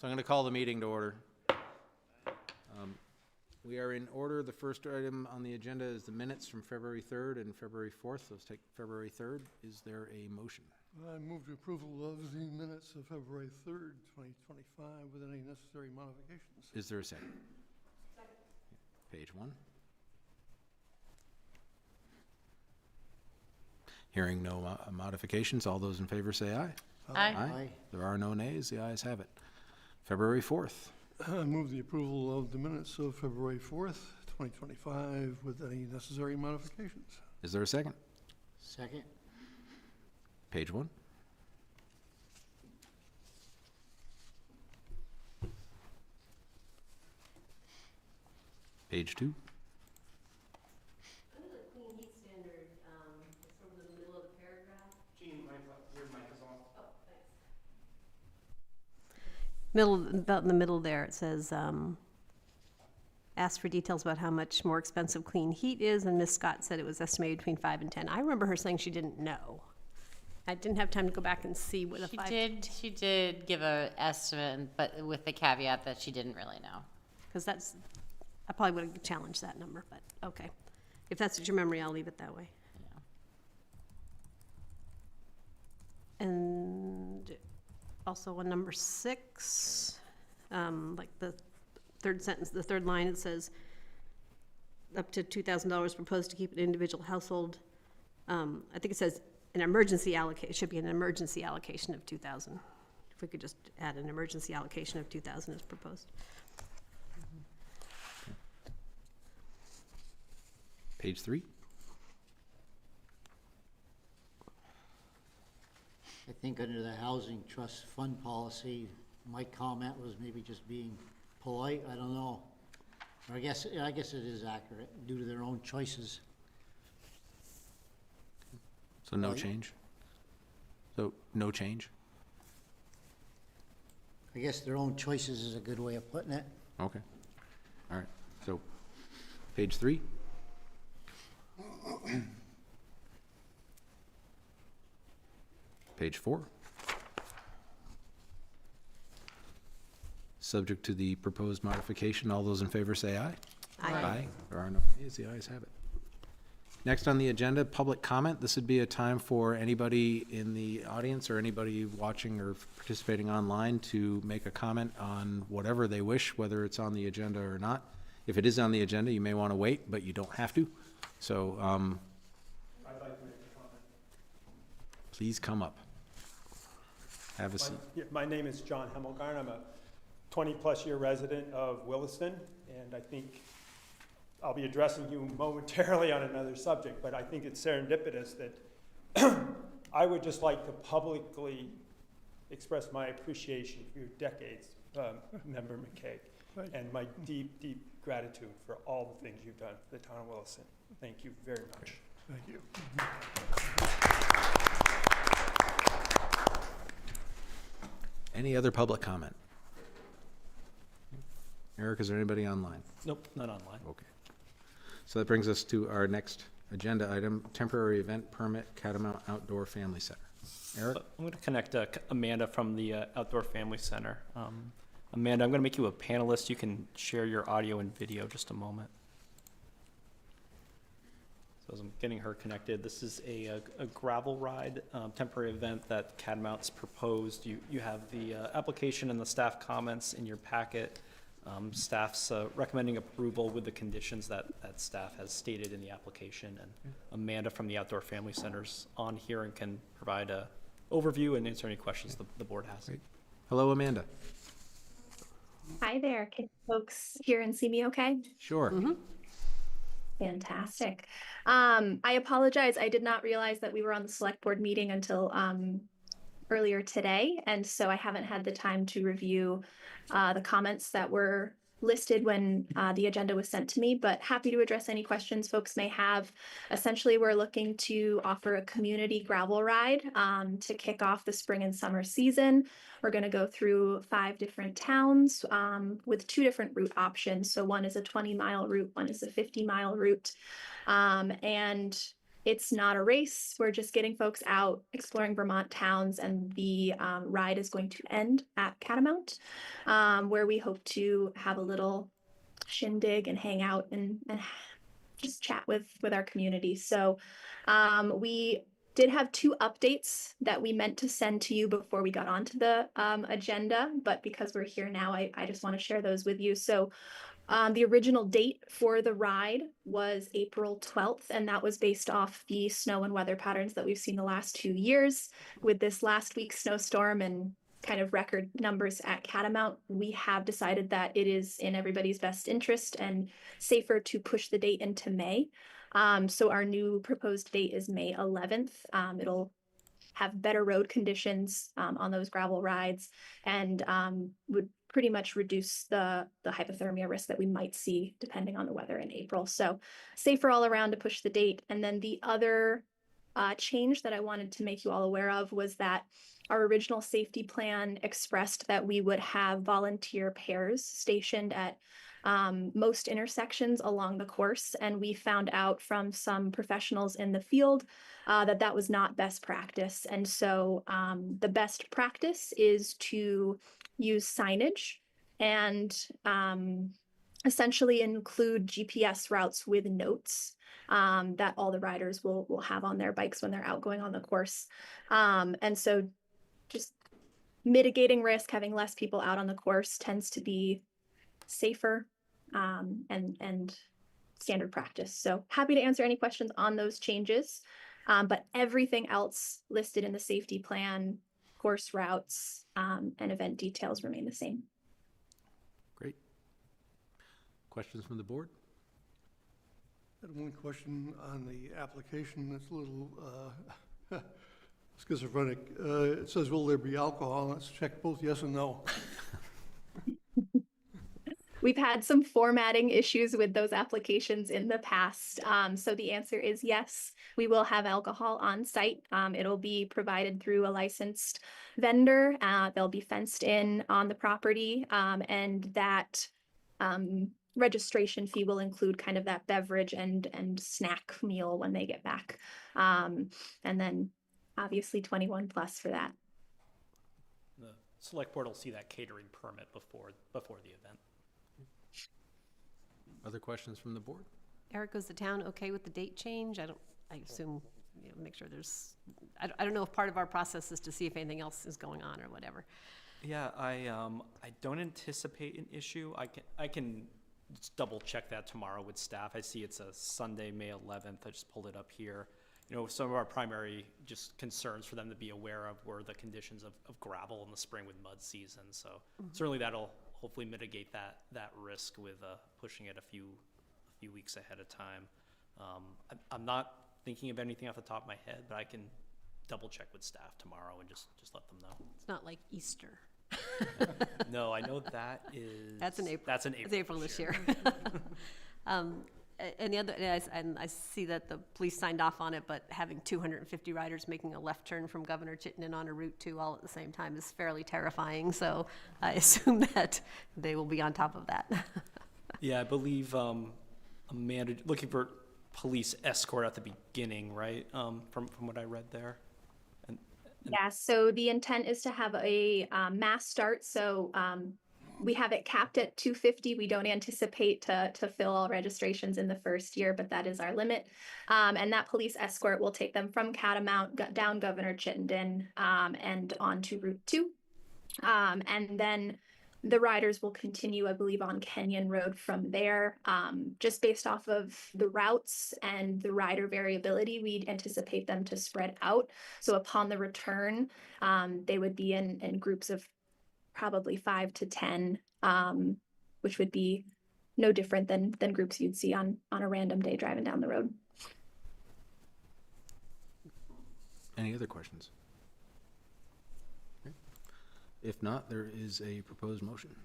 So I'm going to call the meeting to order. We are in order. The first item on the agenda is the minutes from February 3rd and February 4th. Let's take February 3rd. Is there a motion? I move the approval of the minutes of February 3rd, 2025 with any necessary modifications. Is there a second? Second. Page 1. Hearing no modifications, all those in favor say aye. Aye. There are no nays. The ayes have it. February 4th. I move the approval of the minutes of February 4th, 2025 with any necessary modifications. Is there a second? Second. Page 1. Page 2. Under the clean heat standard, it's sort of in the middle of the paragraph. Gene, your mic is on. Oh, thanks. About in the middle there, it says, ask for details about how much more expensive clean heat is, and Ms. Scott said it was estimated between 5 and 10. I remember her saying she didn't know. I didn't have time to go back and see what the She 5. She did give a estimate, but with the caveat that she didn't really know. Because I probably would have challenged that number, but okay. If that's what your memory, I'll leave it that way. Yeah. And also on number 6, like the third sentence, the third line, it says up to $2,000 proposed to keep an individual household. I think it says an emergency allocate. It should be an emergency allocation of 2,000. If we could just add an emergency allocation of 2,000 as proposed. Page 3. I think under the Housing Trust Fund policy, my comment was maybe just being polite, I don't know. Or I guess it is accurate, due to their own choices. So no Right. change? So no change? I guess their own choices is a good way of putting it. Okay. All right. So page 3. Page 4. Subject to the proposed modification, all those in favor say aye. Aye. There are no nays. The ayes have it. Next on the agenda, public comment. This would be a time for anybody in the audience or anybody watching or participating online to make a comment on whatever they wish, whether it's on the agenda or not. If it is on the agenda, you may want to wait, but you don't have to. So I'd like to make a comment. please come up. Have a seat. My name is John Hemmelgarn. I'm a 20-plus year resident of Williston, and I think I'll be addressing you momentarily on another subject, but I think it's serendipitous that I would just like to publicly express my appreciation for your decades, Member McKay, and my deep, deep gratitude for all the things you've done for the town of Williston. Thank you very much. Thank you. Any other public comment? Eric, is there anybody online? Nope, not online. Okay. So that brings us to our next agenda item, temporary event permit, Catamount Outdoor Family Center. Eric? I'm going to connect Amanda from the Outdoor Family Center. Amanda, I'm going to make you a panelist. You can share your audio and video just a moment. So as I'm getting her connected, this is a gravel ride, temporary event that Catamount's proposed. You have the application and the staff comments in your packet. Staff's recommending approval with the conditions that staff has stated in the application. And Amanda from the Outdoor Family Center's on here and can provide a overview and answer any questions the board has. Great. Hello, Amanda. Hi there. Can folks hear and see me okay? Sure. Mm-hmm. Fantastic. I apologize. I did not realize that we were on the select board meeting until earlier today, and so I haven't had the time to review the comments that were listed when the agenda was sent to me, but happy to address any questions folks may have. Essentially, we're looking to offer a community gravel ride to kick off the spring and summer season. We're going to go through 5 different towns with 2 different route options. So one is a 20-mile route, one is a 50-mile route. And It's not a race. We're just getting folks out, exploring Vermont towns, and the ride is going to end at Catamount, where we hope to have a little shindig and hang out and just chat with our community. So we did have 2 updates that we meant to send to you before we got onto the agenda, but because we're here now, I just want to share those with you. So the original date for the ride was April 12th, and that was based off the snow and weather patterns that we've seen the last 2 years. With this last week's snowstorm and kind of record numbers at Catamount, we have decided that it is in everybody's best interest and safer to push the date into May. So our new proposed date is May 11th. It'll have better road conditions on those gravel rides and would pretty much reduce the hypothermia risk that we might see depending on the weather in April. So safer all around to push the date. And then the other change that I wanted to make you all aware of was that our original safety plan expressed that we would have volunteer pairs stationed at most intersections along the course. And we found out from some professionals in the field that was not best practice. And so the best practice is to use signage and essentially include GPS routes with notes that all the riders will have on their bikes when they're out going on the course. And so just mitigating risk, having less people out on the course tends to be safer and standard practice. So happy to answer any questions on those changes. But everything else listed in the safety plan, course routes, and event details remain the same. Great. Questions from the board? I had one question on the application that's a little schizophrenic. It says, will there be alcohol? Let's check both yes and no. We've had some formatting issues with those applications in the past. So the answer is yes, we will have alcohol on site. It'll be provided through a licensed vendor. They'll be fenced in on the property, and that registration fee will include kind of that beverage and snack meal when they get back. And then obviously 21 plus for that. The select board will see that catering permit before the event. Other questions from the board? Eric, was the town okay with the date change? I assume, make sure there's, I don't know if part of our process is to see if anything else is going on or whatever. Yeah, I don't anticipate an issue. I can just double check that tomorrow with staff. I see it's a Sunday, May 11th. I just pulled it up here. Some of our primary just concerns for them to be aware of were the conditions of gravel in the spring with mud season. So certainly that'll hopefully mitigate that risk with pushing it a few weeks ahead of time. I'm not thinking of anything off the top of my head, but I can double check with staff tomorrow and just let them know. It's not like Easter. No, I know that is. That's in April. That's in April. It's April this year. And the other, and I see that the police signed off on it, but having 250 riders making a left turn from Governor Chittenden on a Route 2 all at the same time is fairly terrifying. So I assume that they will be on top of that. Yeah, I believe Amanda looking for police escort at the beginning, right? From what I read there. Yeah, so the intent is to have a mass start. So we have it capped at 250. We don't anticipate to fill all registrations in the first year, but that is our limit. And that police escort will take them from Catamount down Governor Chittenden and onto Route 2. And then the riders will continue, I believe, on Kenyon Road from there. Just based off of the routes and the rider variability, we'd anticipate them to spread out. So upon the return, they would be in groups of probably 5 to 10, which would be no different than groups you'd see on a random day driving down the road. Any other questions? Okay. If not, there is a proposed motion.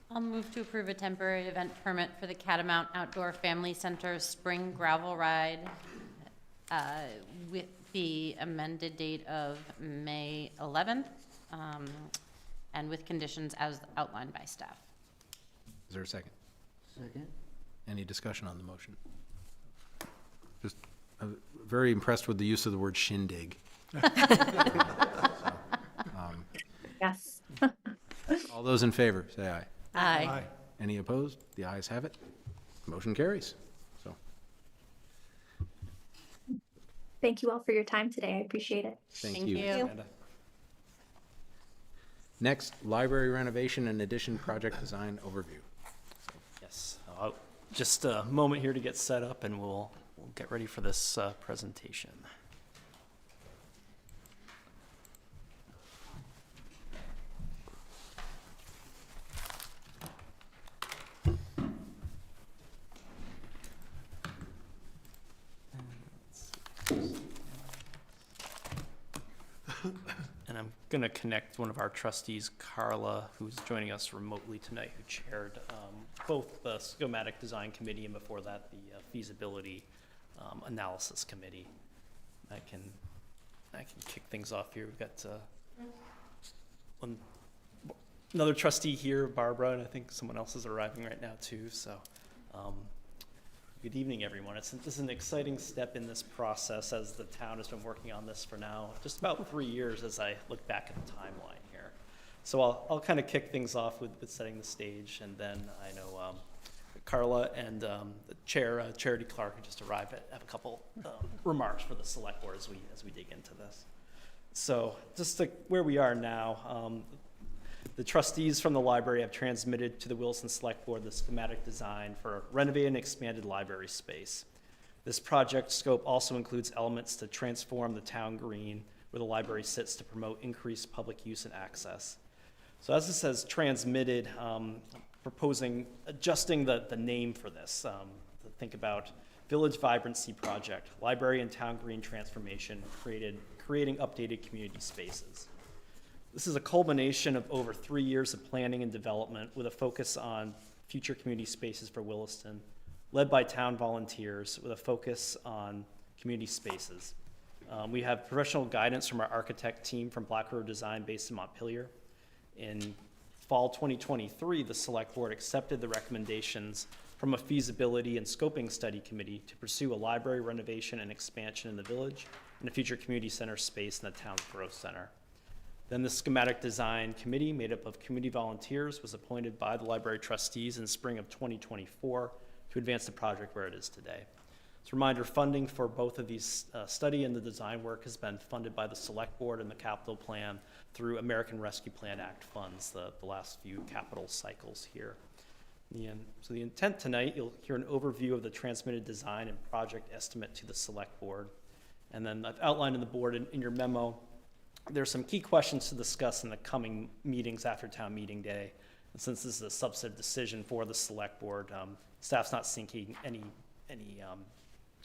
I'll move to approve a temporary event permit for the Catamount Outdoor Family Center Spring Gravel Ride with the amended date of May 11th and with conditions as outlined by staff. Is there a second? Second. Any discussion on the motion? Just very impressed with the use of the word shindig. Yes. All those in favor, say aye. Aye. Any opposed? The ayes have it. Motion carries. So, Thank you all for your time today. I appreciate it. thank you. Amanda. Next, library renovation and addition project design overview. Yes, just a moment here to get set up and we'll get ready for this presentation. And I'm going to connect one of our trustees, Carla, who's joining us remotely tonight, who chaired both the schematic design committee and before that the feasibility analysis committee. I can kick things off here. We've got another trustee here, Barbara, and I think someone else is arriving right now too. So good evening, everyone. This is an exciting step in this process as the town has been working on this for now just about 3 years as I look back at the timeline here. So I'll kind of kick things off with setting the stage, and then I know Carla and the chair, Charity Clark, who just arrived, have a couple remarks for the select board as we dig into this. So just where we are now, the trustees from the library have transmitted to the Williston Selectboard the schematic design for renovated and expanded library space. This project scope also includes elements to transform the town green where the library sits to promote increased public use and access. So as it says transmitted, proposing adjusting the name for this. Think about Village Vibrancy Project, Library and Town Green Transformation, creating updated community spaces. This is a culmination of over 3 years of planning and development with a focus on future community spaces for Williston, led by town volunteers with a focus on community spaces. We have professional guidance from our architect team from Black River Design based in Montpelier. In fall 2023, the Select Board accepted the recommendations from a feasibility and scoping study committee to pursue a library renovation and expansion in the village and a future community center space in the town's growth center. Then the schematic design committee, made up of community volunteers, was appointed by the library trustees in spring of 2024 to advance the project where it is today. As a reminder, funding for both of these study and the design work has been funded by the Select Board and the capital plan through American Rescue Plan Act funds, the last few capital cycles here. So the intent tonight, you'll hear an overview of the transmitted design and project estimate to the Select Board. And then I've outlined in the board in your memo, there's some key questions to discuss in the coming meetings after town meeting day. And since this is a substantive decision for the Select Board, staff's not seeking any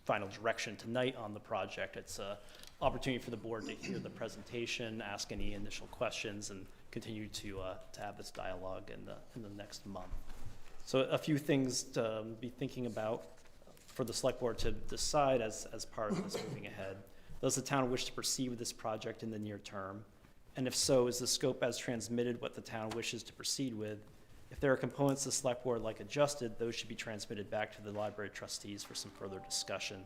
final direction tonight on the project. It's an opportunity for the board to hear the presentation, ask any initial questions, and continue to have this dialogue in the next month. So a few things to be thinking about for the Select Board to decide as part of this moving ahead. Does the town wish to proceed with this project in the near term? And if so, is the scope as transmitted what the town wishes to proceed with? If there are components the Select Board like adjusted, those should be transmitted back to the library trustees for some further discussion.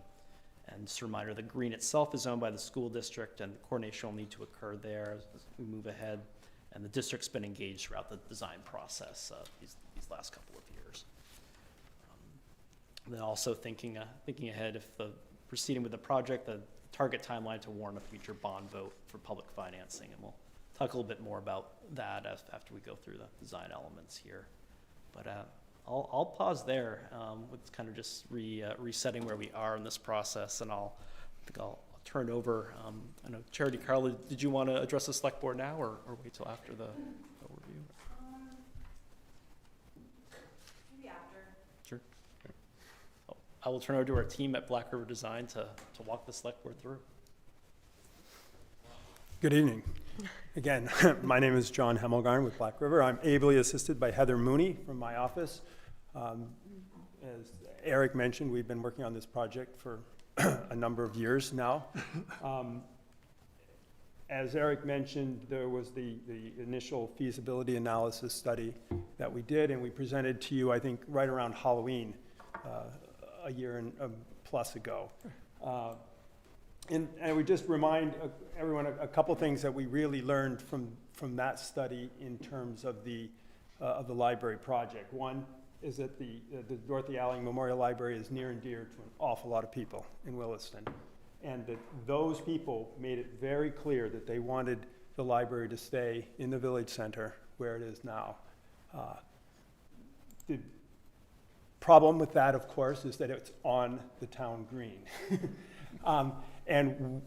And just a reminder, the green itself is owned by the school district, and coordination will need to occur there as we move ahead. And the district's been engaged throughout the design process these last couple of years. Then also thinking ahead, if proceeding with the project, the target timeline to warn a future bond vote for public financing, and we'll talk a little bit more about that after we go through the design elements here. But I'll pause there with kind of just resetting where we are in this process, and I think I'll turn over. I know Charity, Carla, did you want to address the Select Board now, or wait till after the overview? Maybe after. Sure. I will turn over to our team at Black River Design to walk the Select Board through. Good evening. Again, my name is John Hemmelgarn with Black River. I'm ably assisted by Heather Mooney from my office. As Eric mentioned, we've been working on this project for a number of years now. As Eric mentioned, there was the initial feasibility analysis study that we did, and we presented to you, I think, right around Halloween, a year and plus ago. And I would just remind everyone a couple things that we really learned from that study in terms of the library project. One is that the Dorothy Alling Memorial Library is near and dear to an awful lot of people in Williston. And that those people made it very clear that they wanted the library to stay in the village center where it is now. The problem with that, of course, is that it's on the town green. And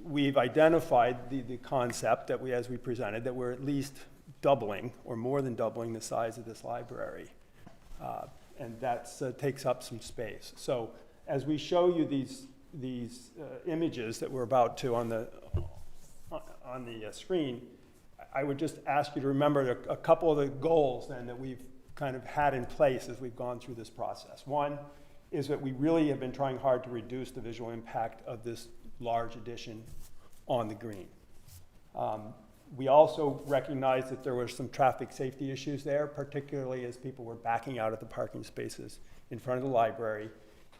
we've identified the concept that as we presented, that we're at least doubling or more than doubling the size of this library. And that takes up some space. So as we show you these images that we're about to on the screen, I would just ask you to remember a couple of the goals then that we've kind of had in place as we've gone through this process. One is that we really have been trying hard to reduce the visual impact of this large addition on the green. We also recognized that there were some traffic safety issues there, particularly as people were backing out of the parking spaces in front of the library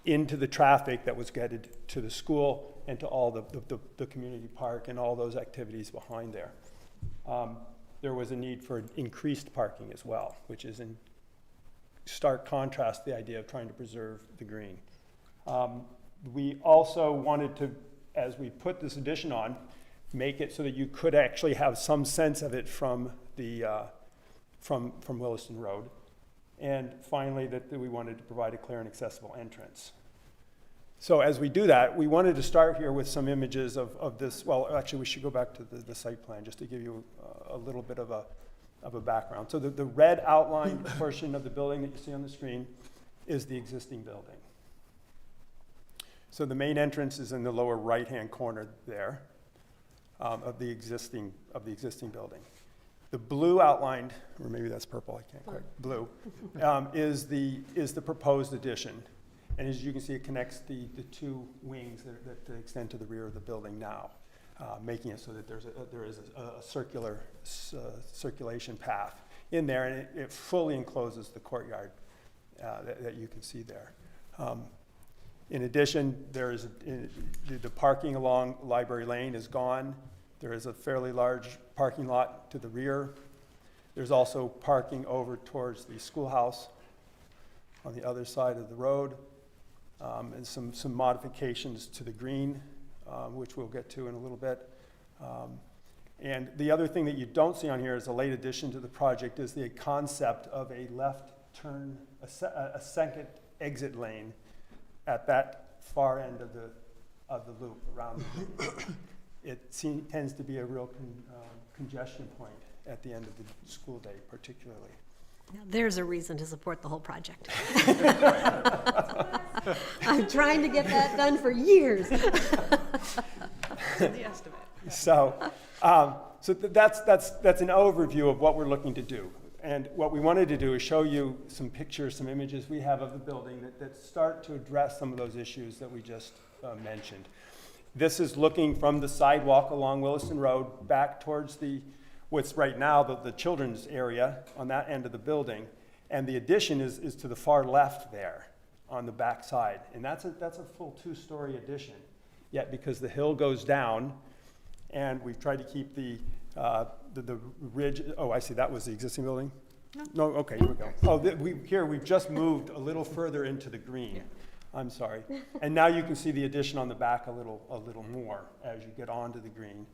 into the traffic that was headed to the school and to all the community park and all those activities behind there. There was a need for increased parking as well, which is in stark contrast to the idea of trying to preserve the green. We also wanted to, as we put this addition on, make it so that you could actually have some sense of it from Williston Road. And finally, that we wanted to provide a clear and accessible entrance. So as we do that, we wanted to start here with some images of this. Well, actually, we should go back to the site plan just to give you a little bit of a background. So the red outlined portion of the building that you see on the screen is the existing building. So the main entrance is in the lower right-hand corner there of the existing building. The blue outlined, or maybe that's purple, I can't quite, blue, is the proposed addition. And as you can see, it connects the two wings that extend to the rear of the building now, making it so that there is a circular circulation path in there, and it fully encloses the courtyard that you can see there. In addition, there is the parking along Library Lane is gone. There is a fairly large parking lot to the rear. There's also parking over towards the schoolhouse on the other side of the road, and some modifications to the green, which we'll get to in a little bit. And the other thing that you don't see on here is a late addition to the project is the concept of a left turn, a second exit lane at that far end of the loop around the loop. It tends to be a real congestion point at the end of the school day, particularly. Now, there's a reason to support the whole project. I'm trying to get that done for years. The estimate. So that's an overview of what we're looking to do. And what we wanted to do is show you some pictures, some images we have of the building that start to address some of those issues that we just mentioned. This is looking from the sidewalk along Williston Road back towards what's right now the children's area on that end of the building. And the addition is to the far left there on the back side. And that's a full 2-story addition. Yet because the hill goes down, and we've tried to keep the ridge. Oh, I see, that was the existing building? No, okay, here we go. Oh, we've just moved a little further into the green. Yeah. I'm sorry. And now you can see the addition on the back a little more as you get onto the green.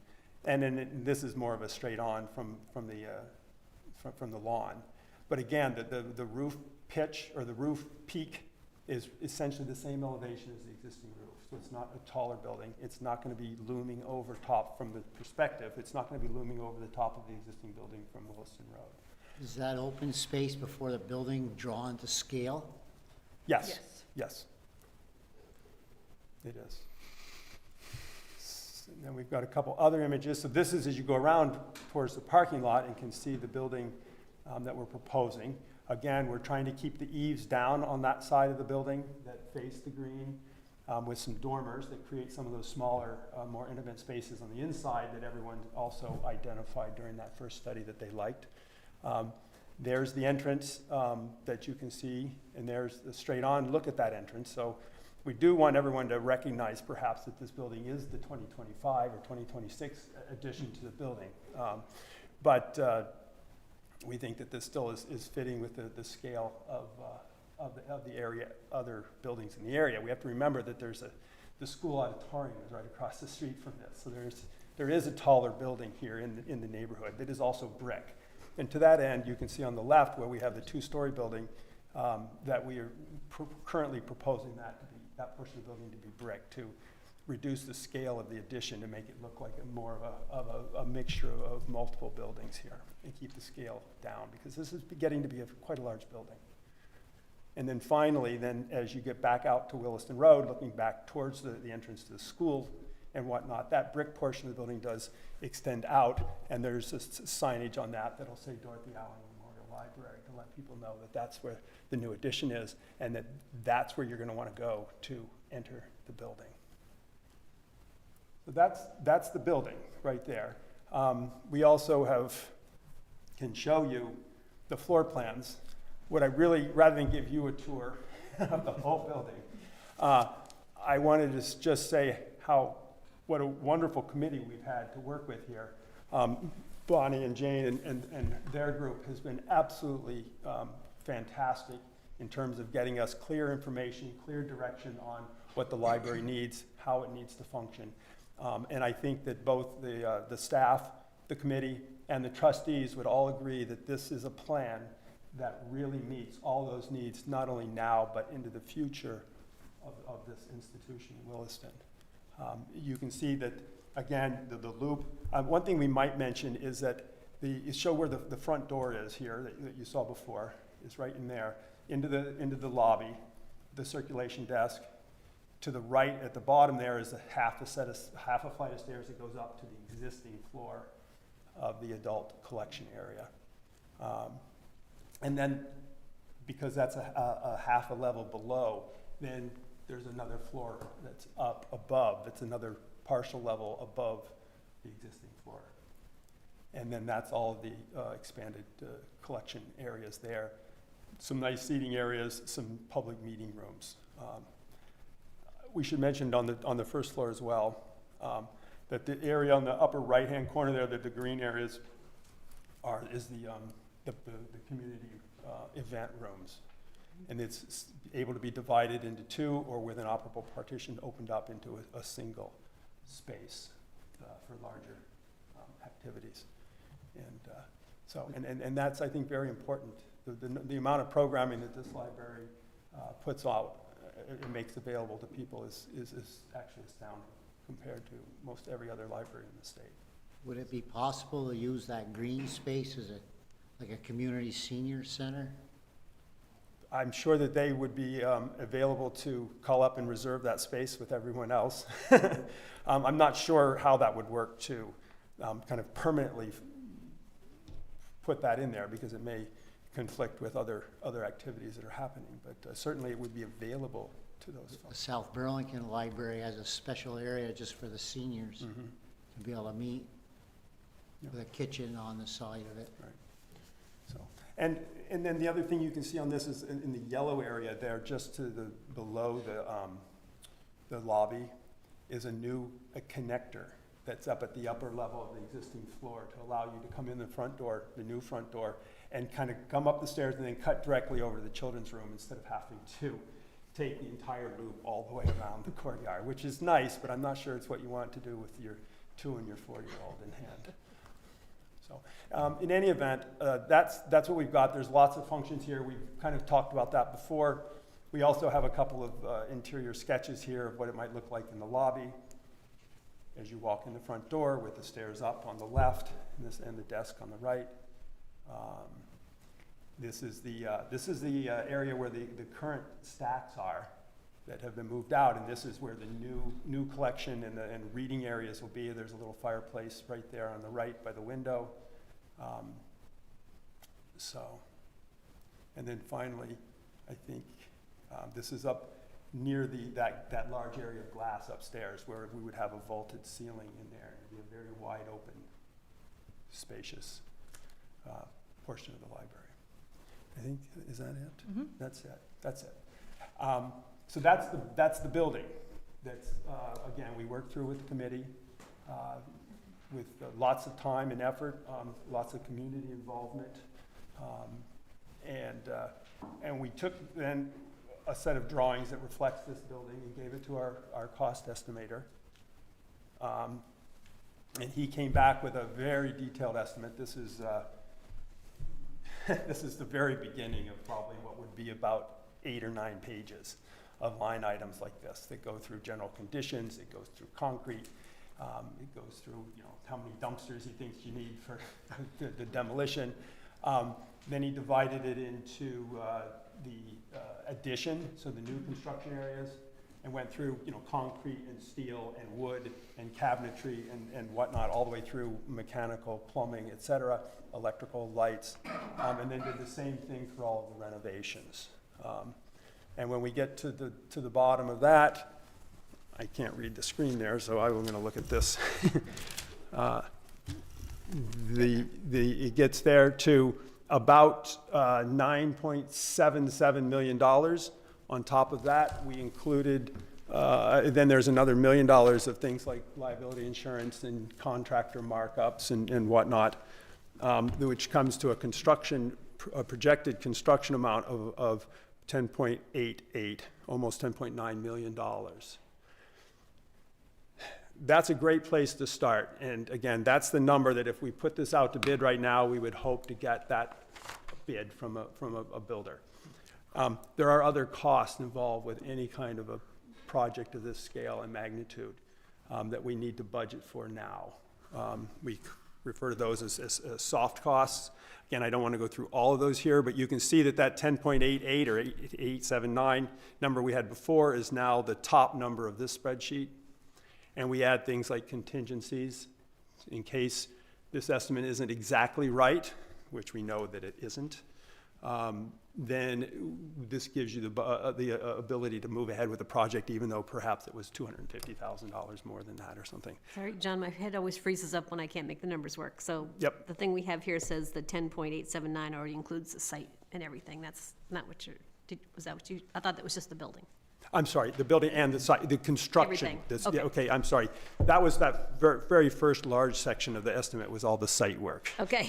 And then this is more of a straight on from the lawn. But again, the roof pitch or the roof peak is essentially the same elevation as the existing roof. So it's not a taller building. It's not going to be looming over top from the perspective. It's not going to be looming over the top of the existing building from Williston Road. Is that open space before the building drawn to scale? Yes. Yes. It is. And then we've got a couple other images. So this is as you go around towards the parking lot and can see the building that we're proposing. Again, we're trying to keep the eaves down on that side of the building that face the green with some dormers that create some of those smaller, more intimate spaces on the inside that everyone also identified during that first study that they liked. There's the entrance that you can see, and there's the straight on look at that entrance. So We do want everyone to recognize perhaps that this building is the 2025 or 2026 addition to the building. But we think that this still is fitting with the scale of the area, other buildings in the area. We have to remember that the school auditorium is right across the street from this. So there is a taller building here in the neighborhood that is also brick. And to that end, you can see on the left where we have the two-story building that we are currently proposing that portion of the building to be brick to reduce the scale of the addition to make it look like more of a mixture of multiple buildings here and keep the scale down, because this is getting to be quite a large building. And then finally, as you get back out to Williston Road, looking back towards the entrance to the school and whatnot, that brick portion of the building does extend out, and there's signage on that'll say Dorothy Allen Memorial Library to let people know that that's where the new addition is, and that's where you're going to want to go to enter the building. So that's the building right there. We also can show you the floor plans. What I really, rather than give you a tour of the whole building, I wanted to just say what a wonderful committee we've had to work with here. Bonnie and Jane and their group has been absolutely fantastic in terms of getting us clear information, clear direction on what the library needs, how it needs to function. And I think that both the staff, the committee, and the trustees would all agree that this is a plan that really meets all those needs, not only now, but into the future of this institution in Williston. You can see that, again, the loop. One thing we might mention is that show where the front door is here that you saw before, is right in there, into the lobby, the circulation desk. To the right at the bottom there is half a flight of stairs that goes up to the existing floor of the adult collection area. And then, because that's a half a level below, then there's another floor that's up above. It's another partial level above the existing floor. And then that's all of the expanded collection areas there. Some nice seating areas, some public meeting rooms. We should mention on the first floor as well that the area on the upper right-hand corner there, that the green areas is the community event rooms. And it's able to be divided into two, or with an operable partition opened up into a single space for larger activities. And that's, I think, very important. The amount of programming that this library puts out, it makes available to people is actually astounding compared to most every other library in the state. Would it be possible to use that green space as like a community senior center? I'm sure that they would be available to call up and reserve that space with everyone else. I'm not sure how that would work to kind of permanently put that in there, because it may conflict with other activities that are happening, but certainly it would be available to those The folks. South Burlington Library has a special area just for the seniors Mhm. to be able to meet, Yeah. with a kitchen on the side of it. Right. So, and then the other thing you can see on this is in the yellow area there, just to below the lobby, is a connector that's up at the upper level of the existing floor to allow you to come in the front door, the new front door, and kind of come up the stairs and then cut directly over to the children's room instead of having to take the entire loop all the way around the courtyard, which is nice, but I'm not sure it's what you want to do with your 2 and your 4-year-old in hand. So in any event, that's what we've got. There's lots of functions here. We've kind of talked about that before. We also have a couple of interior sketches here of what it might look like in the lobby as you walk in the front door, with the stairs up on the left and the desk on the right. This is the area where the current stacks are that have been moved out, and this is where the new collection and reading areas will be. There's a little fireplace right there on the right by the window. And then finally, I think this is up near that large area of glass upstairs, where we would have a vaulted ceiling in there. It'd be a very wide open, spacious portion of the library. I think, is that it? Mm-hmm. That's it. So that's the building. That's, again, we worked through with the committee with lots of time and effort, lots of community involvement. And we took then a set of drawings that reflects this building and gave it to our cost estimator. And he came back with a very detailed estimate. This is this is the very beginning of probably what would be about 8 or 9 pages of line items like this that go through general conditions, it goes through concrete, it goes through, you know, how many dumpsters he thinks you need for the demolition. Then he divided it into the addition, so the new construction areas, and went through, you know, concrete and steel and wood and cabinetry and whatnot, all the way through mechanical, plumbing, et cetera, electrical, lights, and then did the same thing for all of the renovations. And when we get to the bottom of that, I can't read the screen there, so I'm going to look at this. It gets there to about $9.77 million. On top of that, we included, then there's another $1 million of things like liability insurance and contractor markups and whatnot, which comes to a projected construction amount of 10.88, almost $10.9 million. That's a great place to start. And again, that's the number that if we put this out to bid right now, we would hope to get that bid from a builder. There are other costs involved with any kind of a project of this scale and magnitude that we need to budget for now. We refer to those as soft costs. Again, I don't want to go through all of those here, but you can see that 10.88 or 879 number we had before is now the top number of this spreadsheet. And we add things like contingencies in case this estimate isn't exactly right, which we know that it isn't. Then this gives you the ability to move ahead with the project, even though perhaps it was $250,000 more than that or something. Sorry, John, my head always freezes up when I can't make the numbers work. So Yep. the thing we have here says the 10.879 already includes the site and everything. That's not what was that what you, I thought that was just the building. I'm sorry, the building and the site, the construction. Everything. Yeah, okay, I'm sorry. That was that very first large section of the estimate was all the site work. Okay.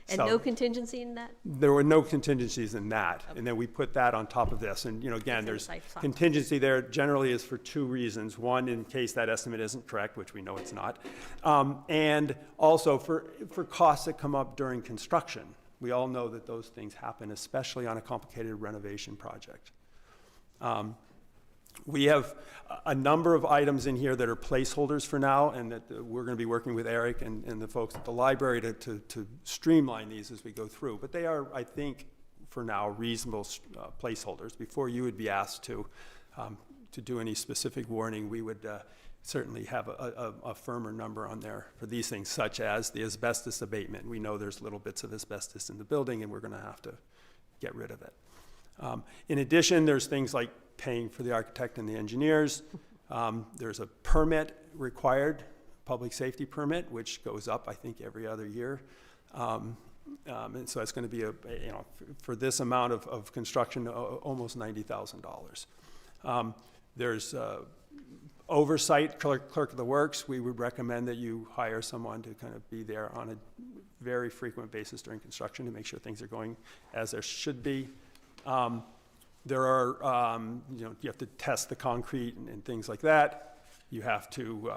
And So- no contingency in that? There were no contingencies in that, and then we put that on top of this. And, you know, again, It's in the there's site plan. contingency there generally is for 2 reasons. One, in case that estimate isn't correct, which we know it's not, and also for costs that come up during construction. We all know that those things happen, especially on a complicated renovation project. We have a number of items in here that are placeholders for now, and that we're going to be working with Eric and the folks at the library to streamline these as we go through. But they are, I think, for now, reasonable placeholders. Before you would be asked to do any specific warning, we would certainly have a firmer number on there for these things, such as the asbestos abatement. We know there's little bits of asbestos in the building, and we're going to have to get rid of it. In addition, there's things like paying for the architect and the engineers. There's a permit required, public safety permit, which goes up, I think, every other year. And so it's going to be, for this amount of construction, almost $90,000. There's oversight, clerk of the works. We would recommend that you hire someone to kind of be there on a very frequent basis during construction to make sure things are going as there should be. There are, you have to test the concrete and things like that. You have to,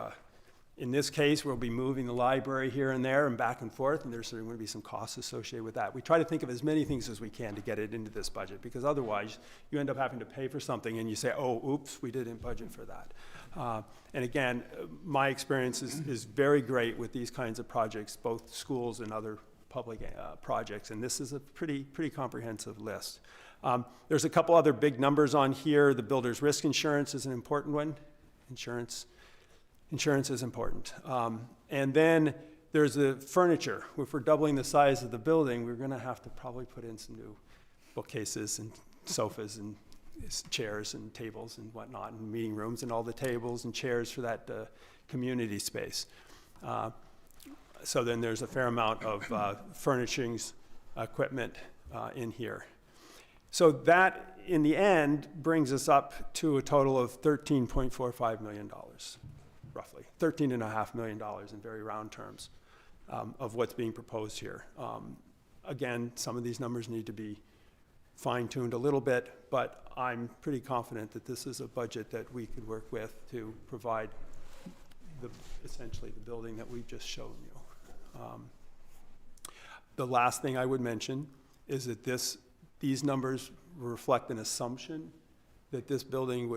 in this case, we'll be moving the library here and there and back and forth, and there's going to be some costs associated with that. We try to think of as many things as we can to get it into this budget, because otherwise you end up having to pay for something and you say, oh, oops, we didn't budget for that. And again, my experience is very great with these kinds of projects, both schools and other public projects, and this is a pretty comprehensive list. There's a couple other big numbers on here. The builder's risk insurance is an important one. Insurance is important. And then there's the furniture. If we're doubling the size of the building, we're going to have to probably put in some new bookcases and sofas and chairs and tables and whatnot, and meeting rooms and all the tables and chairs for that community space. So then there's a fair amount of furnishings, equipment in here. So that, in the end, brings us up to a total of $13.45 million, roughly. $13.5 million in very round terms of what's being proposed here. Again, some of these numbers need to be fine-tuned a little bit, but I'm pretty confident that this is a budget that we could work with to provide essentially the building that we've just shown you. The last thing I would mention is that these numbers reflect an assumption that this building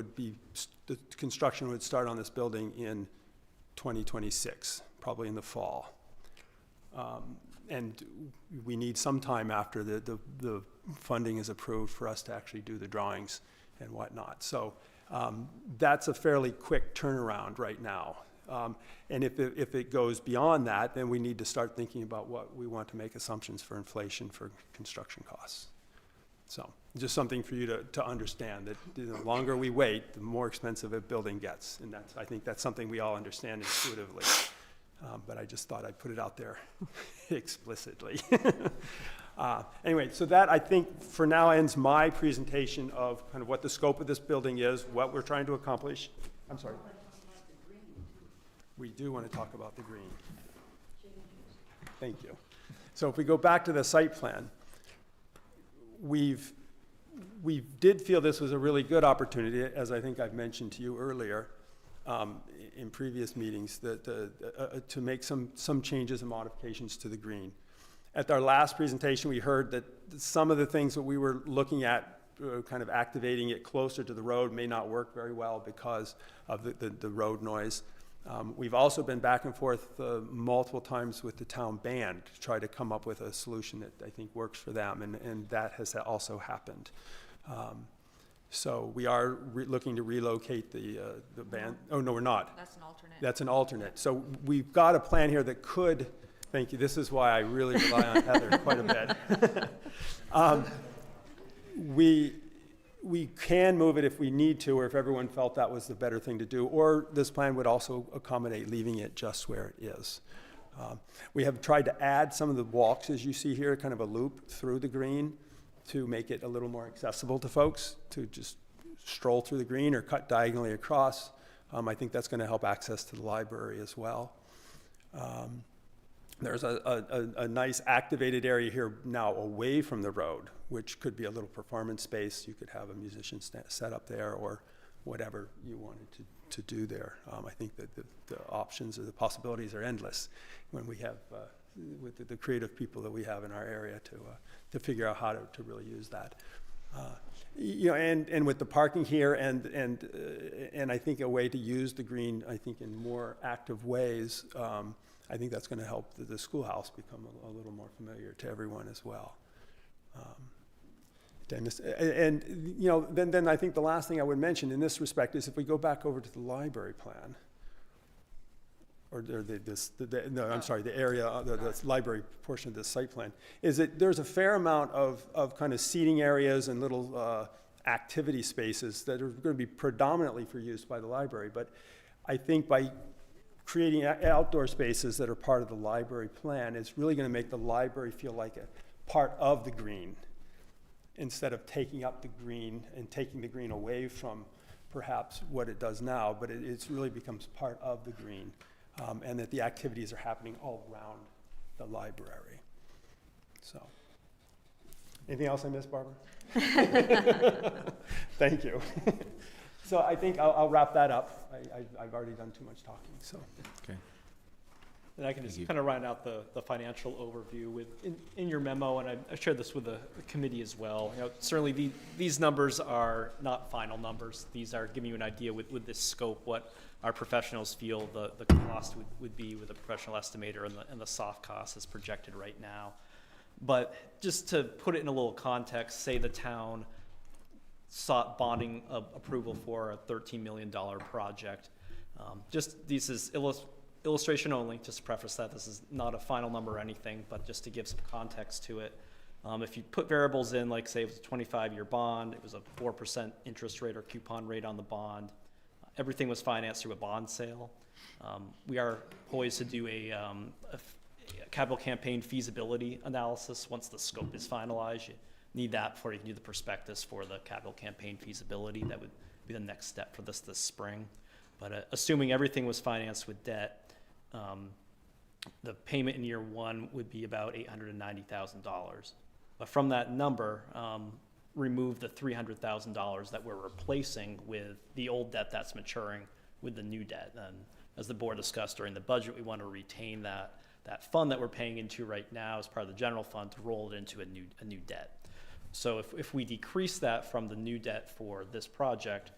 the construction would start on this building in 2026, probably in the fall. And we need some time after the funding is approved for us to actually do the drawings and whatnot. So that's a fairly quick turnaround right now. And if it goes beyond that, then we need to start thinking about what we want to make assumptions for inflation for construction costs. So just something for you to understand, that the longer we wait, the more expensive a building gets. And I think that's something we all understand intuitively. But I just thought I'd put it out there explicitly. Anyway, so that, I think, for now ends my presentation of kind of what the scope of this building is, what we're trying to accomplish. I'm sorry. We do want to talk about the green. Thank you. So if we go back to the site plan, we did feel this was a really good opportunity, as I think I've mentioned to you earlier, in previous meetings, to make some changes and modifications to the green. At our last presentation, we heard that some of the things that we were looking at, kind of activating it closer to the road, may not work very well because of the road noise. We've also been back and forth multiple times with the town band to try to come up with a solution that I think works for them, and that has also happened. So we are looking to relocate the band. Oh, no, we're not. That's an alternate. That's an alternate. So we've got a plan here that could, thank you, this is why I really rely on Heather quite a bit. We can move it if we need to, or if everyone felt that was the better thing to do, or this plan would also accommodate leaving it just where it is. We have tried to add some of the walks, as you see here, kind of a loop through the green to make it a little more accessible to folks to just stroll through the green or cut diagonally across. I think that's going to help access to the library as well. There's a nice activated area here now away from the road, which could be a little performance space. You could have a musician set up there or whatever you wanted to do there. I think that the options or the possibilities are endless when we have, with the creative people that we have in our area to figure out how to really use that. And with the parking here and I think a way to use the green, I think in more active ways, I think that's going to help the schoolhouse become a little more familiar to everyone as well. Then I think the last thing I would mention in this respect is if we go back over to the library plan, or the area, the library portion of the site plan, is that there's a fair amount of kind of seating areas and little activity spaces that are going to be predominantly for use by the library. But I think by creating outdoor spaces that are part of the library plan, it's really going to make the library feel like a part of the green, instead of taking up the green and taking the green away from perhaps what it does now, but it really becomes part of the green, and that the activities are happening all around the library. So, anything else I missed, Barbara? Thank you. So I think I'll wrap that up. I've already done too much talking, so. Okay. And I can just kind of round out the financial overview in your memo, and I shared this with the committee as well. Certainly these numbers are not final numbers. These are giving you an idea with this scope what our professionals feel the cost would be with a professional estimator and the soft cost is projected right now. But just to put it in a little context, say the town sought bonding approval for a $13 million project. Just this is illustration only, just to preface that. This is not a final number or anything, but just to give some context to it. If you put variables in, like say it was a 25-year bond, it was a 4% interest rate or coupon rate on the bond. Everything was financed through a bond sale. We are poised to do a capital campaign feasibility analysis once the scope is finalized. need that before you can do the prospectus for the capital campaign feasibility. That would be the next step for this spring. But assuming everything was financed with debt, the payment in year one would be about $890,000. But from that number, remove the $300,000 that we're replacing with the old debt that's maturing with the new debt. And as the board discussed during the budget, we want to retain that fund that we're paying into right now as part of the general fund to roll it into a new debt. So if we decrease that from the new debt for this project,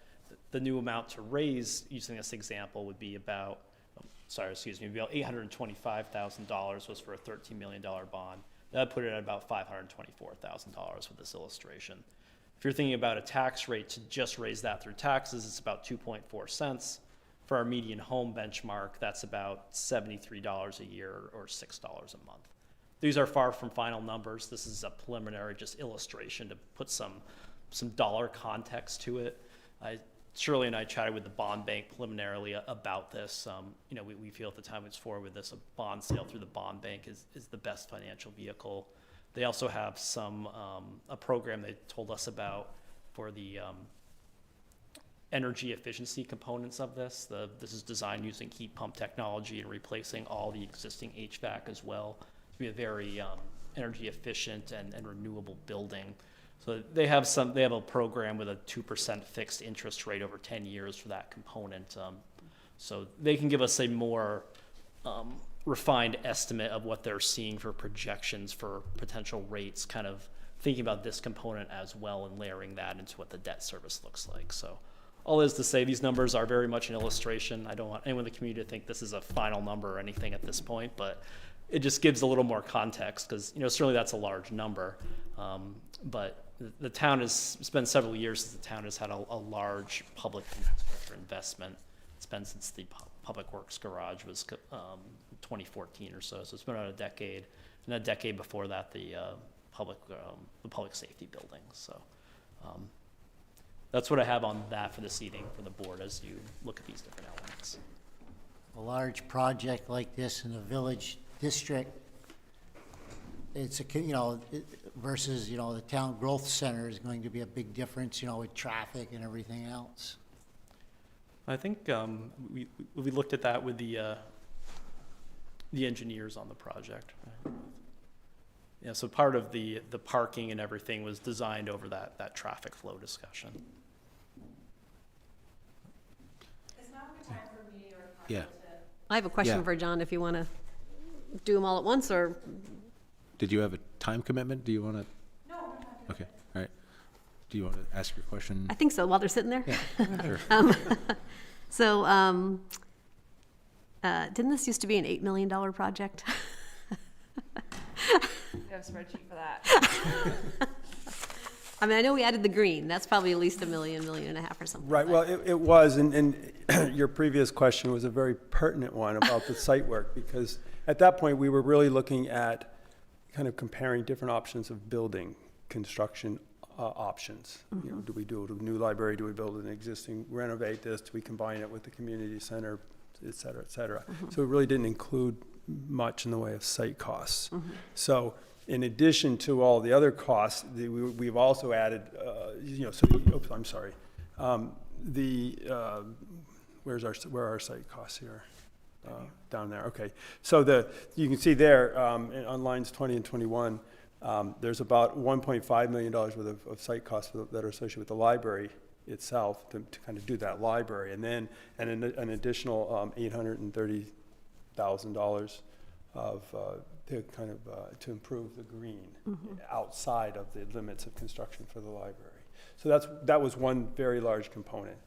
the new amount to raise, using this example, would be about, about $825,000 was for a $13 million bond. That would put it at about $524,000 with this illustration. If you're thinking about a tax rate to just raise that through taxes, it's about 2.4 cents. For our median home benchmark, that's about $73 a year or $6 a month. These are far from final numbers. This is a preliminary just illustration to put some dollar context to it. Shirley and I chatted with the bond bank preliminarily about this. We feel at the time it's forward with this, a bond sale through the bond bank is the best financial vehicle. They also have a program they told us about for the energy efficiency components of this. This is designed using heat pump technology and replacing all the existing HVAC as well to be a very energy efficient and renewable building. So they have a program with a 2% fixed interest rate over 10 years for that component. So they can give us a more refined estimate of what they're seeing for projections for potential rates, kind of thinking about this component as well and layering that into what the debt service looks like. So all is to say, these numbers are very much an illustration. I don't want anyone in the community to think this is a final number or anything at this point, but it just gives a little more context because, certainly that's a large number. But the town has spent several years since the town has had a large public infrastructure investment. It's been since the Public Works Garage was 2014 or so. So it's been about a decade. And a decade before that, the public safety buildings. So that's what I have on that for this evening for the board as you look at these different elements. A large project like this in a village district, it's versus, the town growth center is going to be a big difference, with traffic and everything else. I think we looked at that with the engineers on the project. Yeah, so part of the parking and everything was designed over that traffic flow discussion. Is now a good time for me or Yeah. I have a question Yeah. for John, if you want to do them all at once, or, Did you have a time commitment? Do you want to? No, I'm not. Okay, all right. Do you want to ask your question? I think so, while they're sitting there? Yeah, sure. So, didn't this used to be an $8 million project? You have a spreadsheet for that. I mean, I know we added the green, that's probably at least $1 million, $1.5 million or something. Right, well, it was, and your previous question was a very pertinent one about the site work, because at that point, we were really looking at kind of comparing different options of building construction options. Do we do a new library? Do we build an existing, renovate this? Do we combine it with the community center, et cetera, et cetera? So it really didn't include much in the way of site costs. So in addition to all the other costs, we've also added, I'm sorry. Where are our site costs here? Down there, okay. So you can see there on lines 20 and 21, there's about $1.5 million worth of site costs that are associated with the library itself to kind of do that library, and then an additional $830,000 to improve the green outside of the limits of construction for the library. So that was one very large component.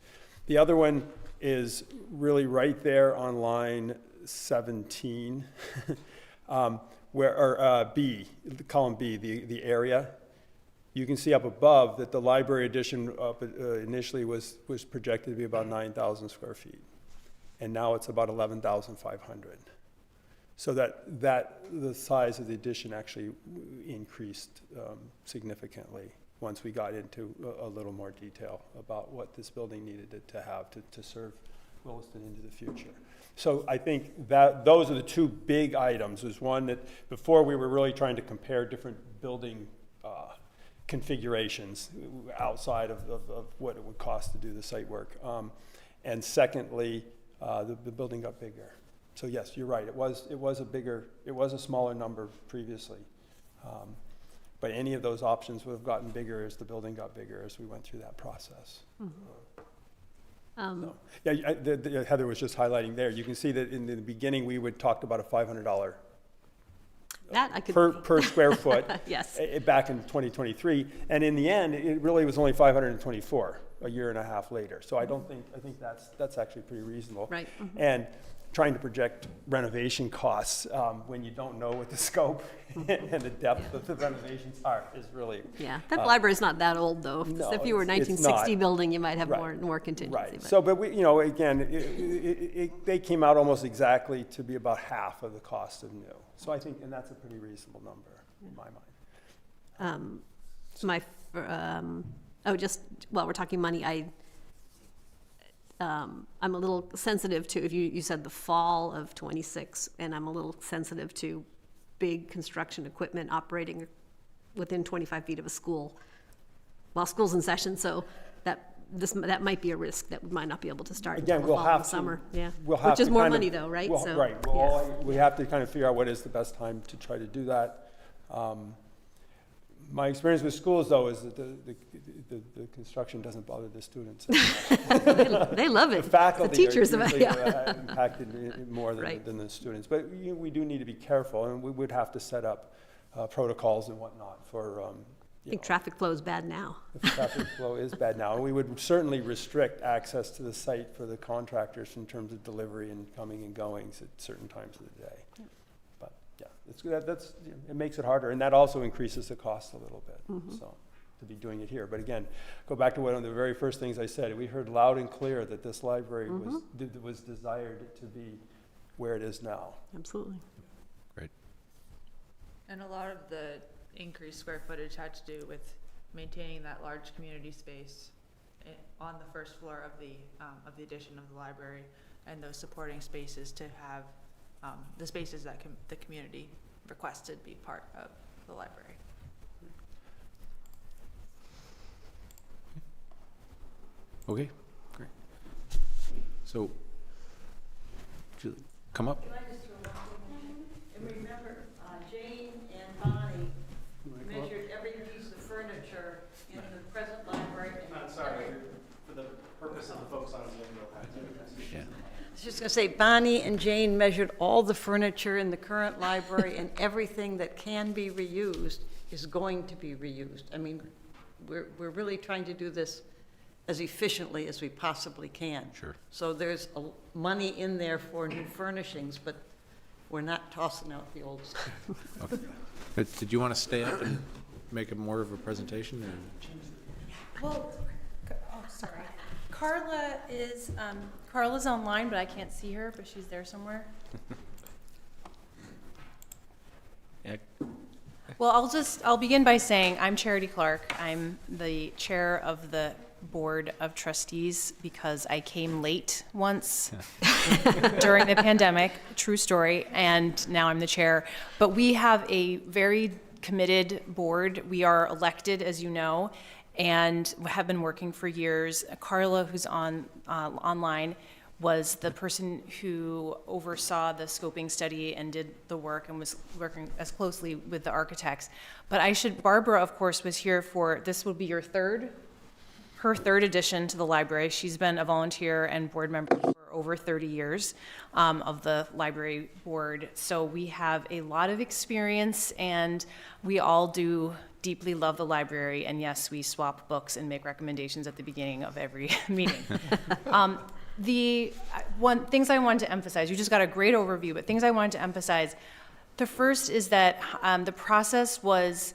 The other one is really right there on line 17, B, column B, the area. You can see up above that the library addition initially was projected to be about 9,000 square feet, and now it's about 11,500. So that the size of the addition actually increased significantly once we got into a little more detail about what this building needed to have to serve Williston into the future. So I think that those are the two big items. There's one that before we were really trying to compare different building configurations outside of what it would cost to do the site work. And secondly, the building got bigger. So yes, you're right, it was a smaller number previously. But any of those options would have gotten bigger as the building got bigger as we went through that process. So, yeah, Heather was just highlighting there. You can see that in the beginning, we would talked about a $500 That I could. per square foot. Yes. Back in 2023, and in the end, it really was only 524 a year and a half later. So I think that's actually pretty reasonable. Right. And trying to project renovation costs when you don't know what the scope and the depth of the renovations are is really. Yeah, that library's not that old, though. No, If you were a it's 1960 not. building, you might have Right. more contingency. Right. but- So, but we, again, they came out almost exactly to be about half of the cost of new. So I think, and that's a pretty reasonable number in my mind. Just while we're talking money, I'm a little sensitive to, if you said the fall of 26, and I'm a little sensitive to big construction equipment operating within 25 feet of a school while school's in session, so that might be a risk that we might not be able to start Again, until the we'll fall have and to. summer. Yeah, We'll have which is to more kind of- money though, right? So, Right. yeah. We have to kind of figure out what is the best time to try to do that. My experience with schools, though, is that the construction doesn't bother the students. They love The it. faculty The teachers are about, usually yeah. impacted more Right. than the students. But we do need to be careful, and we would have to set up protocols and whatnot for, I think traffic flow is bad now. if traffic flow is bad now. And we would certainly restrict access to the site for the contractors in terms of delivery and coming and goings at certain times of the day. But yeah, it makes it harder, and that also increases the cost a little bit. So to be doing it here, but again, go back to one of the very first things I said. We heard loud and clear that this library was desired to be where it is now. Absolutely. Great. And a lot of the increased square footage had to do with maintaining that large community space on the first floor of the addition of the library, and those supporting spaces to have the spaces that the community requested be part of the library. Okay, great. So, Julie, come up. Can I just throw one thing in? And remember, Jane and Bonnie measured every piece of furniture in the present library. I'm sorry, for the purpose of the folks on Zoom, you'll have to. Yeah. I was just gonna say, Bonnie and Jane measured all the furniture in the current library, and everything that can be reused is going to be reused. I mean, we're really trying to do this as efficiently as we possibly can. Sure. So there's money in there for new furnishings, but we're not tossing out the old stuff. Okay. But did you want to stay up and make a more of a presentation? Or? Well, sorry. Carla is, Carla's online, but I can't see her, but she's there somewhere. Yeah. Well, I'll begin by saying I'm Charity Clark. I'm the chair of the Board of Trustees because I came late once during the pandemic, true story, and now I'm the chair. But we have a very committed board. We are elected, as you know, and have been working for years. Carla, who's online, was the person who oversaw the scoping study and did the work and was working as closely with the architects. But Barbara, of course, was here for, this will be her third addition to the library. She's been a volunteer and board member for over 30 years of the library board. So we have a lot of experience, and we all do deeply love the library. And yes, we swap books and make recommendations at the beginning of every meeting. Things I wanted to emphasize, you just got a great overview, but things I wanted to emphasize. The first is that the process was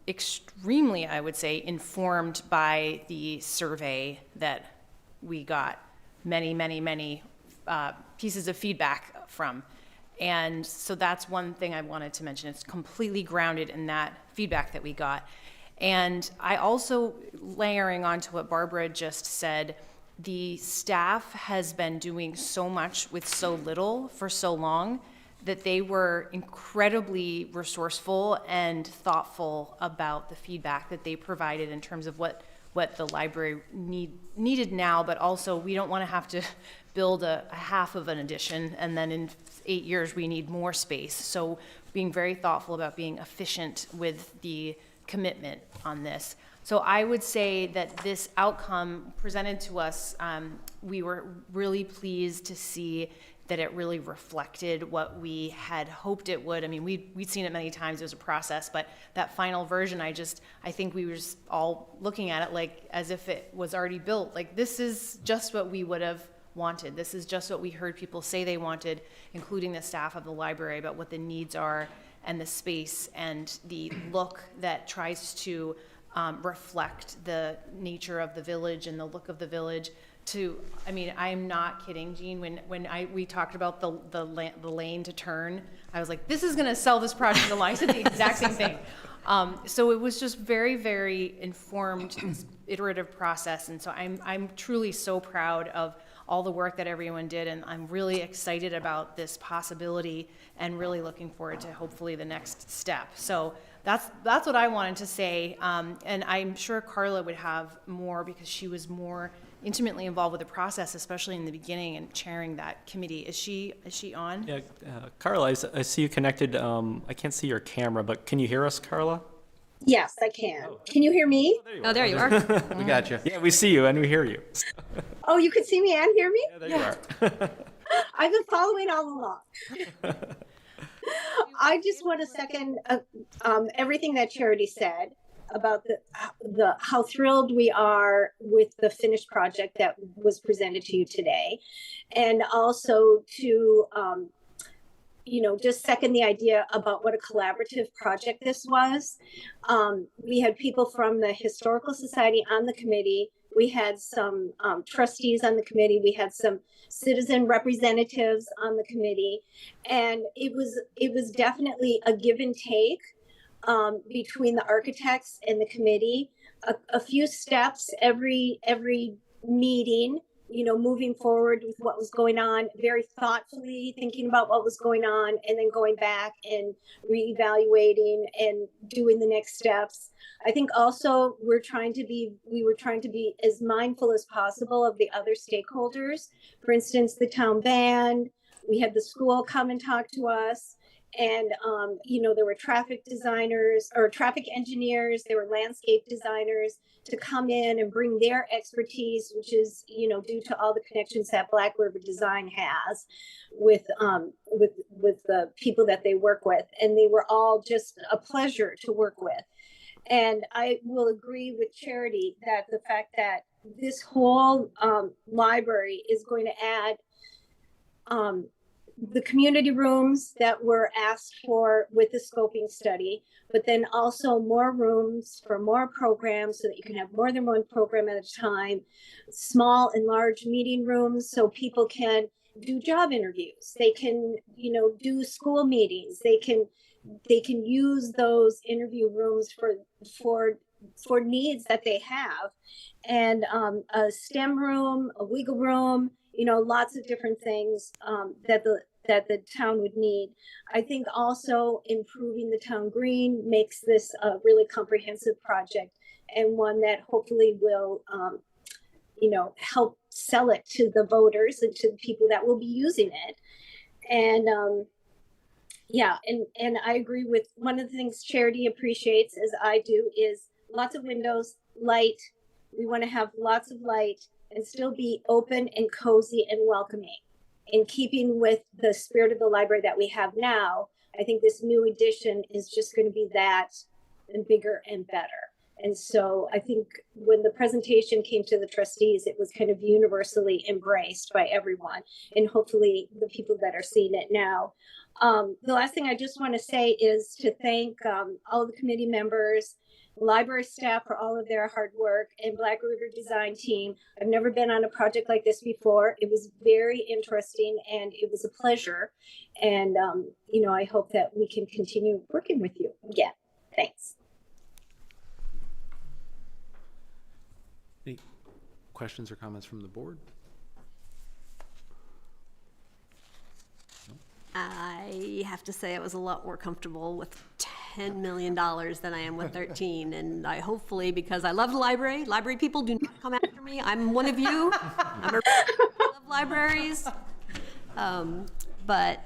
extremely, I would say, informed by the survey that we got many pieces of feedback from. And so that's one thing I wanted to mention. It's completely grounded in that feedback that we got. And I also, layering onto what Barbara just said, the staff has been doing so much with so little for so long that they were incredibly resourceful and thoughtful about the feedback that they provided in terms of what the library needed now, but also we don't want to have to build a half of an addition and then in 8 years we need more space. So being very thoughtful about being efficient with the commitment on this. So I would say that this outcome presented to us, we were really pleased to see that it really reflected what we had hoped it would. I mean, we'd seen it many times, it was a process, but that final version, I think we were just all looking at it like as if it was already built. Like, this is just what we would have wanted. This is just what we heard people say they wanted, including the staff of the library, about what the needs are and the space and the look that tries to reflect the nature of the village and the look of the village. I mean, I'm not kidding, Jean. When we talked about the lane to turn, I was like, this is going to sell this project to life. I said the exact same thing. So it was just very, very informed, iterative process, and so I'm truly so proud of all the work that everyone did, and I'm really excited about this possibility and really looking forward to hopefully the next step. So that's what I wanted to say, and I'm sure Carla would have more because she was more intimately involved with the process, especially in the beginning and chairing that committee. Is she on? Yeah, Carla, I see you connected. I can't see your camera, but can you hear us, Carla? Yes, I can. Can you hear me? Oh, there you are. We got you. Yeah, we see you and we hear you. Oh, you can see me and hear me? Yeah, there you are. I've been following all along. I just want to second everything that Charity said about the how thrilled we are with the finished project that was presented to you today, and also to just second the idea about what a collaborative project this was. We had people from the Historical Society on the committee. We had some trustees on the committee. We had some citizen representatives on the committee, and it was definitely a give and take between the architects and the committee. A few steps every meeting, moving forward with what was going on, very thoughtfully thinking about what was going on, and then going back and reevaluating and doing the next steps. I think also we were trying to be as mindful as possible of the other stakeholders. For instance, the town band, we had the school come and talk to us. And, there were traffic designers or traffic engineers, there were landscape designers to come in and bring their expertise, which is, due to all the connections that Black River Design has with the people that they work with. And they were all just a pleasure to work with. And I will agree with Charity that the fact that this whole library is going to add the community rooms that were asked for with the scoping study, but then also more rooms for more programs so that you can have more than one program at a time, small and large meeting rooms so people can do job interviews. They can, do school meetings. They can use those interview rooms for needs that they have, and a STEM room, a wiggle room, lots of different things that the town would need. I think also improving the town green makes this a really comprehensive project, and one that hopefully will, help sell it to the voters and to the people that will be using it. And and I agree with one of the things Charity appreciates, as I do, is lots of windows, light. We want to have lots of light and still be open and cozy and welcoming, in keeping with the spirit of the library that we have now. I think this new edition is just going to be that and bigger and better. And so I think when the presentation came to the trustees, it was kind of universally embraced by everyone, and hopefully the people that are seeing it now. The last thing I just want to say is to thank all the committee members, library staff for all of their hard work, and Black River Design team. I've never been on a project like this before. It was very interesting and it was a pleasure. And, I hope that we can continue working with you again. Thanks. Any questions or comments from the board? No? I have to say I was a lot more comfortable with $10 million than I am with 13. And I hopefully, because I love the library people do not come after me. I'm one of you. I love libraries. But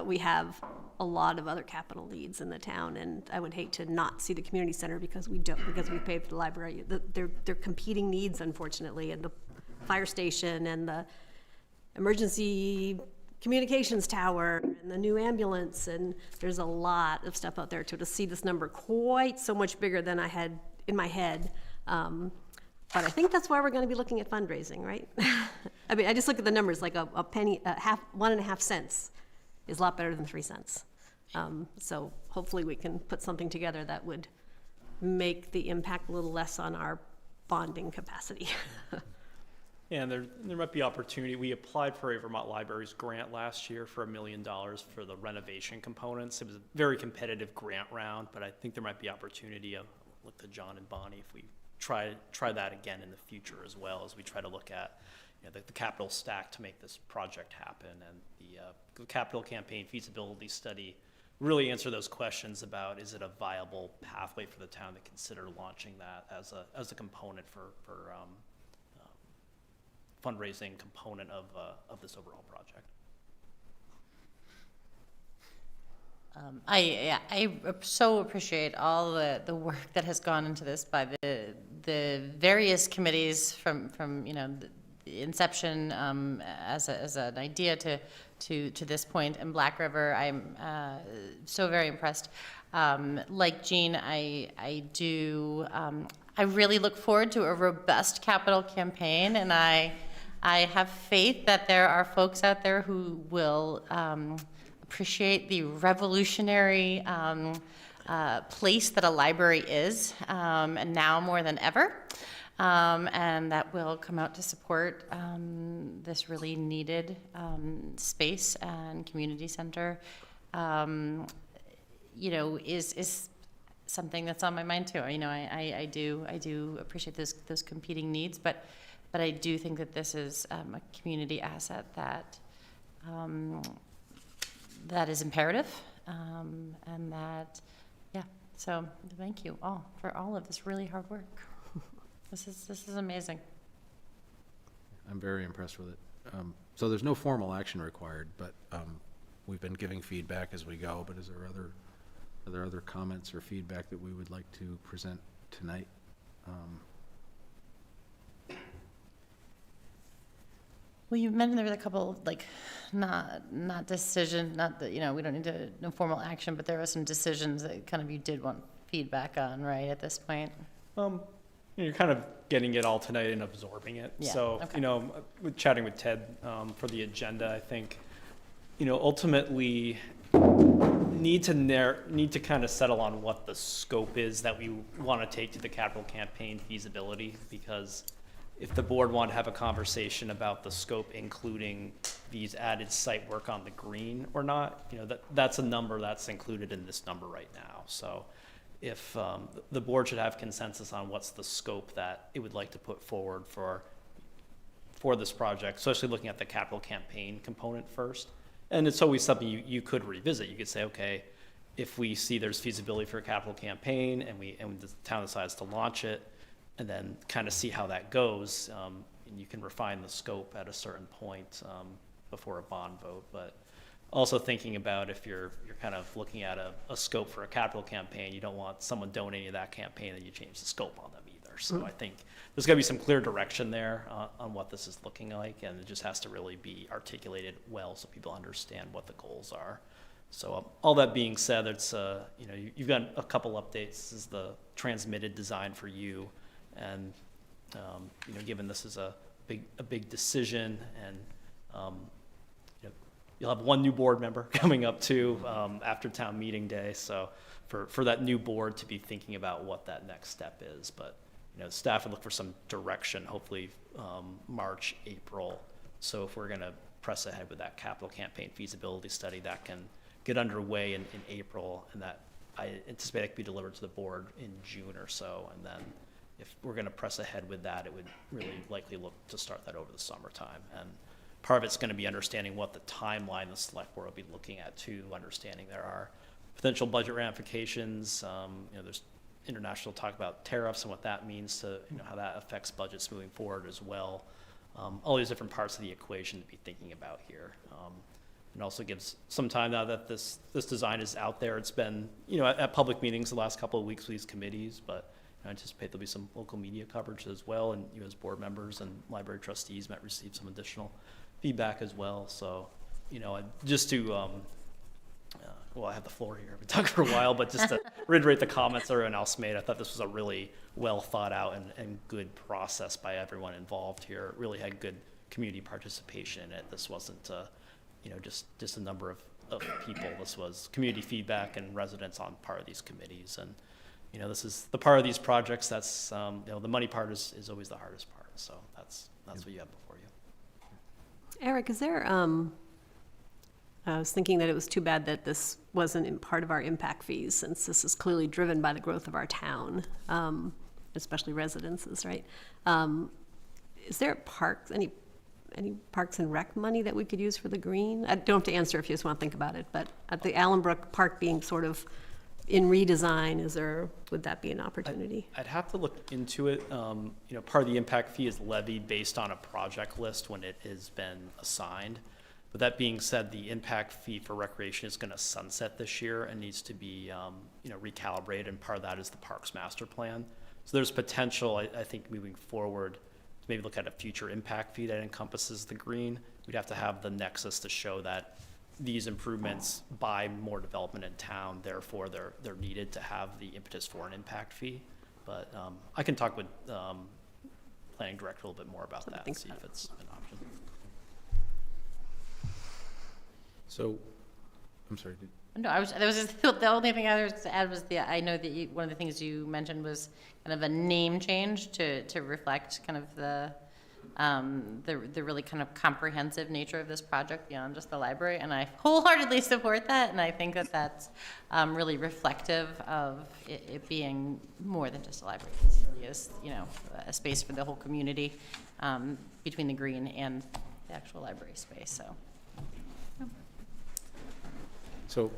we have a lot of other capital needs in the town, and I would hate to not see the community center because we paid for the library. They're competing needs, unfortunately, and the fire station and the emergency communications tower and the new ambulance, and there's a lot of stuff out there to see this number quite so much bigger than I had in my head. But I think that's why we're going to be looking at fundraising, right? I mean, I just look at the numbers, like a penny, 1.5 cents is a lot better than 3 cents. So hopefully we can put something together that would make the impact a little less on our bonding capacity. Yeah, and there might be opportunity. We applied for a Vermont Libraries grant last year for $1 million for the renovation components. It was a very competitive grant round, but I think there might be opportunity. Look to John and Bonnie if we try that again in the future, as well as we try to look at the capital stack to make this project happen, and the capital campaign feasibility study really answer those questions about, is it a viable pathway for the town to consider launching that as a component for fundraising component of this overall project. I so appreciate all the work that has gone into this by the various committees from the inception as an idea to this point. In Black River, I'm so very impressed. Like Jean, I really look forward to a robust capital campaign, and I have faith that there are folks out there who will appreciate the revolutionary place that a library is, and now more than ever, and that will come out to support this really needed space and community center. Is something that's on my mind too. I do appreciate those competing needs, but I do think that this is a community asset that is imperative, and that, so thank you all for all of this really hard work. This is amazing. I'm very impressed with it. So there's no formal action required, but we've been giving feedback as we go, but are there other comments or feedback that we would like to present tonight? Well, you mentioned there was a couple, not decision, not that, we don't need no formal action, but there are some decisions that kind of you did want feedback on, right, at this point? You're kind of getting it all tonight and absorbing it. Yeah, So, okay. with chatting with Ted for the agenda, I think, ultimately need to kind of settle on what the scope is that we want to take to the capital campaign feasibility, because if the board want to have a conversation about the scope, including these added site work on the green or not, that's a number that's included in this number right now. So if the board should have consensus on what's the scope that it would like to put forward for this project, especially looking at the capital campaign component first. And it's always something you could revisit. You could say, okay, if we see there's feasibility for a capital campaign and the town decides to launch it, and then kind of see how that goes, and you can refine the scope at a certain point before a bond vote. But also thinking about if you're kind of looking at a scope for a capital campaign, you don't want someone donating to that campaign and you change the scope on them either. So I think there's got to be some clear direction there on what this is looking like, and it just has to really be articulated well so people understand what the goals are. So all that being said, it's you've got a couple updates. This is the transmitted design for you. And given this is a big decision, and you'll have one new board member coming up too after town meeting day. So for that new board to be thinking about what that next step is, but staff would look for some direction, hopefully March, April. So if we're going to press ahead with that capital campaign feasibility study, that can get underway in April, and that I anticipate it could be delivered to the board in June or so, and then if we're going to press ahead with that, it would really likely look to start that over the summertime. And part of it's going to be understanding what the timeline the select board will be looking at too, understanding there are potential budget ramifications. There's international talk about tariffs and what that means to, how that affects budgets moving forward as well. All these different parts of the equation to be thinking about here. It also gives some time now that this design is out there. It's been, at public meetings the last couple of weeks with these committees, but I anticipate there'll be some local media coverage as well, and you as board members and library trustees might receive some additional feedback as well. So, just to, I have the floor here. I've been talking for a while, but just to reiterate the comments everyone else made, I thought this was a really well thought out and good process by everyone involved here. It really had good community participation in it. This wasn't, just a number of people. This was community feedback and residents on part of these committees. And, this is the part of these projects that's, the money part is always the hardest part. So that's what you have before you. Eric, is there, I was thinking that it was too bad that this wasn't in part of our impact fees, since this is clearly driven by the growth of our town, especially residences, right? Is there any Parks and Rec money that we could use for the green? I don't have to answer if you just want to think about it, but at the Allenbrook Park being sort of in redesign, would that be an opportunity? I'd have to look into it. Part of the impact fee is levied based on a project list when it has been assigned. But that being said, the impact fee for recreation is going to sunset this year and needs to be, recalibrated. And part of that is the Parks Master Plan. So there's potential, I think, moving forward to maybe look at a future impact fee that encompasses the green. We'd have to have the nexus to show that these improvements buy more development in town. Therefore, they're needed to have the impetus for an impact fee. But I can talk with planning director a little bit more about that and see if it's an option. So, I'm sorry. No, that was just, the only thing I was to add was I know that one of the things you mentioned was kind of a name change to reflect kind of the really kind of comprehensive nature of this project beyond just the library, and I wholeheartedly support that, and I think that that's really reflective of it being more than just a library. It really is, a space for the whole community between the green and the actual library space. So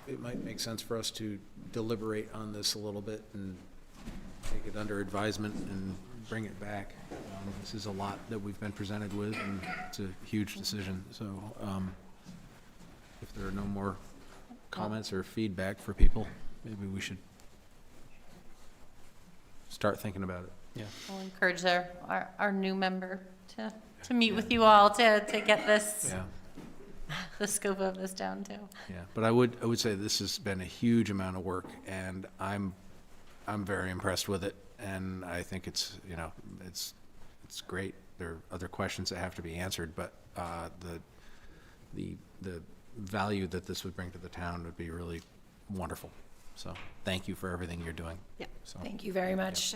it might make sense for us to deliberate on this a little bit and take it under advisement and bring it back. This is a lot that we've been presented with, and it's a huge decision. So if there are no more comments or feedback for people, maybe we should start thinking about it. Yeah. We'll encourage our new member to meet with you all to get this. Yeah. The scope of this down too. Yeah, but I would say this has been a huge amount of work, and I'm very impressed with it, and I think it's great. There are other questions that have to be answered, but the value that this would bring to the town would be really wonderful. So thank you for everything you're doing. Yeah. So, Thank you very much.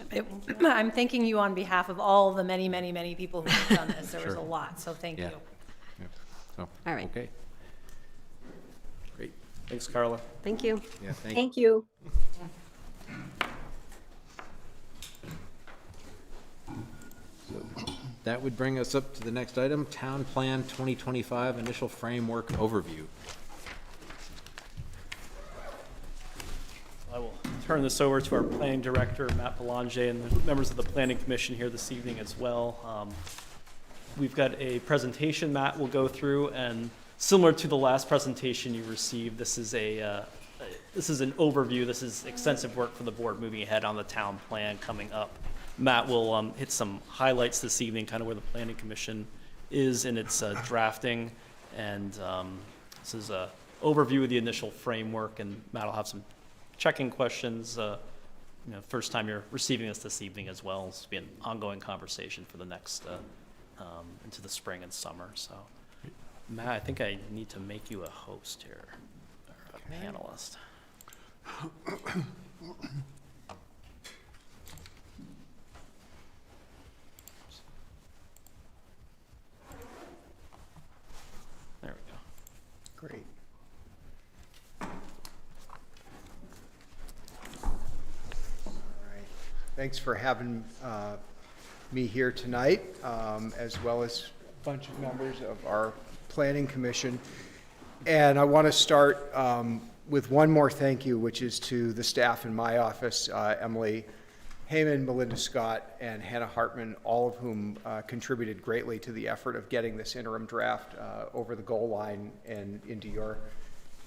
I'm thanking you on behalf of all the many, many, many people who have done this. There was Sure. a lot, so thank Yeah. you. So, All right. okay. Great. Thanks, Carla. Thank you. Yeah, thank you. Thank you. That would bring us up to the next item, Town Plan 2025 Initial Framework Overview. I will turn this over to our planning director, Matt Belanger, and the members of the planning commission here this evening as well. We've got a presentation Matt will go through, and similar to the last presentation you received, this is an overview. This is extensive work for the board moving ahead on the town plan coming up. Matt will hit some highlights this evening, kind of where the planning commission is in its drafting, and this is an overview of the initial framework, and Matt will have some checking questions. First time you're receiving this evening as well. This will be an ongoing conversation for the next into the spring and summer. So, Matt, I think I need to make you a host here, or a panelist. There we go. Great. All right. Thanks for having me here tonight, as well as bunch of members of our Planning Commission. And I want to start with one more thank you, which is to the staff in my office, Emily Heyman, Melinda Scott, and Hannah Hartman, all of whom contributed greatly to the effort of getting this interim draft over the goal line and into your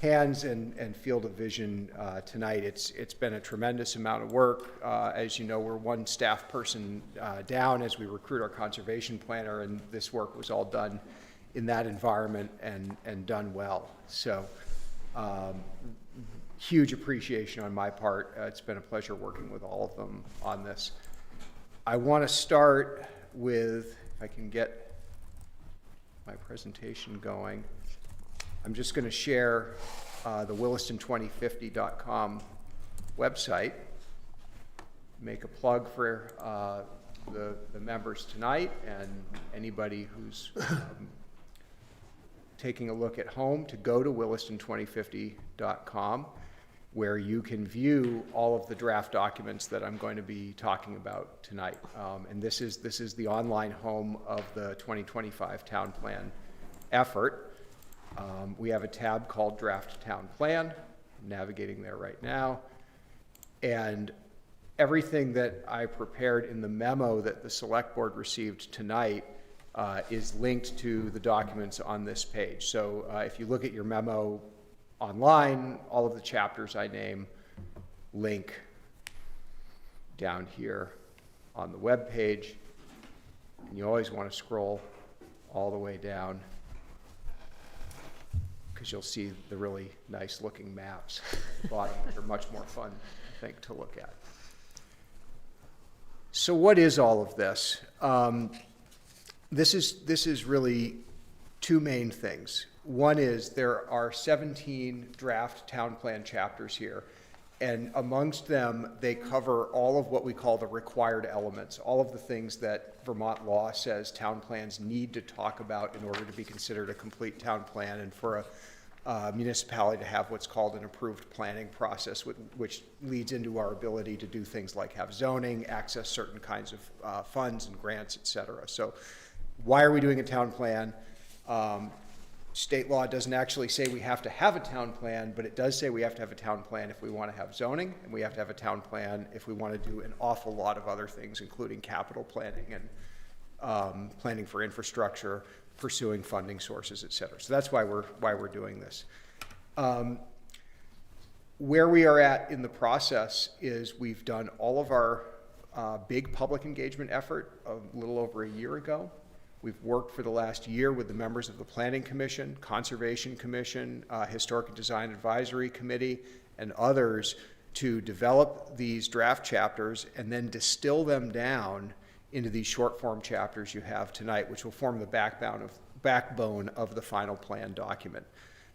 hands and field of vision tonight. It's been a tremendous amount of work. As you know, we're one staff person down as we recruit our conservation planner, and this work was all done in that environment and done well. So huge appreciation on my part. It's been a pleasure working with all of them on this. I want to start with, if I can get my presentation going, I'm just going to share the Williston2050.com website, make a plug for the members tonight and anybody who's taking a look at home to go to Williston2050.com, where you can view all of the draft documents that I'm going to be talking about tonight. And this is the online home of the 2025 town plan effort. We have a tab called Draft Town Plan. I'm navigating there right now. And everything that I prepared in the memo that the Select Board received tonight is linked to the documents on this page. So if you look at your memo online, all of the chapters I name link down here on the web page. And you always want to scroll all the way down, because you'll see the really nice looking maps at the bottom, which are much more fun, I think, to look at. So what is all of this? This is really two main things. One is there are 17 draft town plan chapters here, and amongst them they cover all of what we call the required elements, all of the things that Vermont law says town plans need to talk about in order to be considered a complete town plan and for a municipality to have what's called an approved planning process, which leads into our ability to do things like have zoning, access certain kinds of funds and grants, et cetera. So why are we doing a town plan? State law doesn't actually say we have to have a town plan, but it does say we have to have a town plan if we want to have zoning, and we have to have a town plan if we want to do an awful lot of other things, including capital planning and planning for infrastructure, pursuing funding sources, et cetera. So that's why we're doing this. Where we are at in the process is we've done all of our big public engagement effort a little over a year ago. We've worked for the last year with the members of the Planning Commission, Conservation Commission, Historic and Design Advisory Committee, and others to develop these draft chapters and then distill them down into these short form chapters you have tonight, which will form the backbone of the final plan document.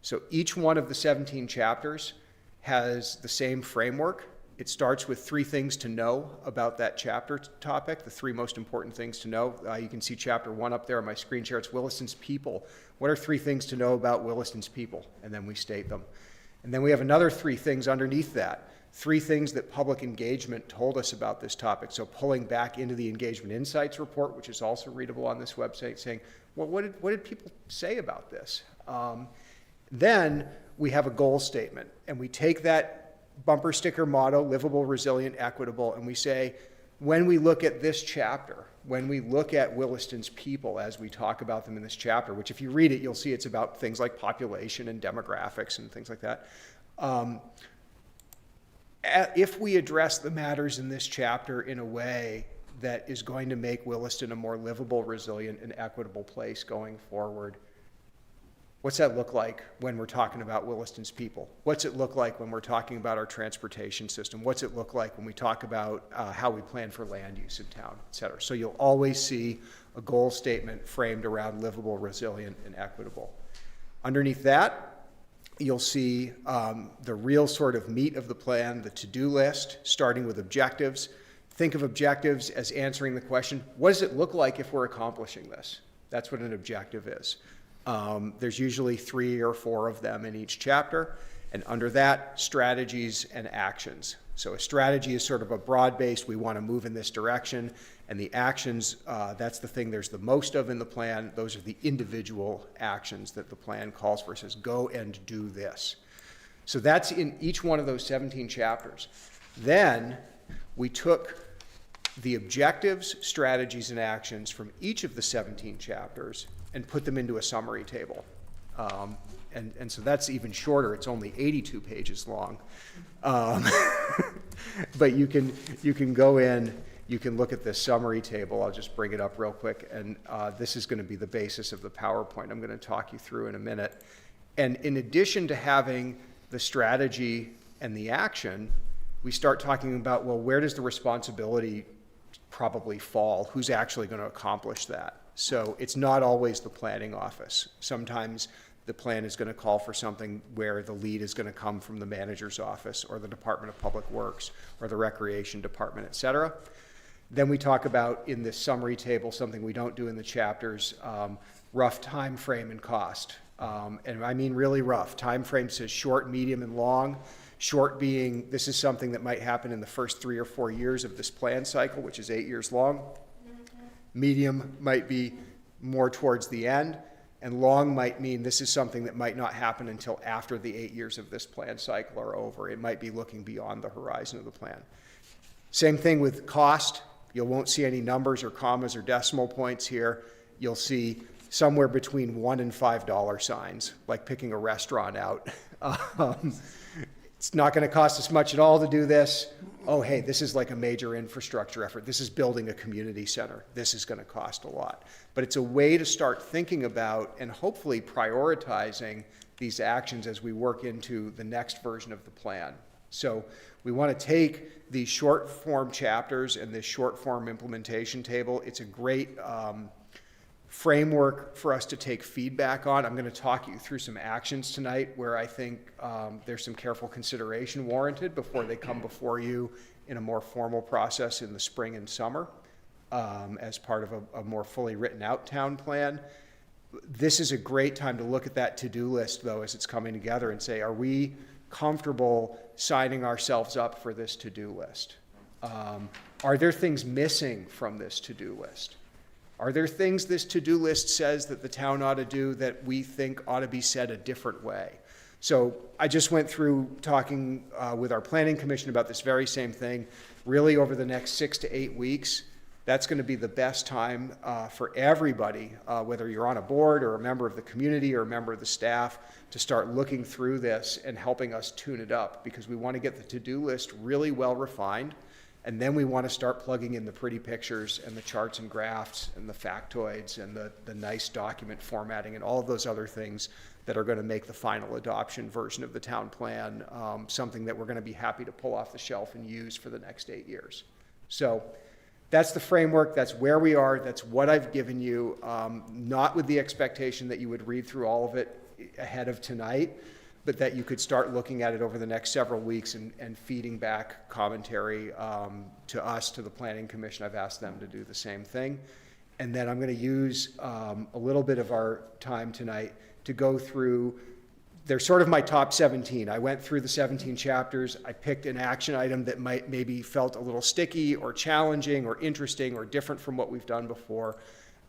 So each one of the 17 chapters has the same framework. It starts with 3 things to know about that chapter topic, the 3 most important things to know. You can see chapter 1 up there on my screen share. It's Williston's people. What are 3 things to know about Williston's people? And then we state them. And then we have another 3 things underneath that. 3 things that public engagement told us about this topic. So pulling back into the Engagement Insights report, which is also readable on this website, saying, well, what did people say about this? Then we have a goal statement, and we take that bumper sticker motto, livable, resilient, equitable, and we say, when we look at this chapter, when we look at Williston's people as we talk about them in this chapter, which if you read it, you'll see it's about things like population and demographics and things like that. If we address the matters in this chapter in a way that is going to make Williston a more livable, resilient, and equitable place going forward, what's that look like when we're talking about Williston's people? What's it look like when we're talking about our transportation system? What's it look like when we talk about how we plan for land use in town, et cetera? So you'll always see a goal statement framed around livable, resilient, and equitable. Underneath that, you'll see the real sort of meat of the plan, the to-do list, starting with objectives. Think of objectives as answering the question, what does it look like if we're accomplishing this? That's what an objective is. There's usually 3 or 4 of them in each chapter. And under that, strategies and actions. So a strategy is sort of a broad-based, we want to move in this direction, and the actions, that's the thing there's the most of in the plan. Those are the individual actions that the plan calls for, says go and do this. So that's in each one of those 17 chapters. Then we took the objectives, strategies, and actions from each of the 17 chapters and put them into a summary table. And so that's even shorter. It's only 82 pages long. But you can go in, you can look at this summary table. I'll just bring it up real quick. And this is going to be the basis of the PowerPoint I'm going to talk you through in a minute. And in addition to having the strategy and the action, we start talking about, well, where does the responsibility probably fall? Who's actually going to accomplish that? So it's not always the planning office. Sometimes the plan is going to call for something where the lead is going to come from the manager's office or the Department of Public Works or the Recreation Department, et cetera. Then we talk about, in this summary table, something we don't do in the chapters, rough time frame and cost. And I mean really rough. Time frame says short, medium, and long. Short being, this is something that might happen in the first 3 or 4 years of this plan cycle, which is 8 years long. Medium might be more towards the end. And long might mean this is something that might not happen until after the 8 years of this plan cycle are over. It might be looking beyond the horizon of the plan. Same thing with cost. You won't see any numbers or commas or decimal points here. You'll see somewhere between $1 and $5 signs, like picking a restaurant out. It's not going to cost us much at all to do this. Oh, hey, this is like a major infrastructure effort. This is building a community center. This is going to cost a lot. But it's a way to start thinking about and hopefully prioritizing these actions as we work into the next version of the plan. So we want to take these short form chapters and this short form implementation table. It's a great framework for us to take feedback on. I'm going to talk you through some actions tonight where I think there's some careful consideration warranted before they come before you in a more formal process in the spring and summer as part of a more fully written out town plan. This is a great time to look at that to-do list, though, as it's coming together and say, are we comfortable signing ourselves up for this to-do list? Are there things missing from this to-do list? Are there things this to-do list says that the town ought to do that we think ought to be said a different way? So I just went through talking with our planning commission about this very same thing. Really over the next 6 to 8 weeks, that's going to be the best time for everybody, whether you're on a board or a member of the community or a member of the staff, to start looking through this and helping us tune it up, because we want to get the to-do list really well refined. And then we want to start plugging in the pretty pictures and the charts and graphs and the factoids and the nice document formatting and all of those other things that are going to make the final adoption version of the town plan something that we're going to be happy to pull off the shelf and use for the next 8 years. So that's the framework. That's where we are. That's what I've given you, not with the expectation that you would read through all of it ahead of tonight, but that you could start looking at it over the next several weeks and feeding back commentary to us, to the Planning Commission. I've asked them to do the same thing. And then I'm going to use a little bit of our time tonight to go through, they're sort of my top 17. I went through the 17 chapters. I picked an action item that might maybe felt a little sticky or challenging or interesting or different from what we've done before.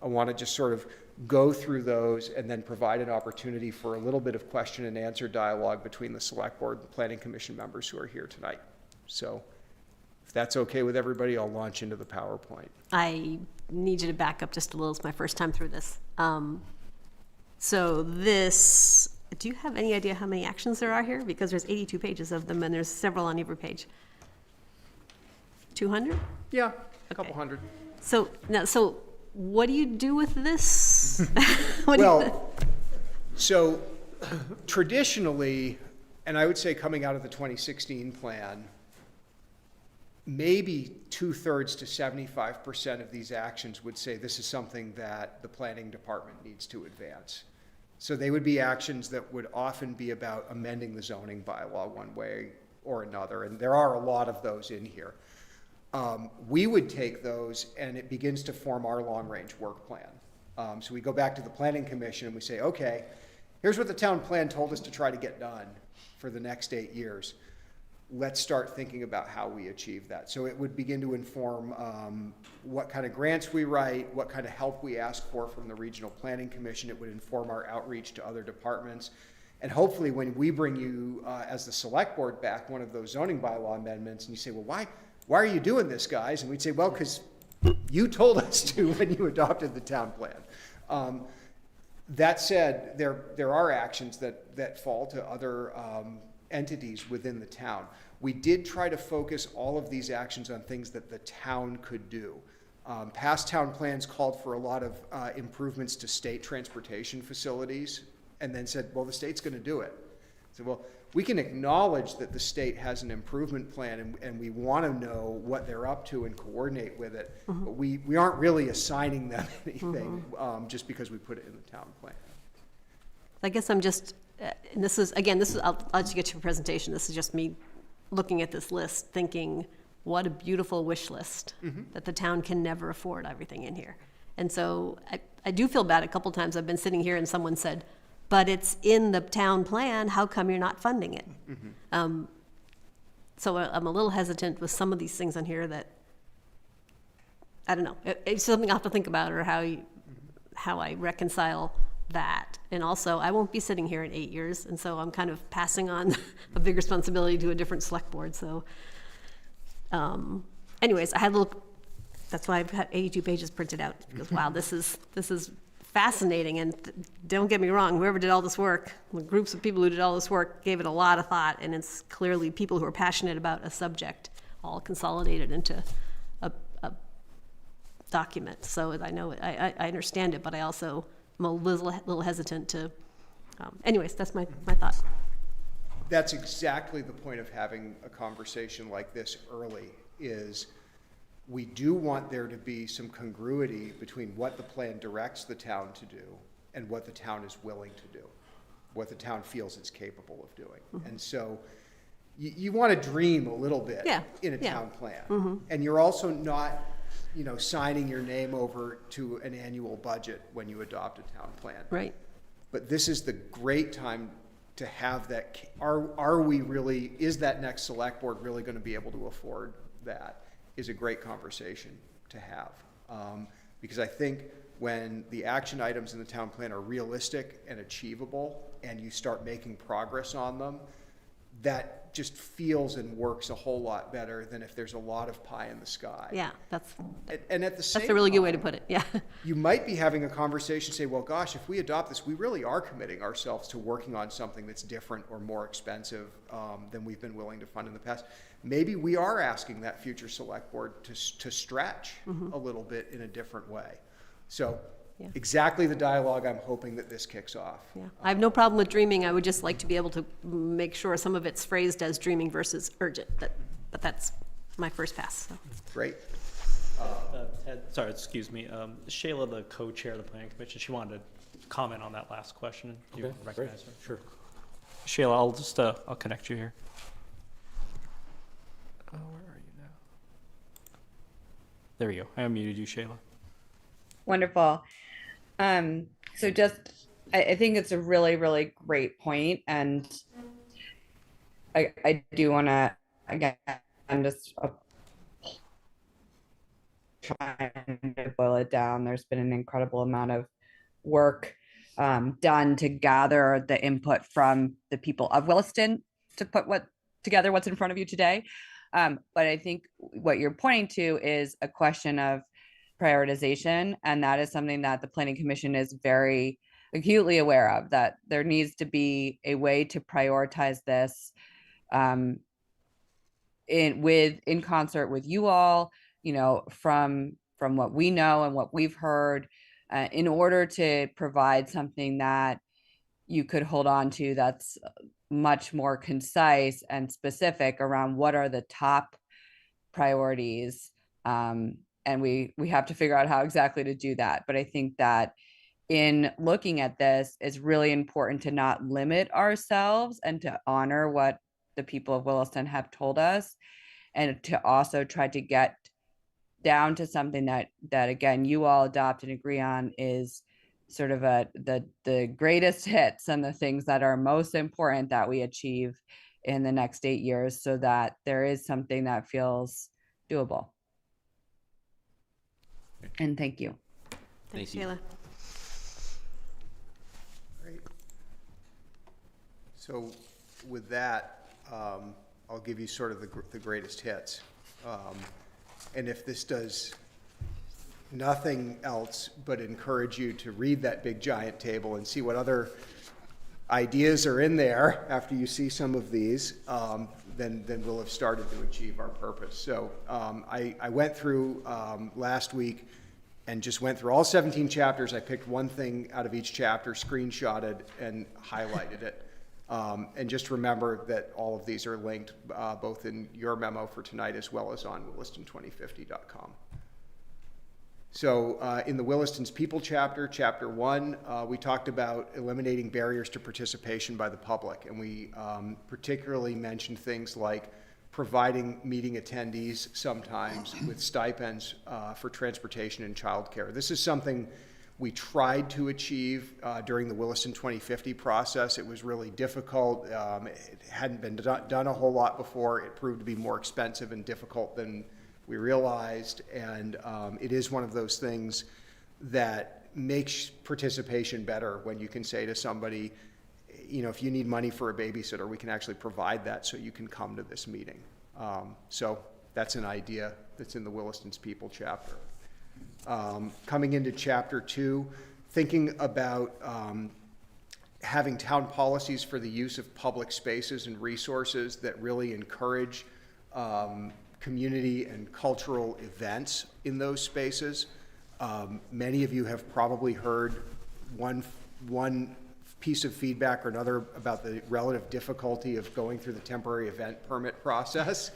I want to just sort of go through those and then provide an opportunity for a little bit of question and answer dialogue between the Select Board and the Planning Commission members who are here tonight. So if that's okay with everybody, I'll launch into the PowerPoint. I need you to back up just a little. It's my first time through this. So this, do you have any idea how many actions there are here? Because there's 82 pages of them and there's several on every page. 200? Yeah, a couple hundred. So now, so what do you do with this? So traditionally, and I would say coming out of the 2016 plan, maybe 2/3 to 75% of these actions would say this is something that the planning department needs to advance. So they would be actions that would often be about amending the zoning bylaw one way or another, and there are a lot of those in here. We would take those and it begins to form our long-range work plan. So we go back to the Planning Commission and we say, okay, here's what the town plan told us to try to get done for the next 8 years. Let's start thinking about how we achieve that. So it would begin to inform what kind of grants we write, what kind of help we ask for from the Regional Planning Commission. It would inform our outreach to other departments. And hopefully when we bring you as the select board back one of those zoning bylaw amendments and you say, well, why are you doing this, guys? And we'd say, well, because you told us to when you adopted the town plan. That said, there are actions that fall to other entities within the town. We did try to focus all of these actions on things that the town could do. Past town plans called for a lot of improvements to state transportation facilities, and then said, well, the state's going to do it. So, well, we can acknowledge that the state has an improvement plan, and we want to know what they're up to and coordinate with it, but we aren't really assigning them anything just because we put it in the town plan. I guess I'm just, and this is, I'll let you get to your presentation. This is just me looking at this list, thinking, what a beautiful wish list that the town can never afford everything in here. And so I do feel bad. A couple times I've been sitting here and someone said, but it's in the town plan, how come you're not funding it? So I'm a little hesitant with some of these things on here that, I don't know, it's something I'll have to think about, or how I reconcile that. And also, I won't be sitting here in 8 years, and so I'm kind of passing on a big responsibility to a different select board. So anyways, I had a little, that's why I've got 82 pages printed out, because wow, this is fascinating. And don't get me wrong, whoever did all this work, the groups of people who did all this work gave it a lot of thought, and it's clearly people who are passionate about a subject all consolidated into a document. So I know I understand it, but I also am a little hesitant to, anyways, that's my thought. That's exactly the point of having a conversation like this early, is we do want there to be some congruity between what the plan directs the town to do and what the town is willing to do, what the town feels it's capable of doing. And so you want to dream a little bit in a town plan. And you're also not, signing your name over to an annual budget when you adopt a town plan. Right. But this is the great time to have that. Are we really, is that next select board really going to be able to afford that? Is a great conversation to have. Because I think when the action items in the town plan are realistic and achievable, and you start making progress on them, that just feels and works a whole lot better than if there's a lot of pie in the sky. Yeah, that's and at the same that's a really good way to time, put it. Yeah. You might be having a conversation, say, well, gosh, if we adopt this, we really are committing ourselves to working on something that's different or more expensive than we've been willing to fund in the past. Maybe we are asking that future select board to stretch a little bit in a different way. So exactly the dialogue I'm hoping that this kicks off. Yeah, I have no problem with dreaming. I would just like to be able to make sure some of it's phrased as dreaming versus urgent. But that's my first pass. So. Great. Ted, sorry, excuse me. Shayla, the co-chair of the Planning Commission, she wanted to comment on that last question. Do you recognize her? Sure. Shayla, I'll just I'll connect you here. Oh, where are you now? There we go. I unmuted you, Shayla. Wonderful. So just, I think it's a really, really great point, and I do want to, again, just try to boil it down. There's been an incredible amount of work done to gather the input from the people of Williston to put together what's in front of you today. But I think what you're pointing to is a question of prioritization, and that is something that the Planning Commission is very acutely aware of, that there needs to be a way to prioritize this in concert with you all, from what we know and what we've heard, in order to provide something that you could hold on to that's much more concise and specific around what are the top priorities. And we have to figure out how exactly to do that. But I think that in looking at this, it's really important to not limit ourselves and to honor what the people of Williston have told us, and to also try to get down to something that again, you all adopt and agree on is sort of the greatest hits and the things that are most important that we achieve in the next 8 years, so that there is something that feels doable. And thank you. Thanks, Thank you. Shayla. Great. So with that, I'll give you sort of the greatest hits. And if this does nothing else but encourage you to read that big giant table and see what other ideas are in there after you see some of these, then we'll have started to achieve our purpose. So I went through last week and just went through all 17 chapters. I picked one thing out of each chapter, screenshotted, and highlighted it. And just remember that all of these are linked both in your memo for tonight as well as on williston2050.com. So in the Williston's People chapter, chapter 1, we talked about eliminating barriers to participation by the public. And we particularly mentioned things like providing meeting attendees sometimes with stipends for transportation and childcare. This is something we tried to achieve during the Williston 2050 process. It was really difficult. It hadn't been done a whole lot before. It proved to be more expensive and difficult than we realized, and it is one of those things that makes participation better when you can say to somebody, you know, if you need money for a babysitter, we can actually provide that so you can come to this meeting. So that's an idea that's in the Williston's People chapter. Coming into chapter 2, thinking about having town policies for the use of public spaces and resources that really encourage community and cultural events in those spaces. Many of you have probably heard one piece of feedback or another about the relative difficulty of going through the temporary event permit process.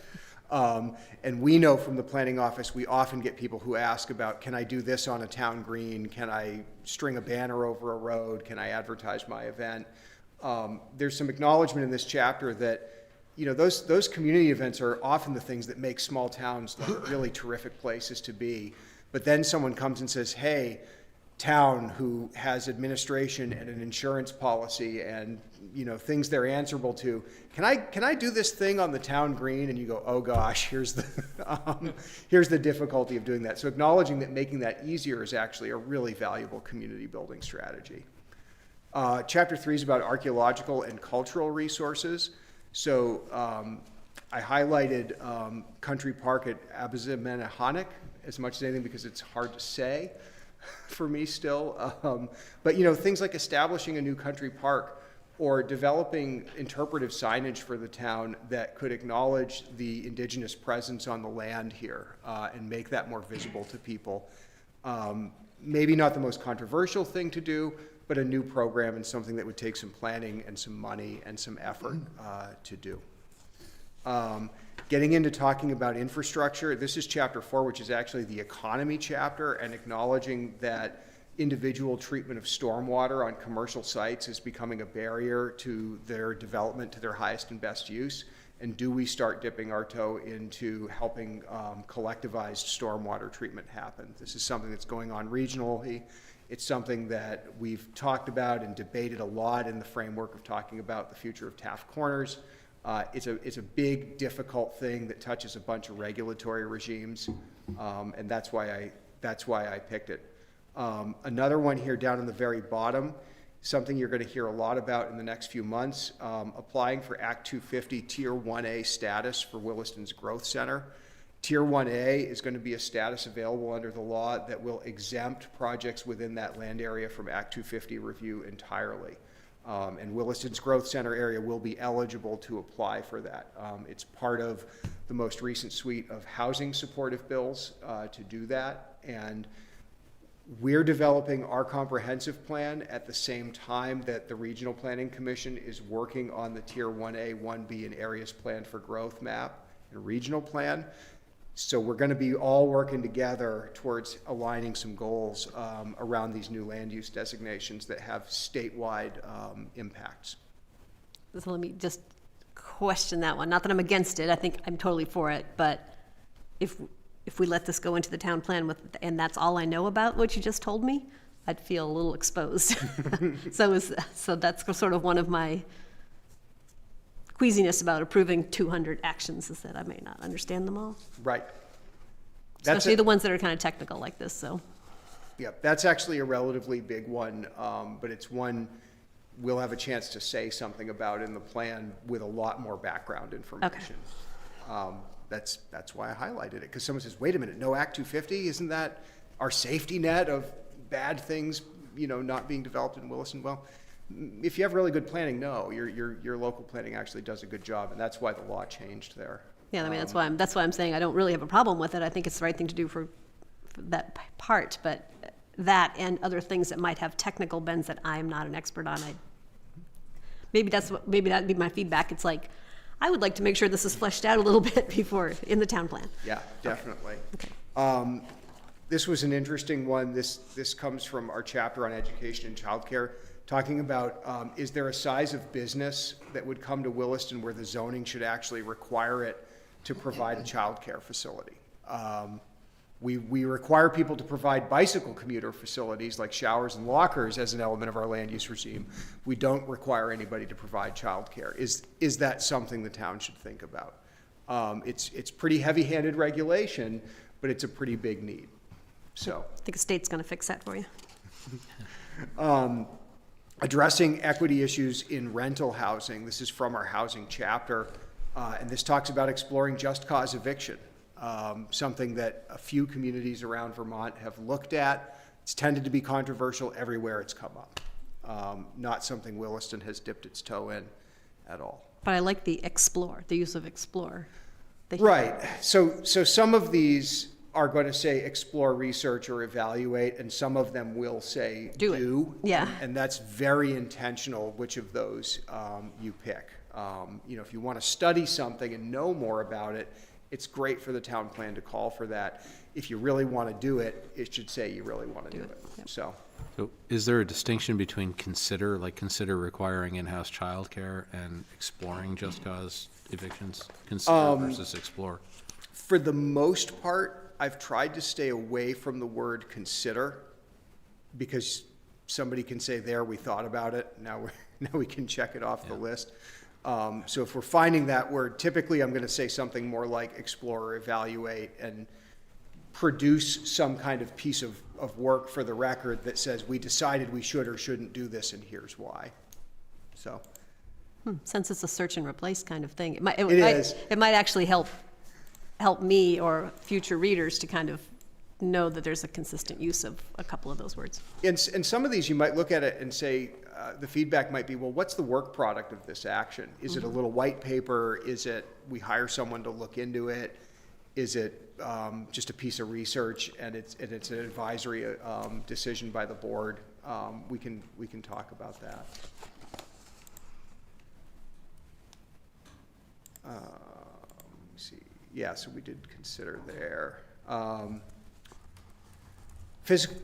And we know from the planning office, we often get people who ask about, can I do this on a town green? Can I string a banner over a road? Can I advertise my event? There's some acknowledgement in this chapter that, you know, those community events are often the things that make small towns like really terrific places to be. But then someone comes and says, hey, town who has administration and an insurance policy and, you know, things they're answerable to, can I do this thing on the town green? And you go, oh gosh, here's the difficulty of doing that. So acknowledging that making that easier is actually a really valuable community building strategy. Chapter 3 is about archaeological and cultural resources. So I highlighted Country Park at Abizamanahonic as much as anything because it's hard to say for me still. But, you know, things like establishing a new country park or developing interpretive signage for the town that could acknowledge the indigenous presence on the land here and make that more visible to people. Maybe not the most controversial thing to do, but a new program and something that would take some planning and some money and some effort to do. Getting into talking about infrastructure, this is chapter 4, which is actually the economy chapter, and acknowledging that individual treatment of stormwater on commercial sites is becoming a barrier to their development to their highest and best use. And do we start dipping our toe into helping collectivized stormwater treatment happen? This is something that's going on regionally. It's something that we've talked about and debated a lot in the framework of talking about the future of Taft Corners. It's a big, difficult thing that touches a bunch of regulatory regimes, and that's why I picked it. Another one here down in the very bottom, something you're going to hear a lot about in the next few months, applying for Act 250 Tier 1A status for Williston's Growth Center. Tier 1A is going to be a status available under the law that will exempt projects within that land area from Act 250 review entirely. And Williston's Growth Center area will be eligible to apply for that. It's part of the most recent suite of housing supportive bills to do that. And we're developing our comprehensive plan at the same time that the Regional Planning Commission is working on the Tier 1A, 1B, and Areas Plan for Growth map and regional plan. So we're going to be all working together towards aligning some goals around these new land use designations that have statewide impacts. So let me just question that one. Not that I'm against it. I think I'm totally for it. But if we let this go into the town plan and that's all I know about what you just told me, I'd feel a little exposed. So that's sort of one of my queasiness about approving 200 actions, is that I may not understand them all. Right. Especially the ones that are kind of technical like this, so. Yep, that's actually a relatively big one, but it's one we'll have a chance to say something about in the plan with a lot more background information. That's why I highlighted it, because someone says, wait a minute, no Act 250? Isn't that our safety net of bad things, not being developed in Williston? Well, if you have really good planning, no, your local planning actually does a good job, and that's why the law changed there. Yeah, I mean, that's why I'm saying I don't really have a problem with it. I think it's the right thing to do for that part, but that and other things that might have technical bends that I'm not an expert on, maybe that'd be my feedback. It's like, I would like to make sure this is fleshed out a little bit before in the town plan. Yeah, definitely. Okay. This was an interesting one. This comes from our chapter on education and childcare, talking about is there a size of business that would come to Williston where the zoning should actually require it to provide a childcare facility? We require people to provide bicycle commuter facilities like showers and lockers as an element of our land use regime. We don't require anybody to provide childcare. Is that something the town should think about? It's pretty heavy-handed regulation, but it's a pretty big need. So I think the state's going to fix that for you. Addressing equity issues in rental housing. This is from our housing chapter, and this talks about exploring just cause eviction. Something that a few communities around Vermont have looked at. It's tended to be controversial everywhere it's come up. Not something Williston has dipped its toe in at all. But I like the use of explore. Right. So some of these are going to say explore, research, or evaluate, and some of them will say do. Yeah. And that's very intentional which of those you pick. If you want to study something and know more about it, it's great for the town plan to call for that. If you really want to do it, it should say you really want to do it. Yep. So is there a distinction between consider requiring in-house childcare and exploring just cause evictions? Consider versus explore? For the most part, I've tried to stay away from the word consider, because somebody can say, there, we thought about it. Now we can check it off the list. So if we're finding that word, typically I'm going to say something more like explore or evaluate and produce some kind of piece of work for the record that says we decided we should or shouldn't do this and here's why. So. Since it's a search and replace kind of thing, it might actually help me or future readers to kind of know that there's a consistent use of a couple of those words. And some of these you might look at it and say, the feedback might be, well, what's the work product of this action? Is it a little white paper? Is it we hire someone to look into it? Is it just a piece of research and it's an advisory decision by the board? We can talk about that. Let me see. Yeah, so we did consider there.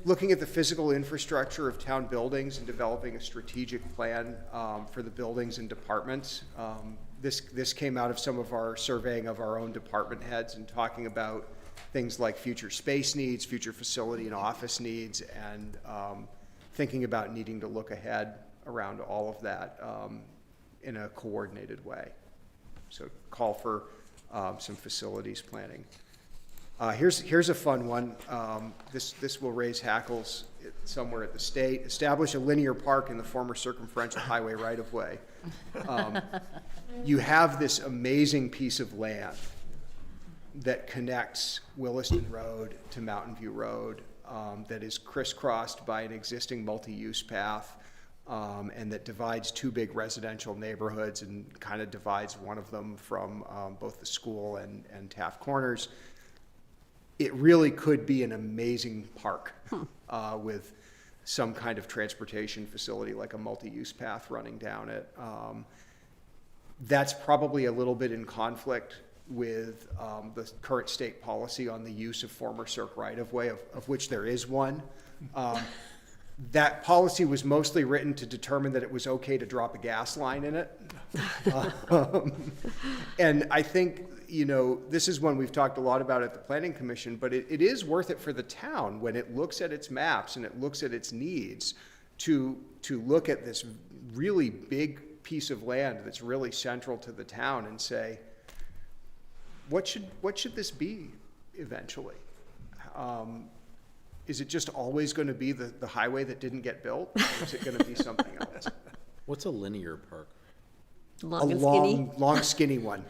Looking at the physical infrastructure of town buildings and developing a strategic plan for the buildings and departments. This came out of some of our surveying of our own department heads and talking about things like future space needs, future facility and office needs, and thinking about needing to look ahead around all of that in a coordinated way. So call for some facilities planning. Here's a fun one. This will raise hackles somewhere at the state. Establish a linear park in the former circumferential highway right-of-way. You have this amazing piece of land that connects Williston Road to Mountain View Road that is crisscrossed by an existing multi-use path and that divides two big residential neighborhoods and kind of divides one of them from both the school and Taft Corners. It really could be an amazing park with some kind of transportation facility like a multi-use path running down it. That's probably a little bit in conflict with the current state policy on the use of former Circ right-of-way, of which there is one. That policy was mostly written to determine that it was okay to drop a gas line in it. And I think, you know, this is one we've talked a lot about at the Planning Commission, but it is worth it for the town when it looks at its maps and it looks at its needs to look at this really big piece of land that's really central to the town and say, what should this be eventually? Is it just always going to be the highway that didn't get built? Or is it going to be something else? What's a linear park? Long and skinny. Long, skinny one.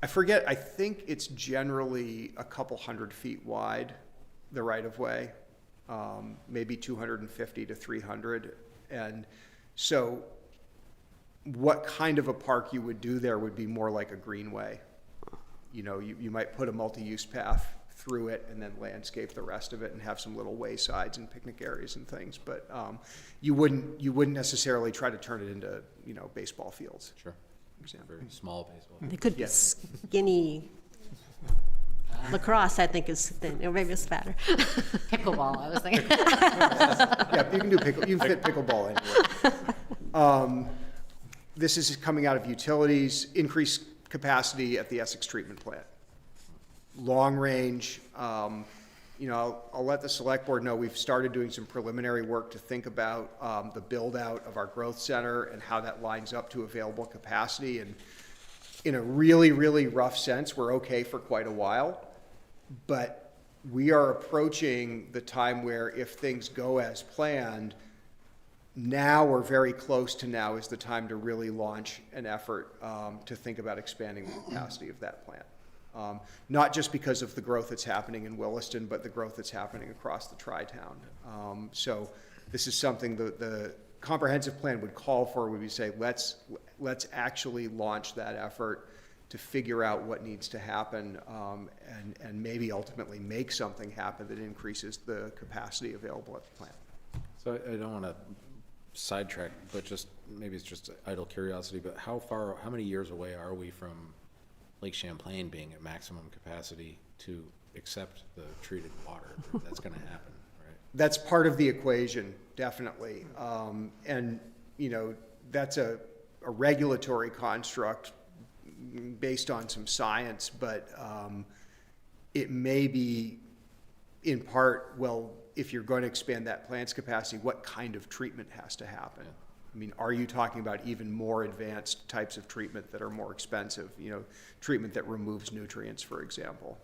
I forget, I think it's generally a couple 100 feet wide, the right-of-way, maybe 250 to 300. And so what kind of a park you would do there would be more like a greenway. You know, you might put a multi-use path through it and then landscape the rest of it and have some little waysides and picnic areas and things. But you wouldn't necessarily try to turn it into, you know, baseball fields. Sure. For example. Very small baseball. It could be Yes. skinny. Lacrosse, I think, is thin, or maybe it's fatter. Pickleball, I was thinking. Yeah, you can do you can fit pickleball anywhere. This is coming out of utilities, increased capacity at the Essex treatment plant. Long range, you know, I'll let the select board know we've started doing some preliminary work to think about the build out of our growth center and how that lines up to available capacity. And in a really, really rough sense, we're okay for quite a while, but we are approaching the time where if things go as planned, now or very close to now is the time to really launch an effort to think about expanding the capacity of that plant. Not just because of the growth that's happening in Williston, but the growth that's happening across the Tri-Town. So this is something the comprehensive plan would call for, where we say, let's actually launch that effort to figure out what needs to happen and maybe ultimately make something happen that increases the capacity available at the plant. So I don't want to sidetrack, but just, maybe it's just idle curiosity, but how many years away are we from Lake Champlain being at maximum capacity to accept the treated water? That's going to happen, right? That's part of the equation, definitely. And, you know, that's a regulatory construct based on some science, but it may be in part, well, if you're going to expand that plant's capacity, what kind of treatment has to happen? I mean, are you talking about even more advanced types of treatment that are more expensive? You know, treatment that removes nutrients, for example.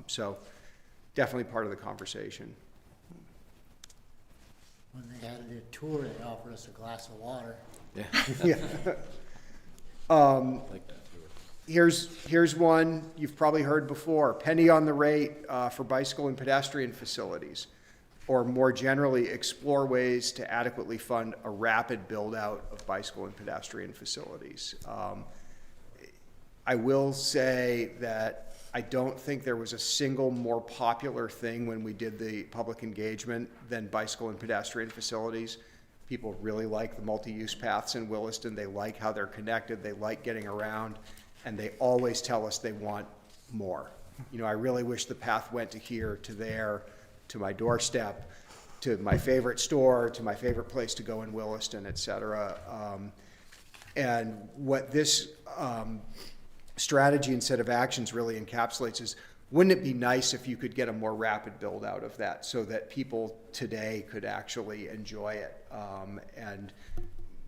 So definitely part of the conversation. When they had their tour, they offered us a glass of water. Yeah. Yeah. Like that too. Here's one you've probably heard before: penny on the rate for bicycle and pedestrian facilities, or more generally, explore ways to adequately fund a rapid build-out of bicycle and pedestrian facilities. I will say that I don't think there was a single more popular thing when we did the public engagement than bicycle and pedestrian facilities. People really like the multi-use paths in Williston. They like how they're connected. They like getting around, and they always tell us they want more. You know, I really wish the path went to here, to there, to my doorstep, to my favorite store, to my favorite place to go in Williston, et cetera. And what this strategy and set of actions really encapsulates is, wouldn't it be nice if you could get a more rapid build out of that so that people today could actually enjoy it and,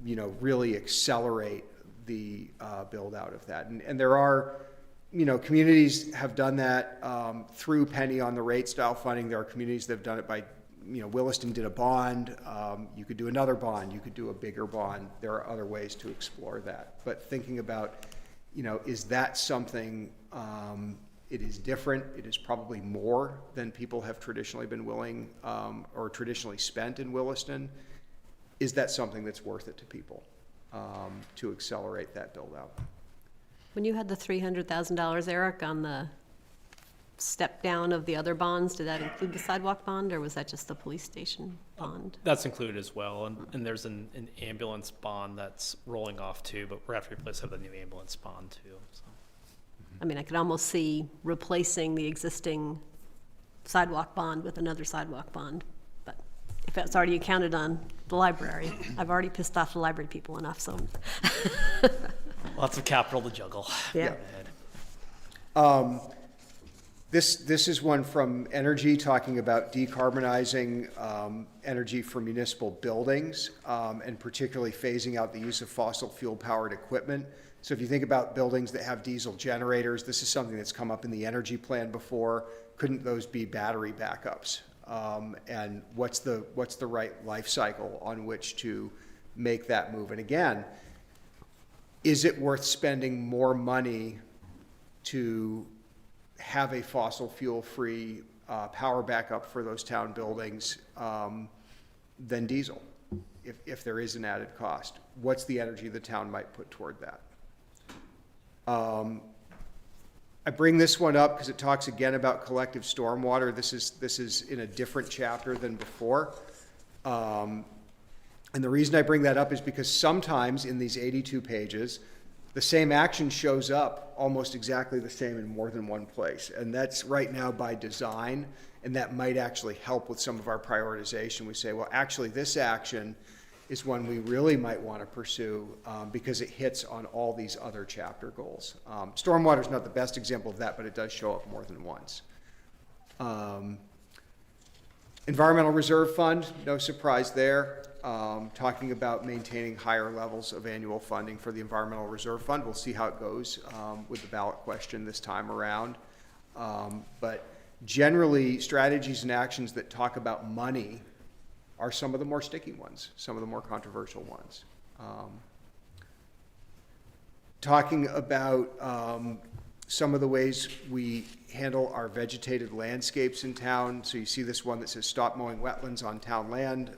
you know, really accelerate the build out of that. And there are, you know, communities have done that through penny on the rate style funding. There are communities that have done it by, you know, Williston did a bond. You could do another bond. You could do a bigger bond. There are other ways to explore that. But thinking about, you know, is that something, it is different. It is probably more than people have traditionally been willing or traditionally spent in Williston. Is that something that's worth it to people to accelerate that build out? When you had the $300,000, Eric, on the step down of the other bonds, did that include the sidewalk bond, or was that just the police station bond? That's included as well, and there's an ambulance bond that's rolling off too, but we're going to replace the new ambulance bond too. So. I mean, I could almost see replacing the existing sidewalk bond with another sidewalk bond, but if it's already accounted on the library, I've already pissed off the library people enough, so. Lots of capital to juggle. Yeah. This is one from Energy talking about decarbonizing energy for municipal buildings, and particularly phasing out the use of fossil fuel powered equipment. So if you think about buildings that have diesel generators, this is something that's come up in the energy plan before. Couldn't those be battery backups? And what's the right life cycle on which to make that move? And again, is it worth spending more money to have a fossil fuel free power backup for those town buildings than diesel, if there is an added cost? What's the energy the town might put toward that? I bring this one up because it talks again about collective stormwater. This is in a different chapter than before. And the reason I bring that up is because sometimes in these 82 pages, the same action shows up almost exactly the same in more than one place. And that's right now by design, and that might actually help with some of our prioritization. We say, well, actually this action is one we really might want to pursue because it hits on all these other chapter goals. Stormwater is not the best example of that, but it does show up more than once. Environmental Reserve Fund, no surprise there. Talking about maintaining higher levels of annual funding for the Environmental Reserve Fund. We'll see how it goes with the ballot question this time around. But generally, strategies and actions that talk about money are some of the more sticky ones, some of the more controversial ones. Talking about some of the ways we handle our vegetated landscapes in town. So you see this one that says stop mowing wetlands on town land,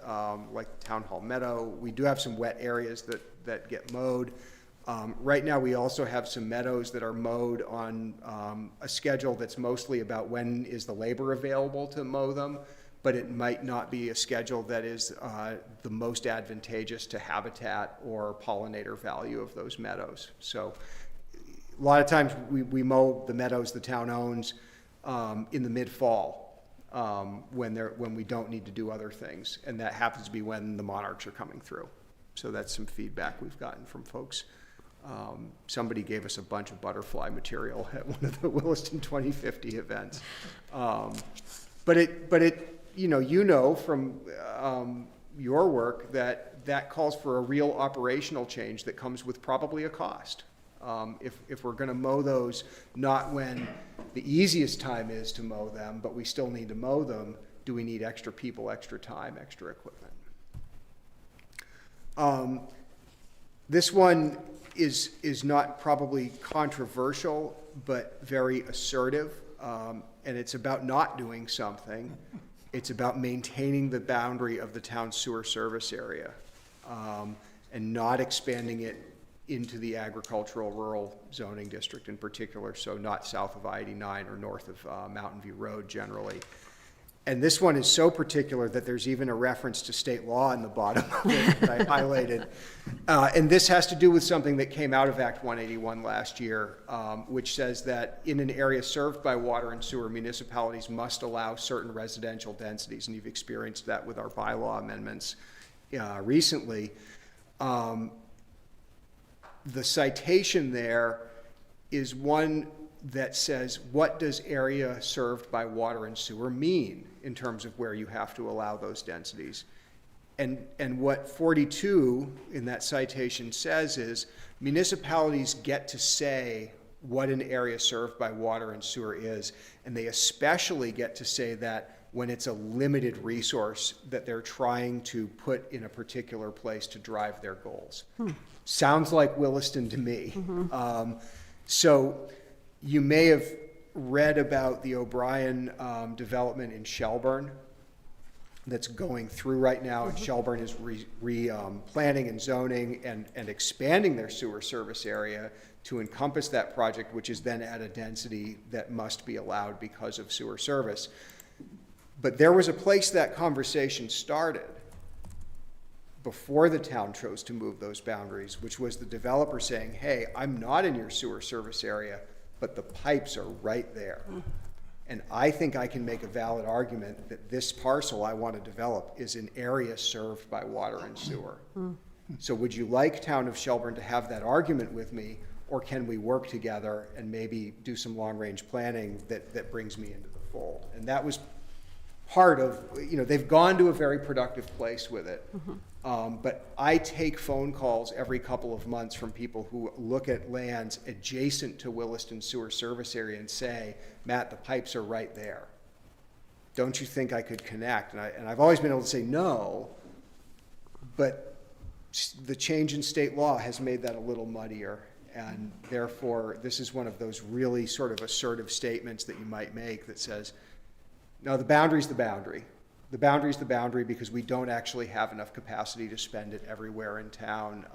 like the Town Hall Meadow. We do have some wet areas that get mowed. Right now we also have some meadows that are mowed on a schedule that's mostly about when is the labor available to mow them, but it might not be a schedule that is the most advantageous to habitat or pollinator value of those meadows. So a lot of times we mow the meadows the town owns in the mid-fall when we don't need to do other things, and that happens to be when the monarchs are coming through. So that's some feedback we've gotten from folks. Somebody gave us a bunch of butterfly material at one of the Williston 2050 events. But it you know from your work that calls for a real operational change that comes with probably a cost. If we're going to mow those, not when the easiest time is to mow them, but we still need to mow them, do we need extra people, extra time, extra equipment? This one is not probably controversial, but very assertive, and it's about not doing something. It's about maintaining the boundary of the town sewer service area and not expanding it into the agricultural rural zoning district in particular, so not south of I-89 or north of Mountain View Road generally. And this one is so particular that there's even a reference to state law in the bottom of it that I highlighted. And this has to do with something that came out of Act 181 last year, which says that in an area served by water and sewer, municipalities must allow certain residential densities, and you've experienced that with our bylaw amendments recently. The citation there is one that says, what does area served by water and sewer mean in terms of where you have to allow those densities? And what 42 in that citation says is municipalities get to say what an area served by water and sewer is, and they especially get to say that when it's a limited resource that they're trying to put in a particular place to drive their goals. Sounds like Williston to me. So you may have read about the O'Brien development in Shelburne that's going through right now. And Shelburne is planning and zoning and expanding their sewer service area to encompass that project, which is then at a density that must be allowed because of sewer service. But there was a place that conversation started before the town chose to move those boundaries, which was the developer saying, hey, I'm not in your sewer service area, but the pipes are right there. And I think I can make a valid argument that this parcel I want to develop is an area served by water and sewer. So would you like Town of Shelburne to have that argument with me, or can we work together and maybe do some long-range planning that brings me into the fold? And that was part of, they've gone to a very productive place with it. But I take phone calls every couple of months from people who look at lands adjacent to Williston sewer service area and say, Matt, the pipes are right there. Don't you think I could connect? And I've always been able to say no, but the change in state law has made that a little muddier. And therefore, this is one of those really sort of assertive statements that you might make that says, no, the boundary's the boundary. The boundary's the boundary because we don't actually have enough capacity to spend it everywhere in town,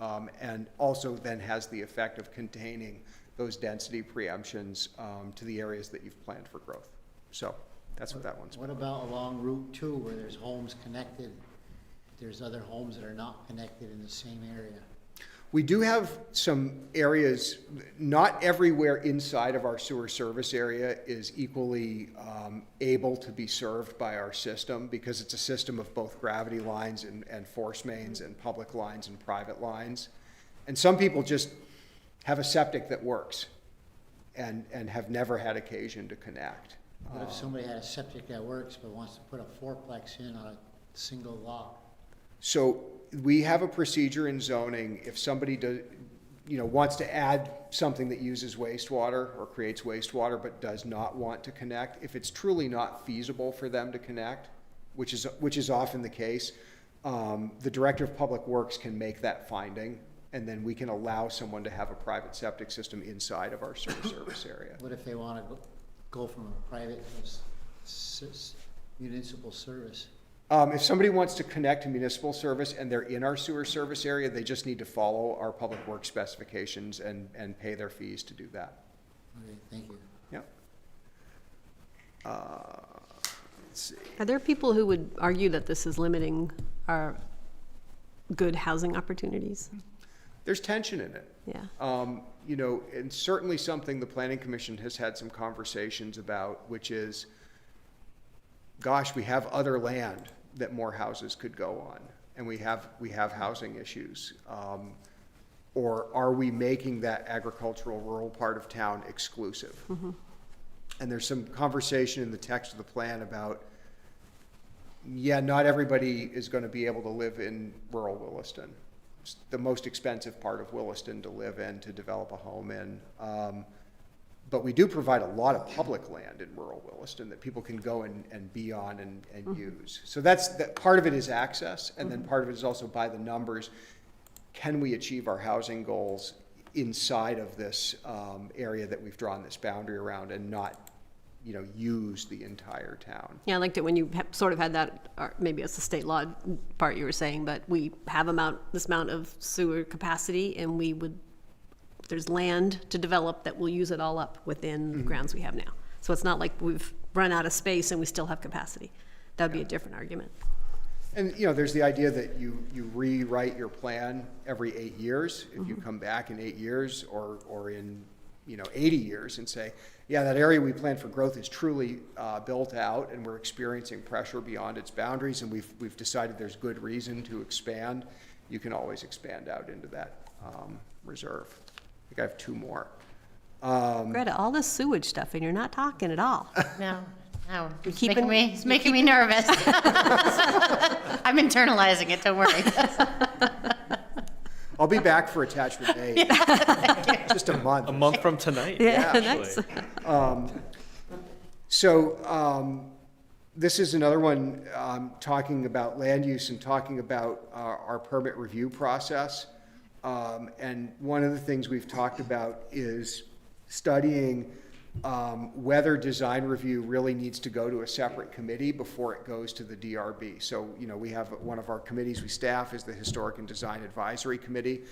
and also then has the effect of containing those density preemptions to the areas that you've planned for growth. So that's what that one's What about along Route 2 where there's homes connected? There's other homes that are not connected in the same area. We do have some areas, not everywhere inside of our sewer service area is equally able to be served by our system, because it's a system of both gravity lines and force mains and public lines and private lines. And some people just have a septic that works and have never had occasion to connect. What if somebody had a septic that works but wants to put a fourplex in on a single lot? So we have a procedure in zoning. If somebody wants to add something that uses wastewater or creates wastewater but does not want to connect, if it's truly not feasible for them to connect, which is often the case, the Director of Public Works can make that finding, and then we can allow someone to have a private septic system inside of our sewer service area. What if they want to go from a private municipal service? If somebody wants to connect to municipal service and they're in our sewer service area, they just need to follow our public works specifications and pay their fees to do that. Okay, thank you. Yep. Let's see. Are there people who would argue that this is limiting our good housing opportunities? There's tension in it. Yeah. And certainly something the Planning Commission has had some conversations about, which is, gosh, we have other land that more houses could go on, and we have housing issues. Or are we making that agricultural rural part of town exclusive? And there's some conversation in the text of the plan about, yeah, not everybody is going to be able to live in rural Williston. It's the most expensive part of Williston to live in, to develop a home in. But we do provide a lot of public land in rural Williston that people can go and be on and use. So that part of it is access, and then part of it is also by the numbers. Can we achieve our housing goals inside of this area that we've drawn this boundary around, and not, use the entire town? Yeah, I liked it when you sort of had that, or maybe it's the state law part you were saying, but we have this amount of sewer capacity, and there's land to develop that will use it all up within the grounds we have now. So it's not like we've run out of space and we still have capacity. That would be a different argument. And, there's the idea that you rewrite your plan every 8 years. If you come back in 8 years or in, 80 years and say, yeah, that area we planned for growth is truly built out, and we're experiencing pressure beyond its boundaries, and we've decided there's good reason to expand, you can always expand out into that reserve. I think I have 2 more. Greta, all this sewage stuff, and you're not talking at all. No, it's making me nervous. I'm internalizing it, don't worry. I'll be back for attachment A. Just a month. A month from tonight. Nice. This is another one talking about land use and talking about our permit review process. And one of the things we've talked about is studying whether design review really needs to go to a separate committee before it goes to the DRB. So, we have one of our committees we staff is the Historic and Design Advisory Committee.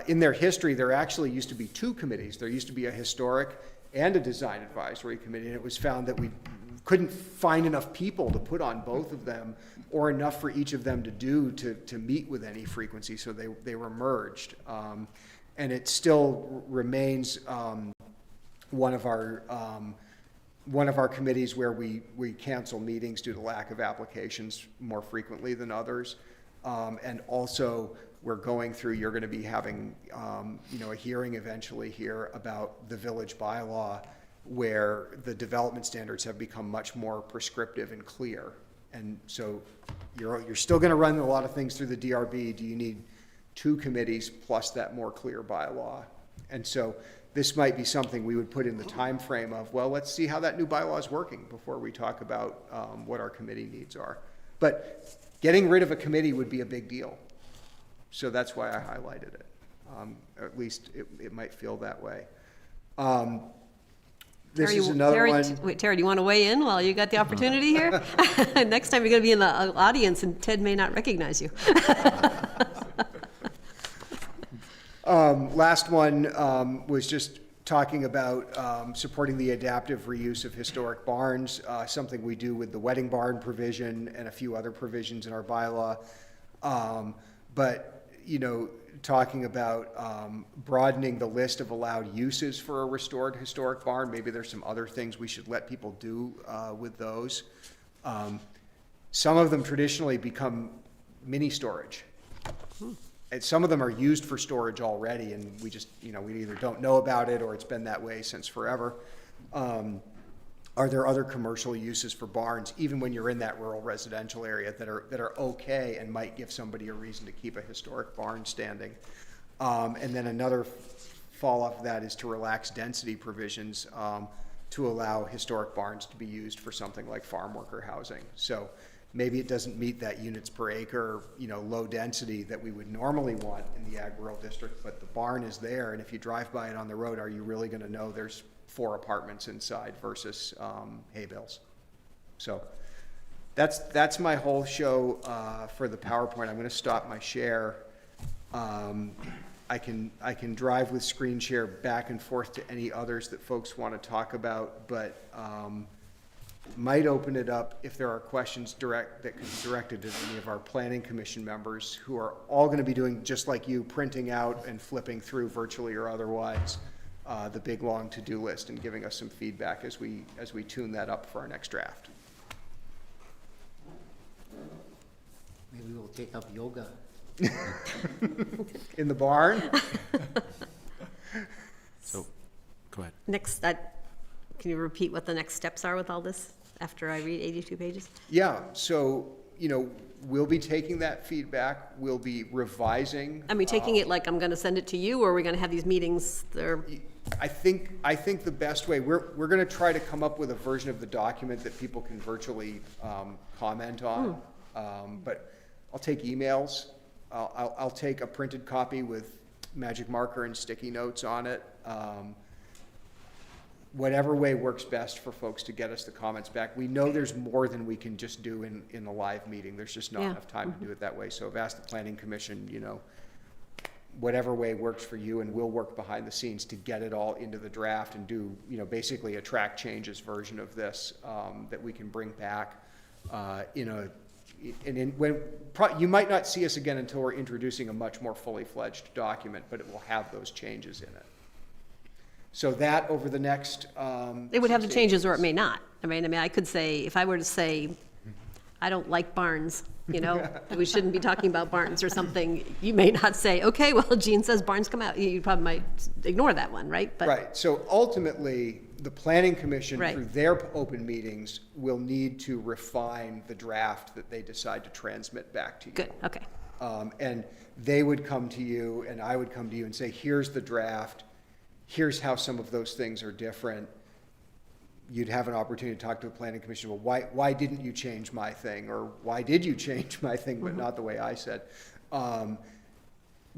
In their history, there actually used to be 2 committees. There used to be a Historic and a Design Advisory Committee, and it was found that we couldn't find enough people to put on both of them, or enough for each of them to do to meet with any frequency, so they were merged. And it still remains one of our committees where we cancel meetings due to lack of applications more frequently than others. And also we're going through, you're gonna be having, you know, a hearing eventually here about the village bylaw, where the development standards have become much more prescriptive and clear. And so you're still gonna run a lot of things through the DRB. Do you need 2 committees plus that more clear bylaw? And so this might be something we would put in the time frame of, well, let's see how that new bylaw is working before we talk about what our committee needs are. But getting rid of a committee would be a big deal. So that's why I highlighted it. At least it might feel that way. This is another one. Wait, Terry, do you want to weigh in while you got the opportunity here? Next time you're going to be in the audience and Ted may not recognize you. Last one was just talking about supporting the adaptive reuse of historic barns, something we do with the wedding barn provision and a few other provisions in our bylaw. But, you know, talking about broadening the list of allowed uses for a restored historic barn. Maybe there's some other things we should let people do with those. Some of them traditionally become mini storage. And some of them are used for storage already, and we just, you know, we either don't know about it or it's been that way since forever. Are there other commercial uses for barns, even when you're in that rural residential area, that are okay and might give somebody a reason to keep a historic barn standing? And then another fall off of that is to relax density provisions to allow historic barns to be used for something like farm worker housing. So maybe it doesn't meet that units per acre, you know, low density that we would normally want in the ag rural district, but the barn is there, and if you drive by it on the road, are you really going to know there's 4 apartments inside versus hay bales? So that's my whole show for the PowerPoint. I'm going to stop my share. I can drive with screen share back and forth to any others that folks want to talk about, but might open it up if there are questions that could be directed to any of our planning commission members, who are all going to be doing just like you, printing out and flipping through virtually or otherwise the big long to-do list and giving us some feedback as we tune that up for our next draft. Maybe we'll take up yoga. In the barn? So, go ahead. Next, can you repeat what the next steps are with all this after I read 82 pages? Yeah, so, you know, we'll be taking that feedback. We'll be revising. I mean, taking it like I'm going to send it to you, or are we going to have these meetings there? I think the best way, we're going to try to come up with a version of the document that people can virtually comment on. But I'll take emails. I'll take a printed copy with magic marker and sticky notes on it. Whatever way works best for folks to get us the comments back. We know there's more than we can just do in a live meeting. There's just not enough time to do it that way. So I've asked the Planning Commission, you know, whatever way works for you, and we'll work behind the scenes to get it all into the draft and do, you know, basically a track changes version of this that we can bring back you might not see us again until we're introducing a much more fully fledged document, but it will have those changes in it. So that over the next It would have the changes, or it may not. I mean, I could say, if I were to say, I don't like barns, you know, we shouldn't be talking about barns or something, you may not say, okay, well, Gene says barns come out. You probably might ignore that one, right? But right. So ultimately, the Planning Commission, Right. through their open meetings, will need to refine the draft that they decide to transmit back to you. Good, okay. And they would come to you, and I would come to you and say, here's the draft. Here's how some of those things are different. You'd have an opportunity to talk to the Planning Commission. Well, why didn't you change my thing? Or why did you change my thing, but not the way I said?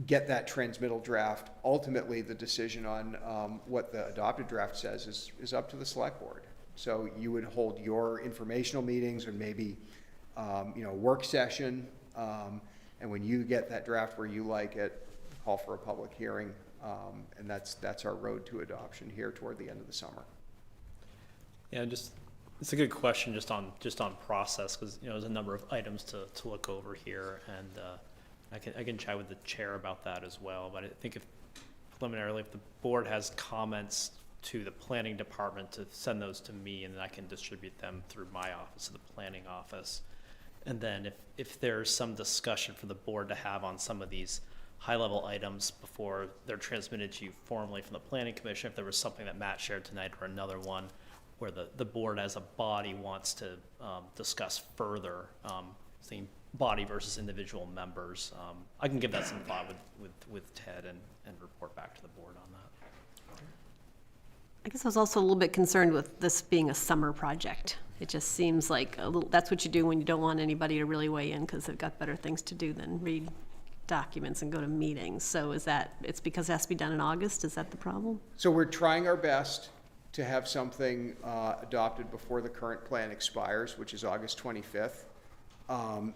Get that transmittal draft. Ultimately, the decision on what the adopted draft says is up to the select board. So you would hold your informational meetings, or maybe work session, and when you get that draft where you like it, call for a public hearing, and that's our road to adoption here toward the end of the summer. Yeah, it's a good question just on process, because there's a number of items to look over here, and I can chat with the chair about that as well. But I think if the board has comments to the planning department, to send those to me, and then I can distribute them through my office to the planning office. And then if there's some discussion for the board to have on some of these high-level items before they're transmitted to you formally from the planning commission. If there was something that Matt shared tonight or another one where the board as a body wants to discuss further, saying body versus individual members, I can give that some thought with Ted and report back to the board on that. I guess I was also a little bit concerned with this being a summer project. It just seems like that's what you do when you don't want anybody to really weigh in because they've got better things to do than read documents and go to meetings. So it's because it has to be done in August? Is that the problem? So we're trying our best to have something adopted before the current plan expires, which is August 25th.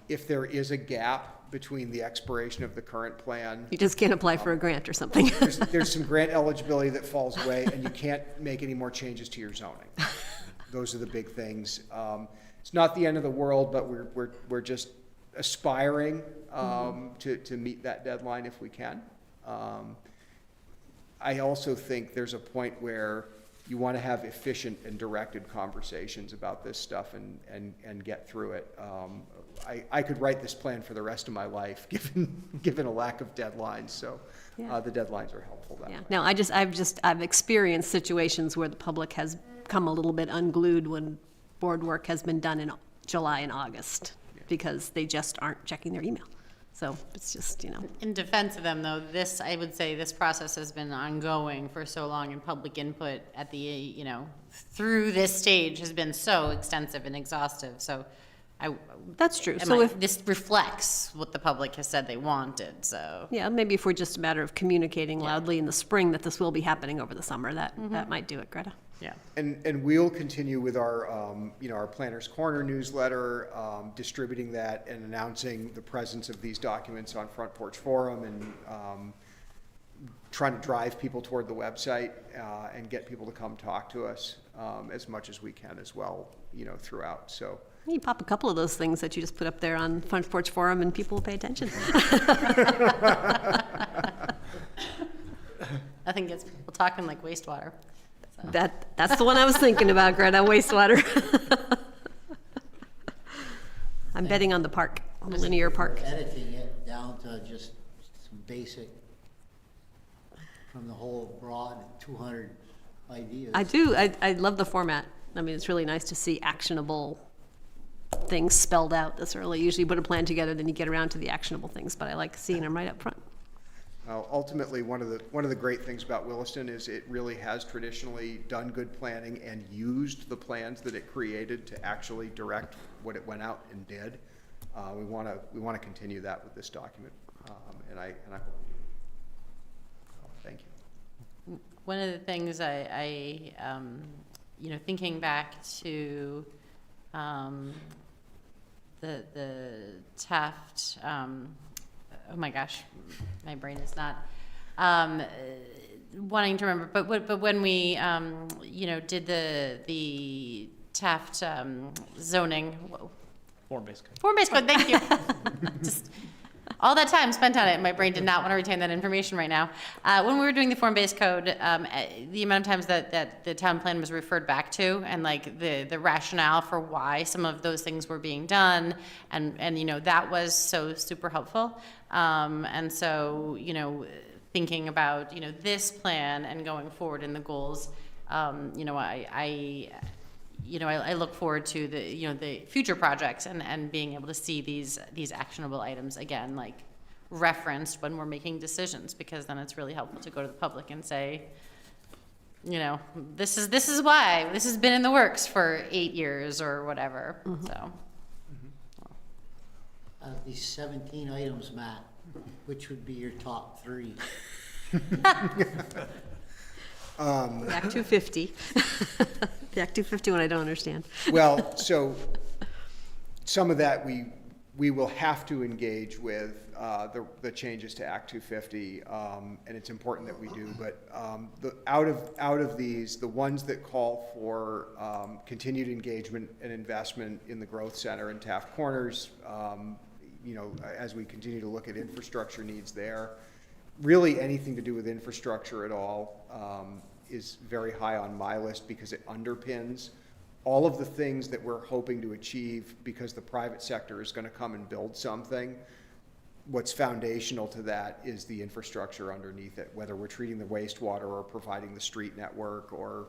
If there is a gap between the expiration of the current plan, You just can't apply for a grant or something. there's some grant eligibility that falls away, and you can't make any more changes to your zoning. Those are the big things. It's not the end of the world, but we're just aspiring to meet that deadline if we can. I also think there's a point where you want to have efficient and directed conversations about this stuff and get through it. I could write this plan for the rest of my life, given a lack of deadlines. So the deadlines are helpful that way. No, I've experienced situations where the public has come a little bit unglued when board work has been done in July and August because they just aren't checking their email. So it's just, In defense of them, though, I would say this process has been ongoing for so long, and public input at the, through this stage has been so extensive and exhaustive. So That's true. So this reflects what the public has said they wanted, so. Yeah, maybe if we're just a matter of communicating loudly in the spring that this will be happening over the summer, that might do it, Greta. Yeah. And we'll continue with our, our Planners Corner newsletter, distributing that and announcing the presence of these documents on Front Porch Forum and trying to drive people toward the website and get people to come talk to us as much as we can as well, throughout. So. You pop a couple of those things that you just put up there on Front Porch Forum and people will pay attention. Nothing gets people talking like wastewater. So. That's the one I was thinking about, Greta, wastewater. I'm betting on the park, on the linear park. Editing it down to just some basic, from the whole broad 200 ideas. I do. I love the format. I mean, it's really nice to see actionable things spelled out this early. Usually you put a plan together, then you get around to the actionable things, but I like seeing them right up front. Ultimately, one of the great things about Williston is it really has traditionally done good planning and used the plans that it created to actually direct what it went out and did. We want to continue that with this document, and I hope we do. Thank you. One of the things I thinking back to the Taft. Oh my gosh, my brain is not wanting to remember. But when we did the Taft zoning. Form-based code. Form-based code. Thank you. Just all that time spent on it, my brain did not want to retain that information right now. When we were doing the form-based code, the amount of times that the town plan was referred back to, and like the rationale for why some of those things were being done, and that was so super helpful. And so thinking about this plan and going forward in the goals, I look forward to the future projects and being able to see these actionable items again, like referenced when we're making decisions, because then it's really helpful to go to the public and say, this is why this has been in the works for 8 years or whatever. Mm-hmm. So, these 17 items, Matt, which would be your top 3? The Act 250. The Act 250 one I don't understand. Well, so some of that we will have to engage with the changes to Act 250, and it's important that we do. But out of these, the ones that call for continued engagement and investment in the Growth Center and Taft Corners, as we continue to look at infrastructure needs there, really anything to do with infrastructure at all is very high on my list, because it underpins all of the things that we're hoping to achieve, because the private sector is going to come and build something. what's foundational to that is the infrastructure underneath it, whether we're treating the wastewater or providing the street network or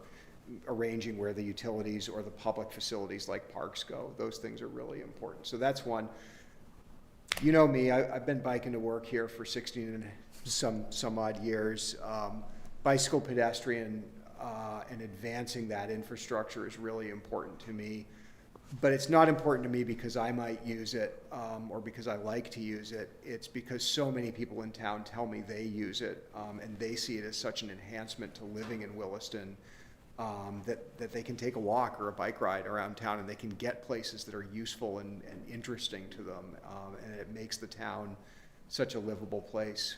arranging where the utilities or the public facilities like parks go. Those things are really important. So that's one. You know me, I've been biking to work here for 16 and some odd years. Bicycle pedestrian and advancing that infrastructure is really important to me. But it's not important to me because I might use it or because I like to use it. It's because so many people in town tell me they use it and they see it as such an enhancement to living in Williston that they can take a walk or a bike ride around town and they can get places that are useful and interesting to them. And it makes the town such a livable place.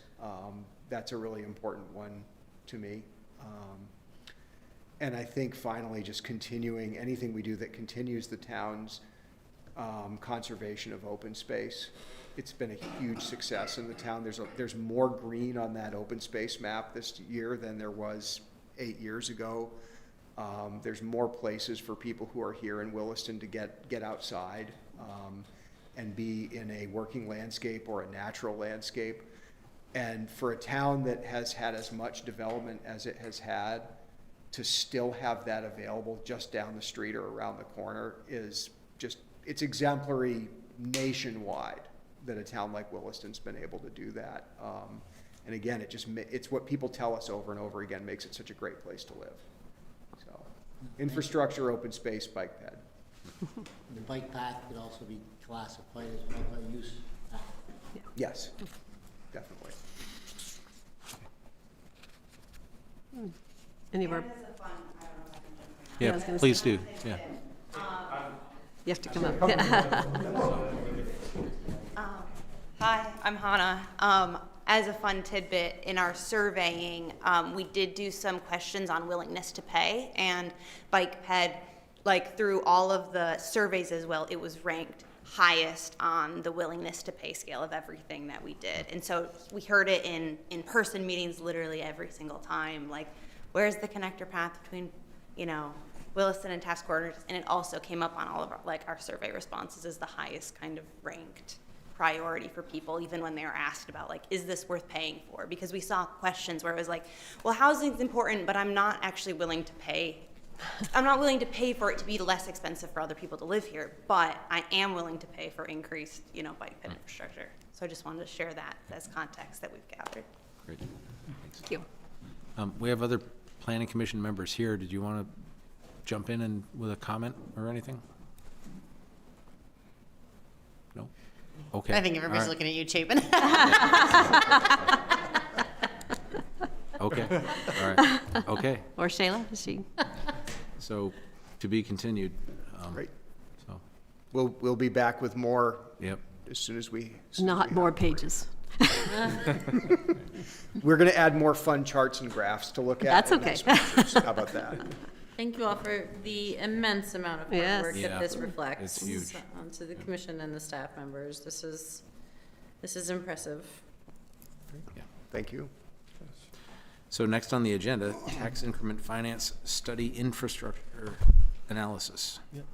That's a really important one to me. And I think finally just continuing anything we do that continues the town's conservation of open space. It's been a huge success in the town. There's more green on that open space map this year than there was 8 years ago. There's more places for people who are here in Williston to get outside and be in a working landscape or a natural landscape. And for a town that has had as much development as it has had, to still have that available just down the street or around the corner is just, it's exemplary nationwide that a town like Williston's been able to do that. And again, it's what people tell us over and over again makes it such a great place to live. So, infrastructure, open space, bike ped. The bike path could also be classified as multi-use path. Yes, definitely. Any of our, Yeah, I was gonna please say- do, yeah. you have to come up. Hi, I'm Hannah. As a fun tidbit, in our surveying, we did do some questions on willingness to pay, and Bike Ped, like through all of the surveys as well, it was ranked highest on the willingness to pay scale of everything that we did. And so we heard it in in-person meetings literally every single time, like, where's the connector path between, Williston and Task Quarters? And it also came up on all of our survey responses as the highest kind of ranked priority for people, even when they were asked about, is this worth paying for? Because we saw questions where it was like, well, housing's important, but I'm not actually willing to pay. I'm not willing to pay for it to be less expensive for other people to live here, but I am willing to pay for increased, bike ped infrastructure. So I just wanted to share that as context that we've gathered. Great. Thank you. We have other planning commission members here. Did you want to jump in with a comment or anything? No? Okay. I think everybody's All right. looking at you, Chapin. Okay, all right, okay. Or Shayla, is she? So, to be continued. Great. So, We'll be back with more. Yep. As soon as we. Not more pages. We're going to add more fun charts and graphs to look at. That's in okay. next pictures. How about that? Thank you all for the immense amount of hard Yes. work Yeah. that this reflects. It's huge. To the commission and the staff members. This is impressive. Thank you. So next on the agenda, tax increment finance study infrastructure analysis. Yep.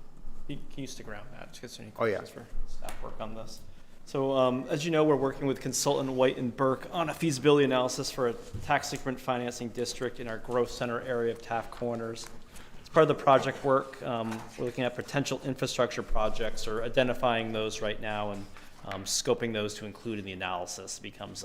Can you stick around, Matt, in case any Oh, yeah. questions for staff work on this? So as you know, we're working with consultant White and Burke on a feasibility analysis for a tax increment financing district in our growth center area of Taft Corners. As part of the project work, we're looking at potential infrastructure projects or identifying those right now and scoping those to include in the analysis. It becomes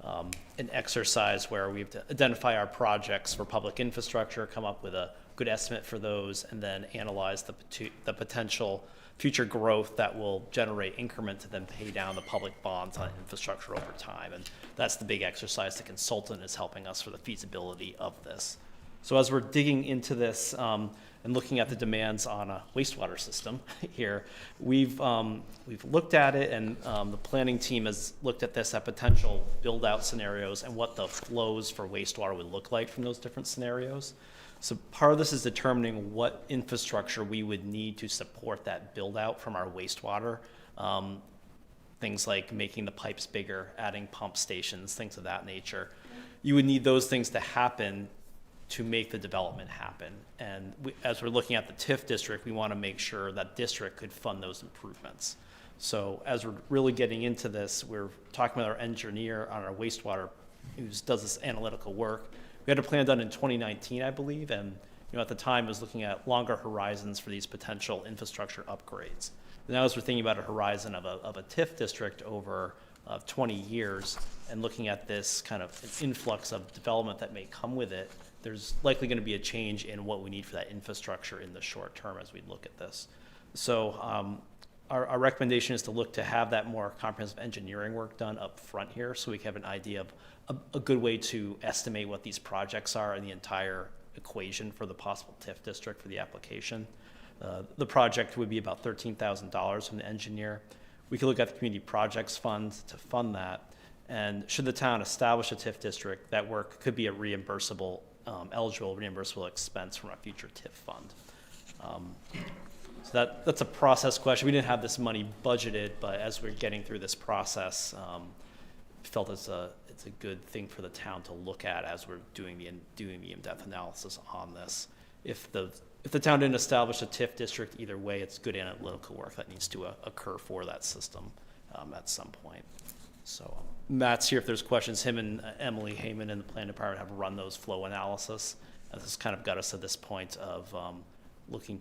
an exercise where we have to identify our projects for public infrastructure, come up with a good estimate for those, and then analyze the potential future growth that will generate increment to then pay down the public bonds on infrastructure over time. And that's the big exercise the consultant is helping us for the feasibility of this. So as we're digging into this and looking at the demands on a wastewater system here, we've looked at it, and the planning team has looked at this at potential build-out scenarios and what the flows for wastewater would look like from those different scenarios. So part of this is determining what infrastructure we would need to support that build-out from our wastewater. Things like making the pipes bigger, adding pump stations, things of that nature. You would need those things to happen to make the development happen. And as we're looking at the TIF district, we want to make sure that district could fund those improvements. So as we're really getting into this, we're talking with our engineer on our wastewater who does this analytical work. We had a plan done in 2019, I believe, and at the time was looking at longer horizons for these potential infrastructure upgrades. Now as we're thinking about a horizon of a TIF district over 20 years and looking at this kind of influx of development that may come with it, there's likely going to be a change in what we need for that infrastructure in the short term as we look at this. So our recommendation is to look to have that more comprehensive engineering work done up front here so we can have an idea of a good way to estimate what these projects are and the entire equation for the possible TIF district for the application. The project would be about $13,000 from the engineer. We could look at the community projects fund to fund that. And should the town establish a TIF district, that work could be a reimbursable, eligible reimbursable expense from a future TIF fund. So that's a process question. We didn't have this money budgeted, but as we're getting through this process, felt it's a good thing for the town to look at as we're doing the in-depth analysis on this. If the town didn't establish a TIF district, either way, it's good analytical work that needs to occur for that system at some point. So Matt's here if there's questions. Him and Emily Heyman in the plan department have run those flow analysis. This has kind of got us to this point of looking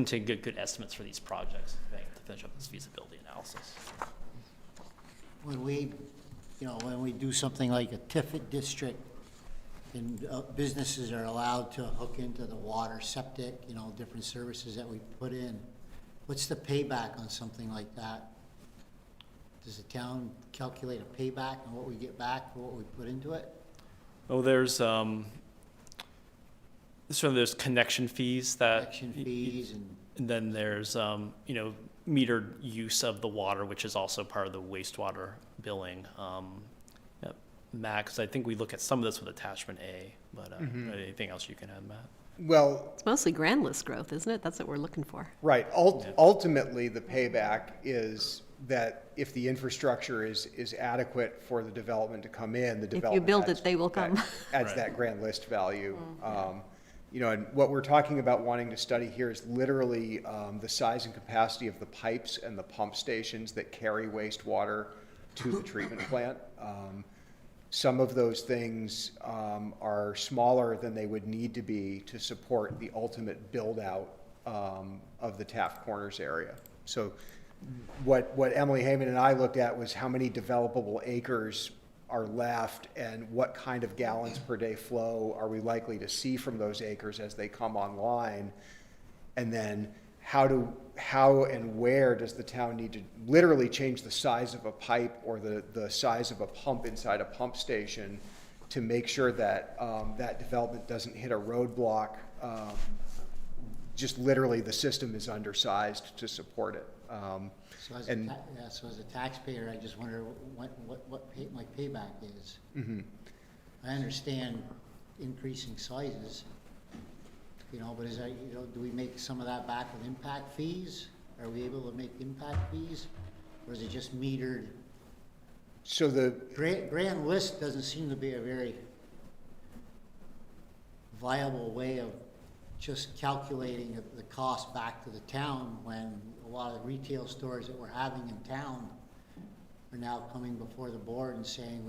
to get good estimates for these projects to finish up this feasibility analysis. When we do something like a TIF district, and businesses are allowed to hook into the water, septic, different services that we put in, what's the payback on something like that? Does the town calculate a payback on what we get back for what we put into it? Oh, there's there's connection fees and then there's metered use of the water, which is also part of the wastewater billing. Matt, because I think we look at some of this with attachment A, but anything else you can add, Matt? Well, It's mostly grand list growth, isn't it? That's what we're looking for. right. Ultimately, the payback is that if the infrastructure is adequate for the development to come in, the If you development build it, they will come. adds that grand list value. And what we're talking about wanting to study here is literally the size and capacity of the pipes and the pump stations that carry wastewater to the treatment plant. Some of those things are smaller than they would need to be to support the ultimate build-out of the Taft Corners area. So what Emily Heyman and I looked at was how many developable acres are left and what kind of gallons per day flow are we likely to see from those acres as they come online, and then how and where does the town need to literally change the size of a pipe or the size of a pump inside a pump station to make sure that that development doesn't hit a roadblock. Just literally the system is undersized to support it. So as a taxpayer, I just wonder what my payback is. Mm-hmm. I understand increasing sizes, but is that, do we make some of that back with impact fees? Are we able to make impact fees? Or is it just metered? So the grand list doesn't seem to be a very viable way of just calculating the cost back to the town when a lot of the retail stores that we're having in town are now coming before the board and saying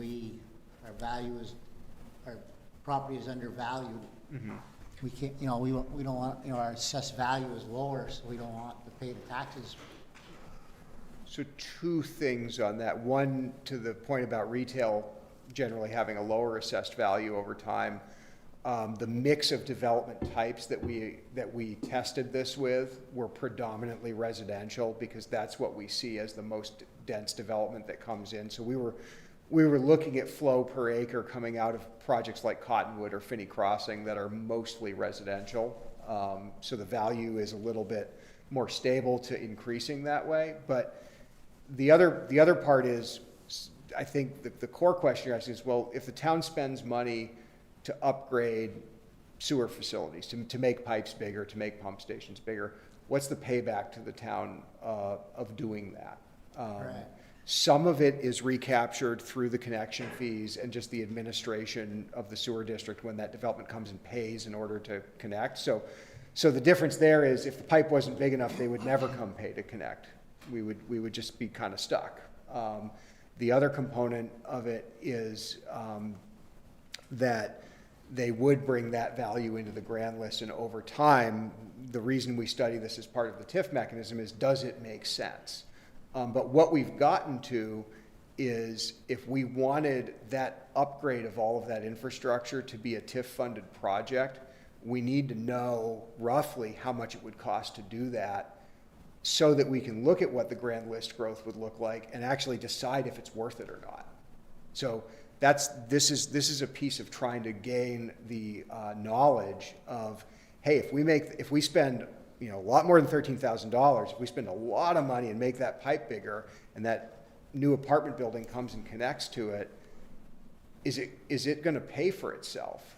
our property is undervalued. Mm-hmm. We can't, we don't want, our assessed value is lower, so we don't want to pay the taxes. So two things on that. One, to the point about retail generally having a lower assessed value over time. The mix of development types that we tested this with were predominantly residential because that's what we see as the most dense development that comes in. So we were looking at flow per acre coming out of projects like Cottonwood or Finney Crossing that are mostly residential. So the value is a little bit more stable to increasing that way. But the other part is, I think the core question you're asking is, well, if the town spends money to upgrade sewer facilities, to make pipes bigger, to make pump stations bigger, what's the payback to the town of doing that? Right. Some of it is recaptured through the connection fees and just the administration of the sewer district when that development comes and pays in order to connect. So the difference there is if the pipe wasn't big enough, they would never come pay to connect. We would just be kind of stuck. The other component of it is that they would bring that value into the grand list, and over time, the reason we study this as part of the TIF mechanism is, does it make sense? But what we've gotten to is, if we wanted that upgrade of all of that infrastructure to be a TIF-funded project, we need to know roughly how much it would cost to do that, so that we can look at what the grand list growth would look like and actually decide if it's worth it or not. So this is a piece of trying to gain the knowledge of, hey, if we spend a lot more than $13,000, if we spend a lot of money and make that pipe bigger, and that new apartment building comes and connects to it, is it going to pay for itself,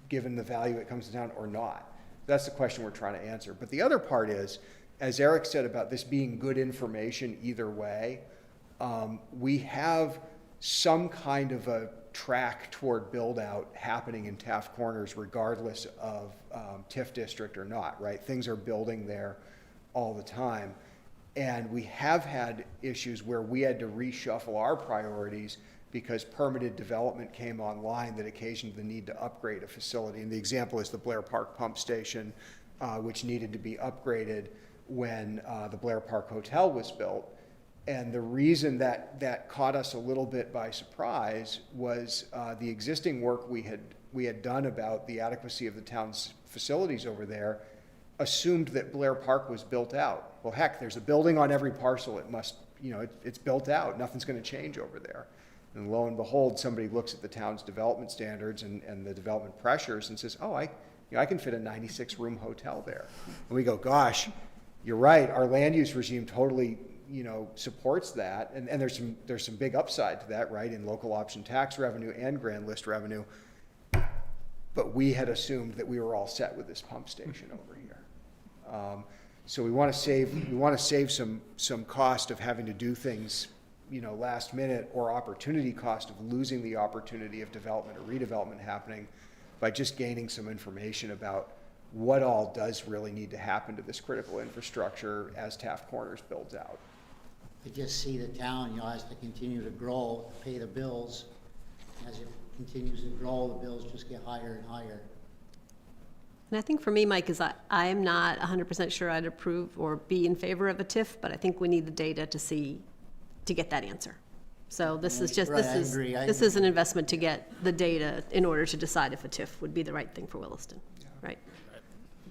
given the value it comes to town, or not? That's the question we're trying to answer. But the other part is, as Eric said about this being good information either way, we have some kind of a track toward build out happening in Taft Corners, regardless of TIF district or not, right? Things are building there all the time. And we have had issues where we had to reshuffle our priorities because permitted development came online that occasioned the need to upgrade a facility. And the example is the Blair Park Pump Station, which needed to be upgraded when the Blair Park Hotel was built. And the reason that caught us a little bit by surprise was the existing work we had done about the adequacy of the town's facilities over there assumed that Blair Park was built out. Well, heck, there's a building on every parcel. It must, it's built out. Nothing's going to change over there. And lo and behold, somebody looks at the town's development standards and the development pressures and says, oh, I can fit a 96-room hotel there. And we go, gosh, you're right. Our land use regime totally supports that, and there's some big upside to that, right, in local option tax revenue and grand list revenue. But we had assumed that we were all set with this pump station over here. So we want to save some cost of having to do things, last minute, or opportunity cost of losing the opportunity of development or redevelopment happening, by just gaining some information about what all does really need to happen to this critical infrastructure as Taft Corners builds out. I just see the town, has to continue to grow, pay the bills. As it continues to grow, the bills just get higher and higher. And I think for me, Mike, is I'm not 100% sure I'd approve or be in favor of a TIF, but I think we need the data to get that answer. So this is just, Right, this is an investment to get the data in order to decide if a TIF would be the right thing for Williston, right?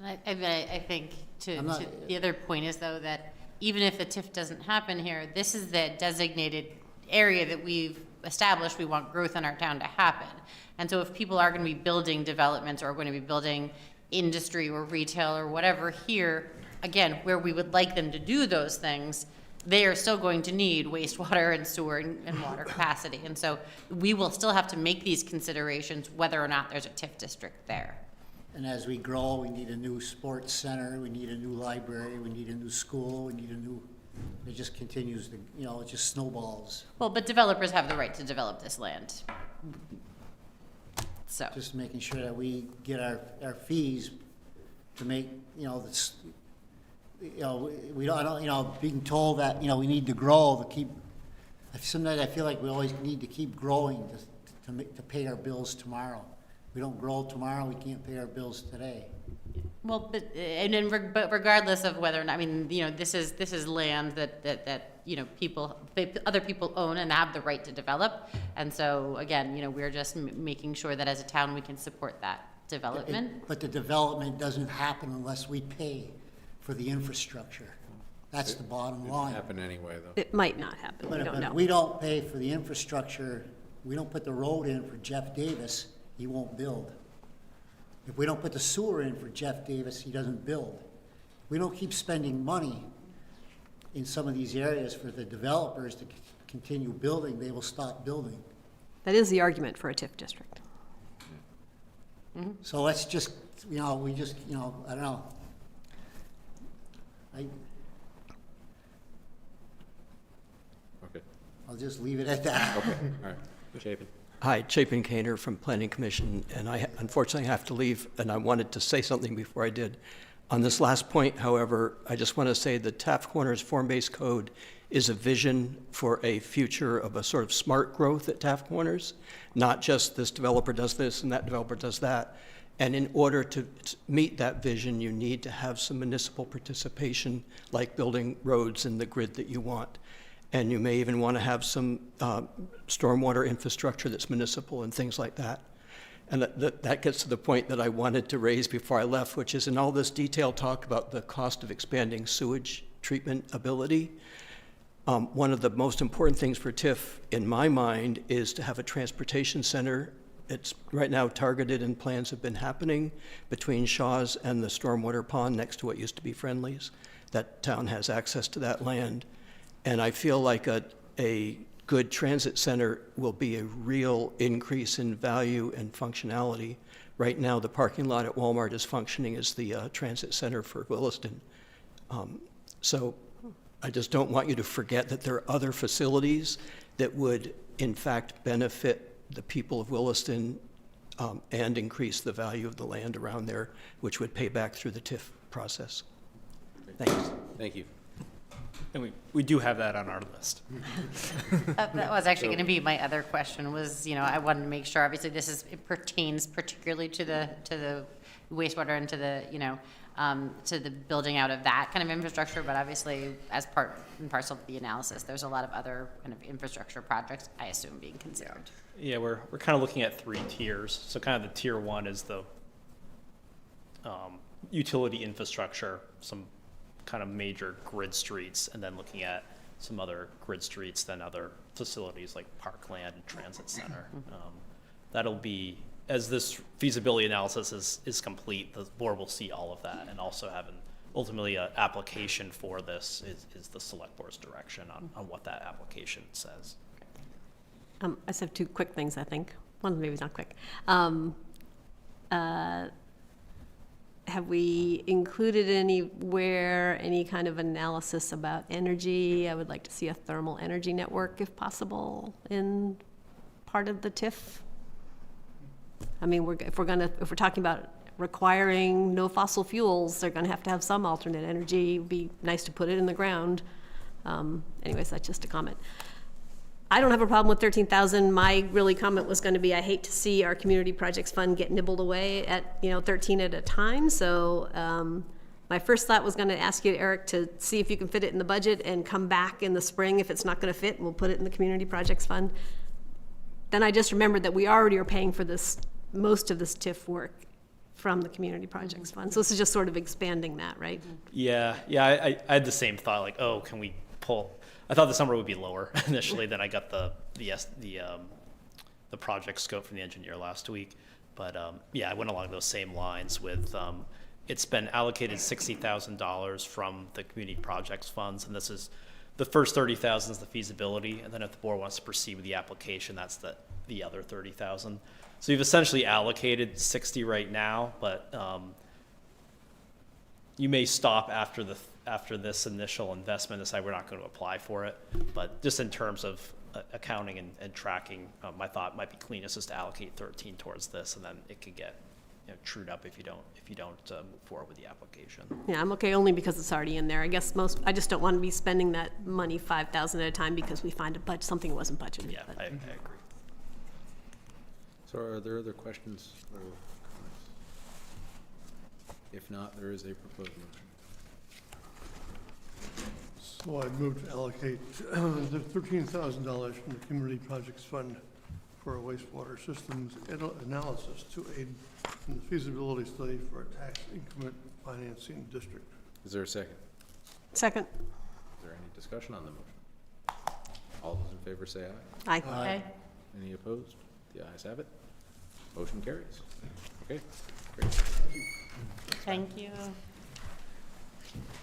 I think the other point is, though, that even if the TIF doesn't happen here, this is the designated area that we've established we want growth in our town to happen. And so if people are going to be building developments or going to be building industry or retail or whatever here, again, where we would like them to do those things, they are still going to need wastewater and sewer and water capacity. And so we will still have to make these considerations whether or not there's a TIF district there. And as we grow, we need a new sports center, we need a new library, we need a new school, we need a new, it just continues to, it just snowballs. Well, but developers have the right to develop this land. So Just making sure that we get our fees to make, this, we don't, being told that, we need to grow to keep, sometimes I feel like we always need to keep growing to pay our bills tomorrow. We don't grow tomorrow, we can't pay our bills today. Well, but regardless of whether or not, this is land that other people own and have the right to develop. And so again, we're just making sure that as a town we can support that development. But the development doesn't happen unless we pay for the infrastructure. That's the bottom line. Happen anyway, though. It might not happen, we don't know. But if we don't pay for the infrastructure, we don't put the road in for Jeff Davis, he won't build. If we don't put the sewer in for Jeff Davis, he doesn't build. We don't keep spending money in some of these areas for the developers to continue building, they will stop building. That is the argument for a TIF district. Mm-hmm. So let's just, we just, I don't know. Okay. I'll just leave it at that. Okay, all right. Chapin. Hi, Chapin Kaner from Planning Commission, and I unfortunately have to leave, and I wanted to say something before I did. On this last point, however, I just want to say the Taft Corners form-based code is a vision for a future of a sort of smart growth at Taft Corners, not just this developer does this and that developer does that. And in order to meet that vision, you need to have some municipal participation, like building roads in the grid that you want. And you may even want to have some stormwater infrastructure that's municipal and things like that. And that gets to the point that I wanted to raise before I left, which is in all this detailed talk about the cost of expanding sewage treatment ability. One of the most important things for TIF, in my mind, is to have a transportation center. It's right now targeted and plans have been happening between Shaw's and the stormwater pond next to what used to be Friendly's. That town has access to that land. And I feel like a good transit center will be a real increase in value and functionality. Right now, the parking lot at Walmart is functioning as the transit center for Williston. So I just don't want you to forget that there are other facilities that would, in fact, benefit the people of Williston and increase the value of the land around there, which would pay back through the TIF process. Thanks. Thank you. And we do have that on our list. That was actually going to be my other question was, I wanted to make sure, obviously it pertains particularly to the wastewater and to the building out of that kind of infrastructure, but obviously as part and parcel of the analysis, there's a lot of other kind of infrastructure projects, I assume, being considered. Yeah, we're kind of looking at 3 tiers. So kind of the tier 1 is the utility infrastructure, some kind of major grid streets, and then looking at some other grid streets, then other facilities like parkland and transit center. That'll be, as this feasibility analysis is complete, the board will see all of that, and also having ultimately an application for this is the select board's direction on what that application says. I just have 2 quick things, I think. One maybe not quick. Have we included anywhere any kind of analysis about energy? I would like to see a thermal energy network, if possible, in part of the TIF. I mean, if we're talking about requiring no fossil fuels, they're going to have some alternate energy. It would be nice to put it in the ground. Anyways, that's just a comment. I don't have a problem with 13,000. My really comment was going to be, I hate to see our community projects fund get nibbled away at 13 at a time. So my first thought was going to ask you, Eric, to see if you can fit it in the budget and come back in the spring if it's not going to fit, and we'll put it in the community projects fund. Then I just remembered that we already are paying for most of this TIF work from the community projects fund. So this is just sort of expanding that, right? Yeah. I had the same thought, like, oh, can we pull? I thought this number would be lower initially. Then I got the project scope from the engineer last week. But I went along those same lines with it's been allocated $60,000 from the community projects funds, and this is the first 30,000 is the feasibility, and then if the board wants to proceed with the application, that's the other 30,000. So you've essentially allocated 60 right now, but you may stop after this initial investment and decide we're not going to apply for it. But just in terms of accounting and tracking, my thought might be cleanest is to allocate 13 towards this, and then it could get trued up if you don't move forward with the application. Yeah, I'm okay only because it's already in there. I guess I just don't want to be spending that money 5,000 at a time because we find something that wasn't budgeted. Yeah, I agree. So are there other questions or comments? If not, there is a proposed motion. So I move to allocate the $13,000 from the Community Projects Fund for a wastewater systems analysis to aid in the feasibility study for a tax increment financing district. Is there a second? Second. Is there any discussion on the motion? All those in favor say aye. Aye. Aye. Any opposed? The ayes have it. Motion carries. Okay, great. Thank you.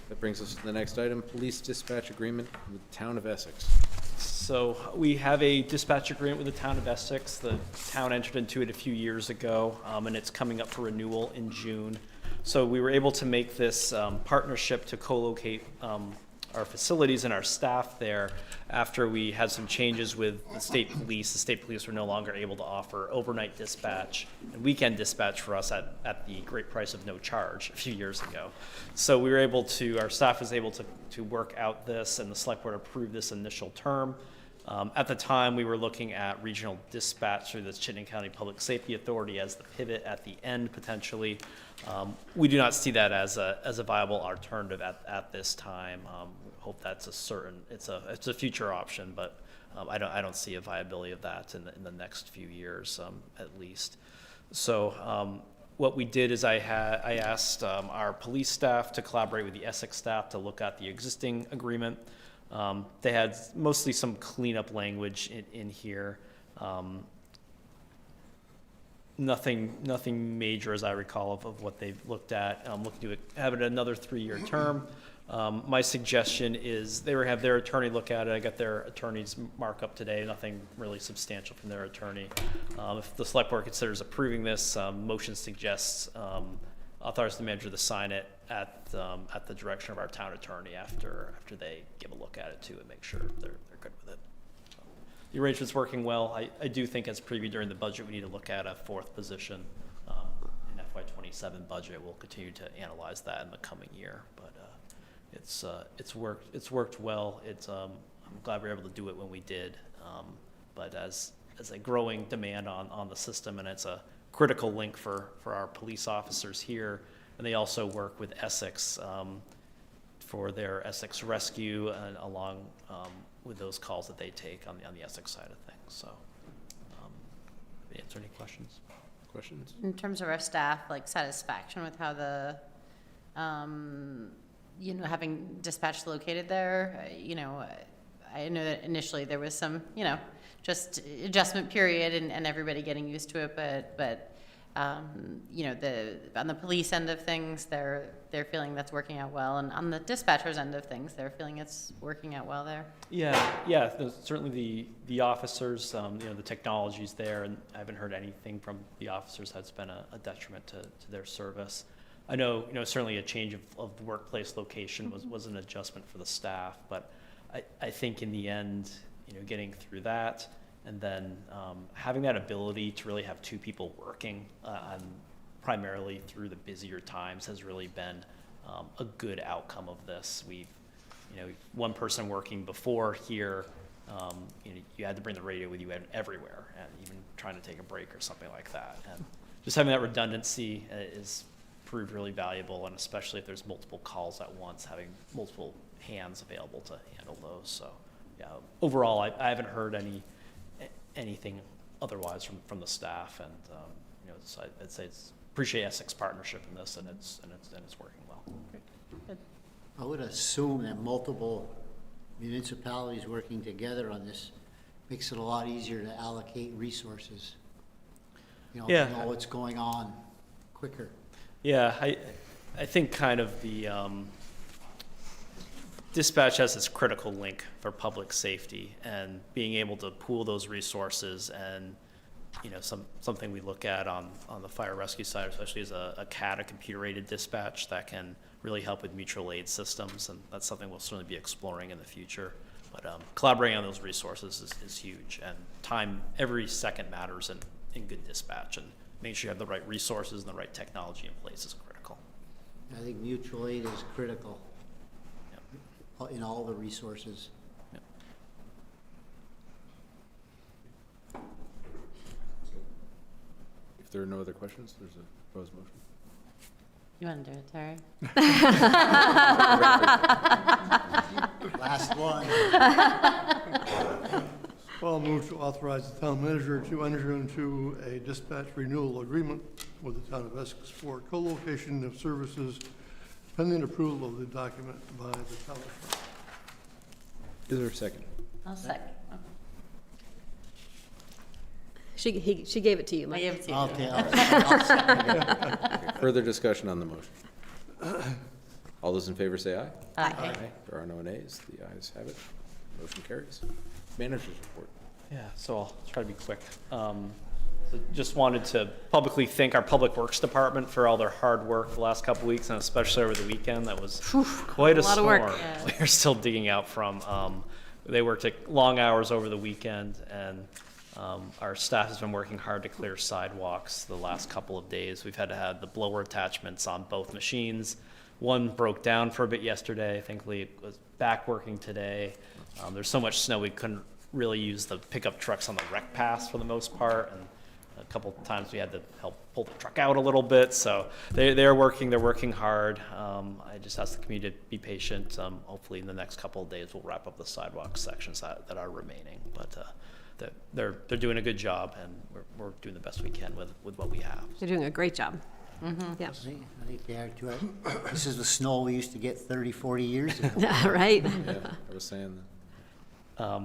That brings us to the next item, police dispatch agreement with the Town of Essex. So we have a dispatch agreement with the Town of Essex. The town entered into it a few years ago, and it's coming up for renewal in June. So we were able to make this partnership to co-locate our facilities and our staff there after we had some changes with the state police. The state police were no longer able to offer overnight dispatch and weekend dispatch for us at the great price of no charge a few years ago. So we were able to, our staff was able to work out this, and the select board approved this initial term. At the time, we were looking at regional dispatch through the Chittenden County Public Safety Authority as the pivot at the end, potentially. We do not see that as a viable alternative at this time. Hope that's it's a future option, but I don't see a viability of that in the next few years, at least. So what we did is I asked our police staff to collaborate with the Essex staff to look at the existing agreement. They had mostly some cleanup language in here. Nothing major, as I recall, of what they've looked at. Looking to have it another 3-year term. My suggestion is they have their attorney look at it. I got their attorney's markup today. Nothing really substantial from their attorney. If the select board considers approving this, motion suggests authorize the manager to sign it at the direction of our town attorney after they give a look at it too and make sure they're good with it. The arrangement's working well. I do think, as previewed during the budget, we need to look at a 4th position in FY27 budget. We'll continue to analyze that in the coming year, but it's worked well. I'm glad we were able to do it when we did, but as a growing demand on the system, and it's a critical link for our police officers here, and they also work with Essex for their Essex rescue and along with those calls that they take on the Essex side of things. So, answer any questions? Questions? In terms of our staff, like satisfaction with how the, having dispatch located there, I know that initially there was some, just adjustment period and everybody getting used to it, but on the police end of things, they're feeling that's working out well, and on the dispatchers end of things, they're feeling it's working out well there. Yeah. Certainly the officers, the technology's there, and I haven't heard anything from the officers that's been a detriment to their service. I know, certainly a change of the workplace location was an adjustment for the staff, but I think in the end, getting through that, and then having that ability to really have 2 people working primarily through the busier times has really been a good outcome of this. We've, one person working before here, you had to bring the radio with you everywhere, and even trying to take a break or something like that. And just having that redundancy is proved really valuable, and especially if there's multiple calls at once, having multiple hands available to handle those. So, yeah, overall, I haven't heard anything otherwise from the staff, and I'd say appreciate Essex partnership in this, and it's working well. Good. I would assume that multiple municipalities working together on this makes it a lot easier to allocate resources. To know what's going on quicker. Yeah, I think kind of the dispatch has this critical link for public safety, and being able to pool those resources, and something we look at on the fire rescue side, especially as a CAD, a computer-aided dispatch, that can really help with mutual aid systems, and that's something we'll certainly be exploring in the future. But collaborating on those resources is huge, and time, every second matters in good dispatch, and making sure you have the right resources and the right technology in place is critical. I think mutual aid is critical in all the resources. If there are no other questions, there's a proposed motion. You want to do it, Terry? Last one. Well, I'll move to authorize the town manager to enter into a dispatch renewal agreement with the town of Essex for co-location of services pending approval of the document by the town attorney. Is there a second? I'll second. She gave it to you, Mike. I gave it to you. Okay, I'll second it. Okay, further discussion on the motion. All those in favor say aye. Aye. There are no nays. The ayes have it. Motion carries. Manager's report. Yeah, so I'll try to be quick. Just wanted to publicly thank our Public Works Department for all their hard work the last couple weeks, and especially over the weekend. That was quite a lot of work. storm. We're still digging out from. They worked long hours over the weekend, and our staff has been working hard to clear sidewalks the last couple of days. We've had to have the blower attachments on both machines. One broke down for a bit yesterday. Thankfully, it was back working today. There's so much snow we couldn't really use the pickup trucks on the rec pass for the most part, and a couple of times we had to help pull the truck out a little bit. So they're working hard. I just ask the community to be patient. Hopefully in the next couple of days we'll wrap up the sidewalk sections that are remaining. But they're doing a good job, and we're doing the best we can with what we have. You're doing a great job. Yeah. I think they are too. This is the snow we used to get 30, 40 years ago. Right? Yeah, I was saying that.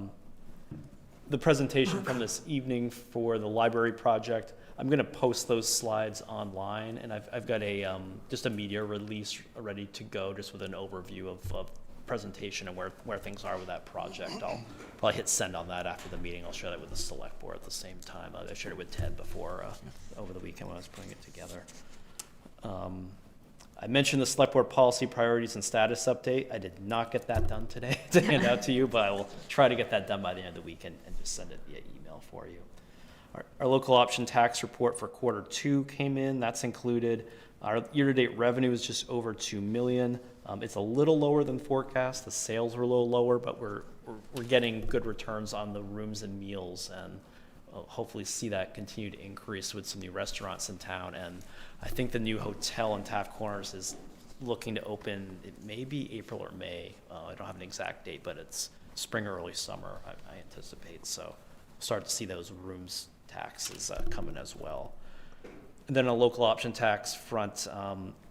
The presentation from this evening for the library project, I'm going to post those slides online, and I've got just a media release ready to go, just with an overview of presentation and where things are with that project. I'll probably hit send on that after the meeting. I'll share that with the select board at the same time. I shared it with Ted before over the weekend when I was putting it together. I mentioned the select board policy priorities and status update. I did not get that done today to hand out to you, but I will try to get that done by the end of the week and just send it via email for you. Our local option tax report for Q2 came in. That's included. Our year-to-date revenue is just over $2 million. It's a little lower than forecast. The sales were a little lower, but we're getting good returns on the rooms and meals, and hopefully see that continue to increase with some new restaurants in town. And I think the new hotel in Taft Corners is looking to open, it may be April or May. I don't have an exact date, but it's spring or early summer, I anticipate. So we'll start to see those rooms taxes coming as well. And then on a local option tax front,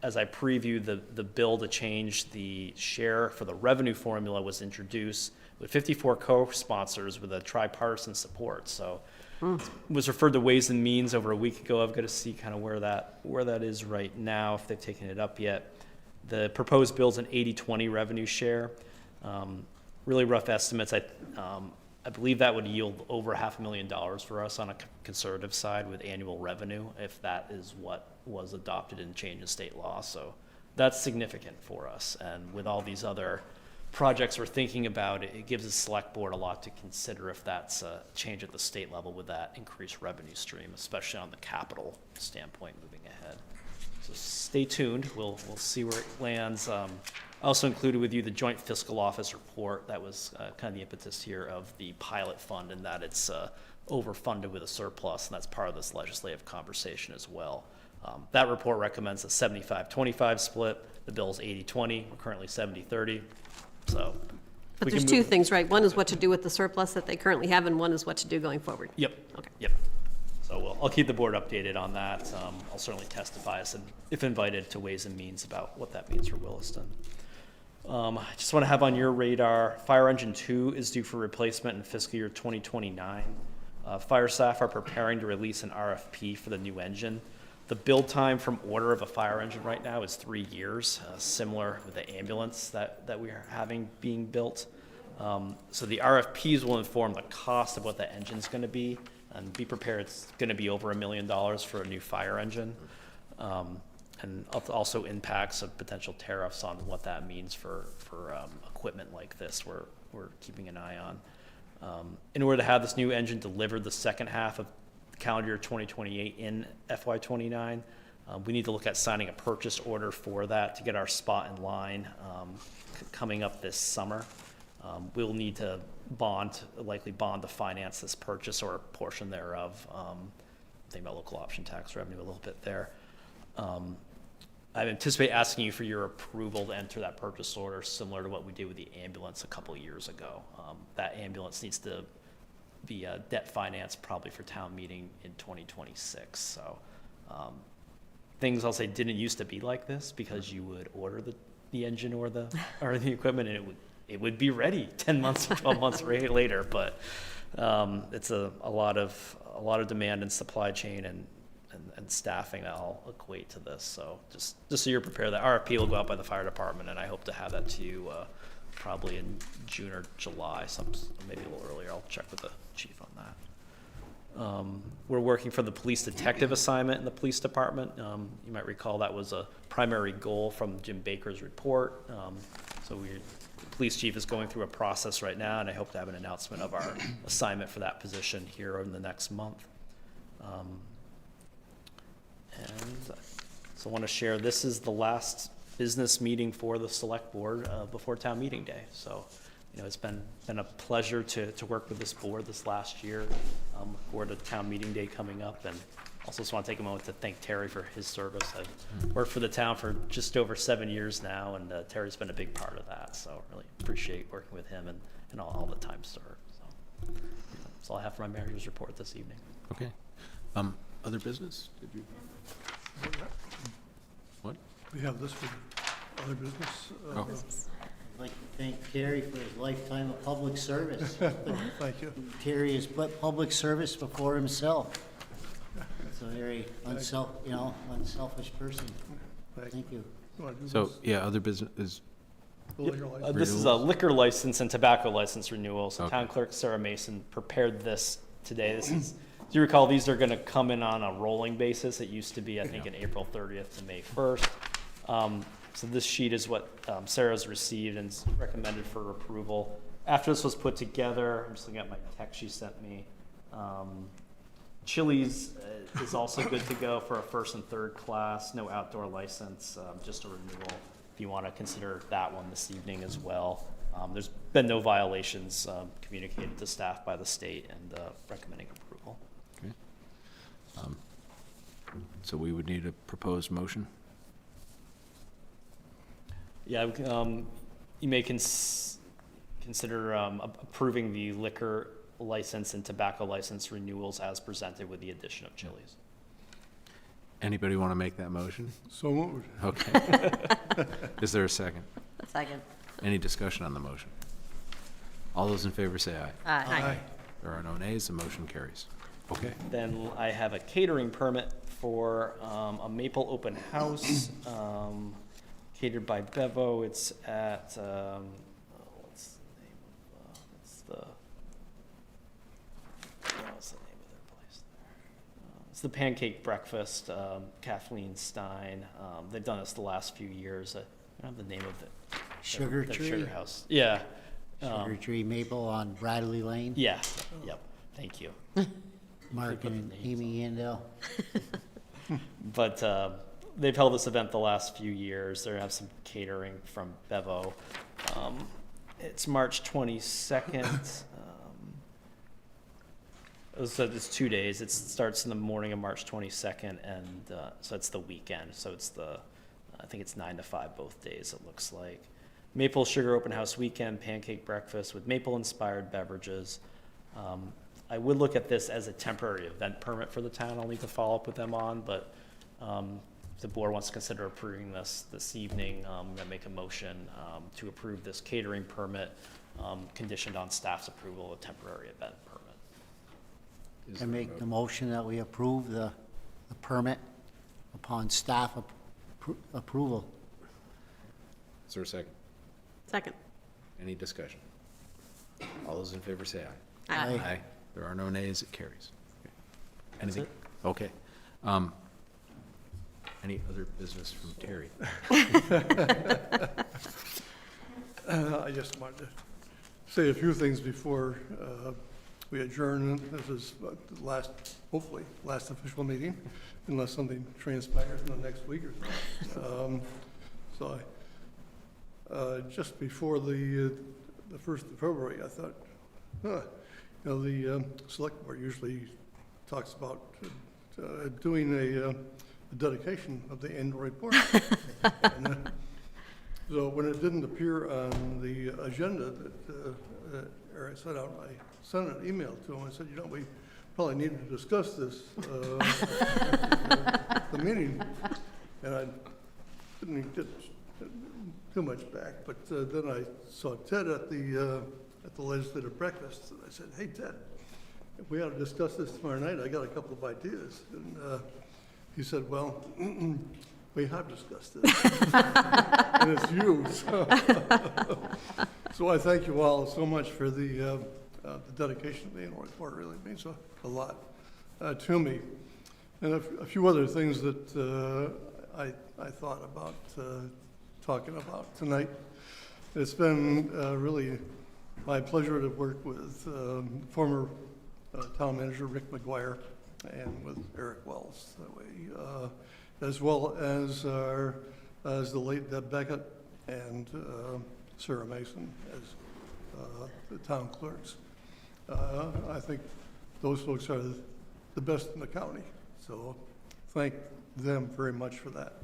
as I preview the bill to change the share for the revenue formula was introduced with 54 co-sponsors with a tripartisan support. So it was referred to Ways and Means over a week ago. I've got to see kind of where that is right now, if they've taken it up yet. The proposed bill is an 80-20 revenue share. Really rough estimates. I believe that would yield over $500,000 for us on a conservative side with annual revenue, if that is what was adopted in change in state law. So that's significant for us. And with all these other projects we're thinking about, it gives the select board a lot to consider if that's a change at the state level with that increased revenue stream, especially on the capital standpoint moving ahead. So stay tuned. We'll see where it lands. I also included with you the Joint Fiscal Office report. That was kind of the impetus here of the pilot fund, and that it's overfunded with a surplus, and that's part of this legislative conversation as well. That report recommends a 75-25 split. The bill is 80-20. We're currently 70-30. So, but there's two things, right? One is what to do with the surplus that they currently have, and one is what to do going forward. Yep. Okay. Yep. So I'll keep the board updated on that. I'll certainly testify if invited to Ways and Means about what that means for Williston. I just want to have on your radar, Fire Engine 2 is due for replacement in fiscal year 2029. Fire staff are preparing to release an RFP for the new engine. The build time from order of a fire engine right now is 3 years, similar with the ambulance that we are having being built. So the RFPs will inform the cost of what the engine's going to be, and be prepared, it's going to be over $1 million for a new fire engine. And also impacts of potential tariffs on what that means for equipment like this we're keeping an eye on. In order to have this new engine delivered the second half of calendar year 2028 in FY29, we need to look at signing a purchase order for that to get our spot in line coming up this summer. We'll need to likely bond to finance this purchase or a portion thereof. Think about local option tax revenue a little bit there. I anticipate asking you for your approval to enter that purchase order, similar to what we did with the ambulance a couple of years ago. That ambulance needs to be debt financed probably for town meeting in 2026. So things I'll say didn't used to be like this, because you would order the engine or the equipment, and it would be ready 10 months, 12 months later. But it's a lot of demand in supply chain and staffing that all equate to this. So just so you're prepared, that RFP will go out by the fire department, and I hope to have that to you probably in June or July, maybe a little earlier. I'll check with the chief on We're working for the police detective assignment in the police department. You might recall that was a primary goal from Jim Baker's report. So the police chief is going through a process right now, and I hope to have an announcement of our assignment for that position here in the next month. And so I want to share, this is the last business meeting for the select board before town meeting day. So, you know, it's been a pleasure to work with this board this last year. Look forward to town meeting day coming up, and also just want to take a moment to thank Terry for his service. I've worked for the town for just over 7 years now, and Terry's been a big part of that. So really appreciate working with him and all the time served. So that's all I have for my manager's report this evening. Okay. Other business? Did you? What? We have this for other business. I'd like to thank Terry for his lifetime of public service. Thank you. Terry has put public service before himself. It's a very unselfish person. Thank you. So, yeah, other business is, This is a liquor license and tobacco license renewal. So Town Clerk Sarah Mason prepared this today. This is, do you recall, these are going to come in on a rolling basis. It used to be, I think, in April 30th to May 1st. So this sheet is what Sarah's received and is recommended for approval. After this was put together, I'm just looking at my text she sent me. Chili's is also good to go for a first and third class, no outdoor license, just a renewal if you want to consider that one this evening as well. There's been no violations communicated to staff by the state, and recommending approval. okay. So we would need a proposed motion. Yeah, you may consider approving the liquor license and tobacco license renewals as presented with the addition of Chili's. Anybody want to make that motion? So moved. Okay. Is there a second? Second. Any discussion on the motion? All those in favor say aye. Aye. There are no nays, the motion carries. Okay. Then I have a catering permit for a Maple Open House catered by Bevo. It's at, what's the name of their place there? It's the Pancake Breakfast, Kathleen Stein. They've done this the last few years. I don't have the name of it. Sugar Their Tree? Sugar House. Yeah. Sugar Tree Maple on Bradley Lane. Yeah. Yep. Thank you. Mark and Amy Yandell. But they've held this event the last few years. They have some catering from Bevo. It's March 22nd. So it's 2 days. It starts in the morning of March 22nd, and so it's the weekend. So it's I think it's 9 to 5 both days, it looks like. Maple Sugar Open House Weekend, pancake breakfast with maple-inspired beverages. I would look at this as a temporary event permit for the town. I'll need to follow up with them on, but if the board wants to consider approving this evening, I'm going to make a motion to approve this catering permit conditioned on staff's approval of a temporary event permit. I make the motion that we approve the permit upon staff approval. Is there a second? Second. Any discussion? All those in favor say aye. Aye. Aye. There are no nays, it carries. Okay. Anything? it. Okay. Any other business from Terry? I just wanted to say a few things before we adjourn. This is the hopefully last official meeting, unless something transpires in the next week or so. Just before the 1st of February, I thought, the select board usually talks about doing a dedication of the annual report. So when it didn't appear on the agenda, I sent an email to him. I said, we probably need to discuss this at the meeting. And I didn't get too much back. But then I saw Ted at the legislative breakfast, and I said, "Hey, Ted, if we ought to discuss this tomorrow night, I got a couple of ideas." And he said, "Well, we have discussed it, and it's you." So I thank you all so much for the dedication of the annual report. It really means a lot. to me. And a few other things that I thought about talking about tonight. It's been really my pleasure to work with former town manager Rick McGuire and with Eric Wells that way, as well as the late Deb Beckett and Sarah Mason as the town clerks. I think those folks are the best in the county, so thank them very much for that.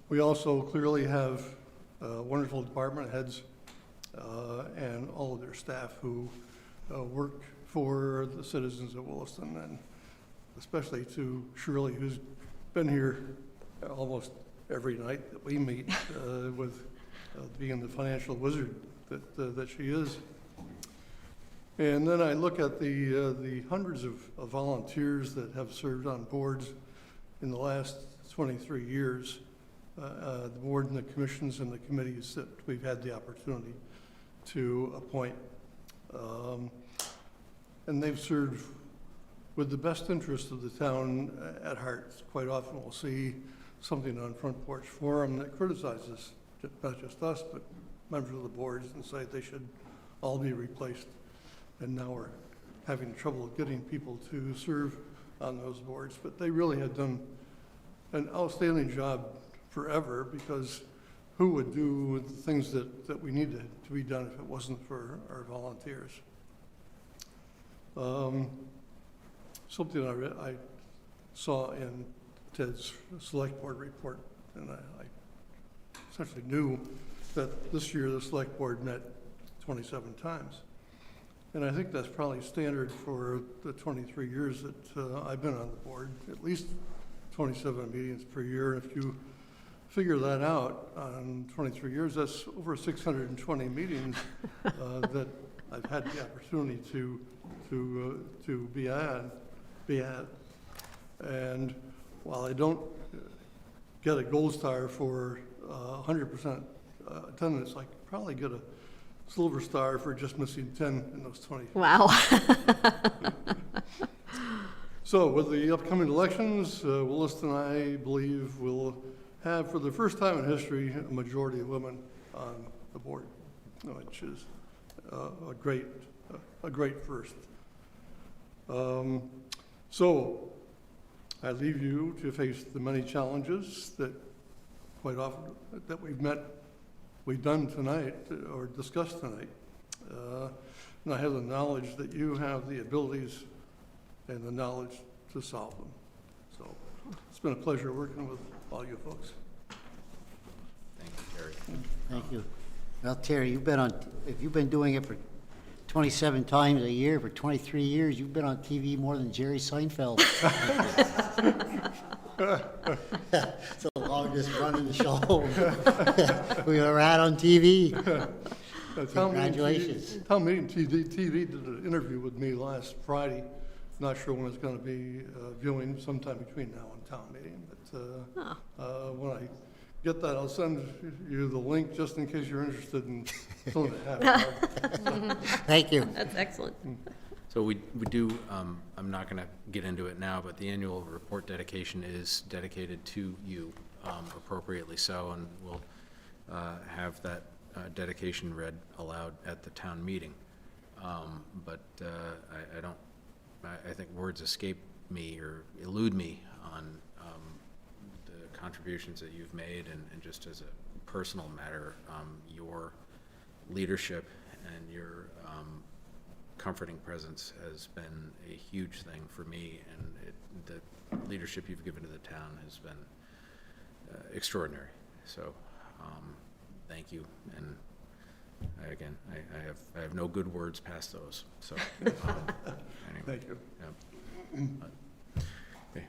We also clearly have wonderful department heads and all of their staff who work for the citizens of Williston, and especially to Shirley, who's been here almost every night that we meet with being the financial wizard that she is. And then I look at the hundreds of volunteers that have served on boards in the last 23 years, the board and the commissions and the committees that we've had the opportunity to appoint. And they've served with the best interest of the town at heart. Quite often we'll see something on Front Porch Forum that criticizes not just us, but members of the boards and say they should all be replaced. And now we're having trouble getting people to serve on those boards. But they really had done an outstanding job forever, because who would do the things that we need to be done if it wasn't for our volunteers? Something I saw in Ted's select board report, and I essentially knew that this year the select board met 27 times. And I think that's probably standard for the 23 years that I've been on the board, at least 27 meetings per year. If you figure that out on 23 years, that's over 620 meetings that I've had the opportunity to be at. And while I don't get a gold star for 100% attendance, I could probably get a silver star for just missing 10 in those 20. Wow. So with the upcoming elections, Williston, I believe, will have, for the first time in history, a majority of women on the board, which is a great first. So I leave you to face the many challenges that quite often that we've done tonight or discussed tonight. And I have the knowledge that you have the abilities and the knowledge to solve them. So it's been a pleasure working with all you folks. Thank you, Terry. Thank you. Well, Terry, if you've been doing it for 27 times a year for 23 years, you've been on TV more than Jerry Seinfeld. It's the longest running show we ever had on TV. Congratulations. Town Meeting TV did an interview with me last Friday. Not sure when it's going to be viewing, sometime between now and town meeting. But when I get that, I'll send you the link just in case you're interested in filling it half. Thank you. That's excellent. So we do, I'm not going to get into it now, but the annual report dedication is dedicated to you, appropriately so, and we'll have that dedication read aloud at the town meeting. But I think words escape me or elude me on the contributions that you've made, and just as a personal matter, your leadership and your comforting presence has been a huge thing for me, and the leadership you've given to the town has been extraordinary. So thank you, and again, I have no good words past those. So anyway, thank you. Yeah. Okay.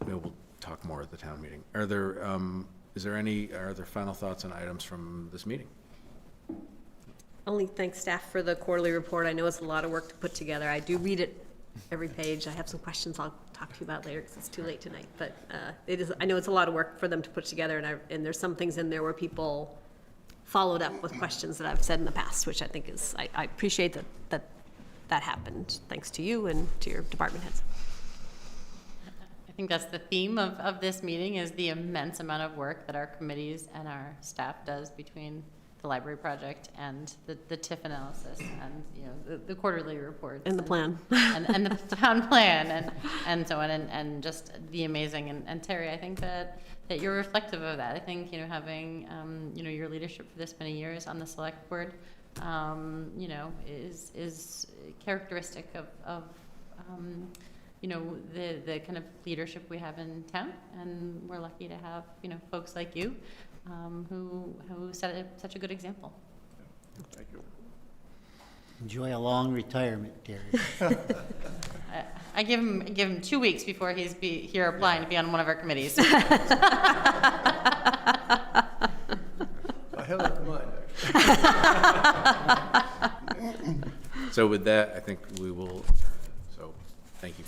Maybe we'll talk more at the town meeting. Are there final thoughts on items from this meeting? Only thank staff for the quarterly report. I know it's a lot of work to put together. I do read it every page. I have some questions I'll talk to you about later because it's too late tonight. But I know it's a lot of work for them to put together, and there's some things in there where people followed up with questions that I've said in the past, which I think is, I appreciate that that happened, thanks to you and to your department heads. I think that's the theme of this meeting, is the immense amount of work that our committees and our staff does between the library project and the TIF analysis and, you know, the quarterly reports. And the plan. And the town plan and so on, and just the amazing, and Terry, I think that you're reflective of that. I think, you know, having, you know, your leadership for this many years on the select board, you know, is characteristic of you know, the kind of leadership we have in town, and we're lucky to have, you know, folks like you who set such a good example. Thank you. Enjoy a long retirement, Terry. I give him 2 weeks before he's here applying to be on one of our committees. I have that in mind, actually. So with that, I think we will, so thank you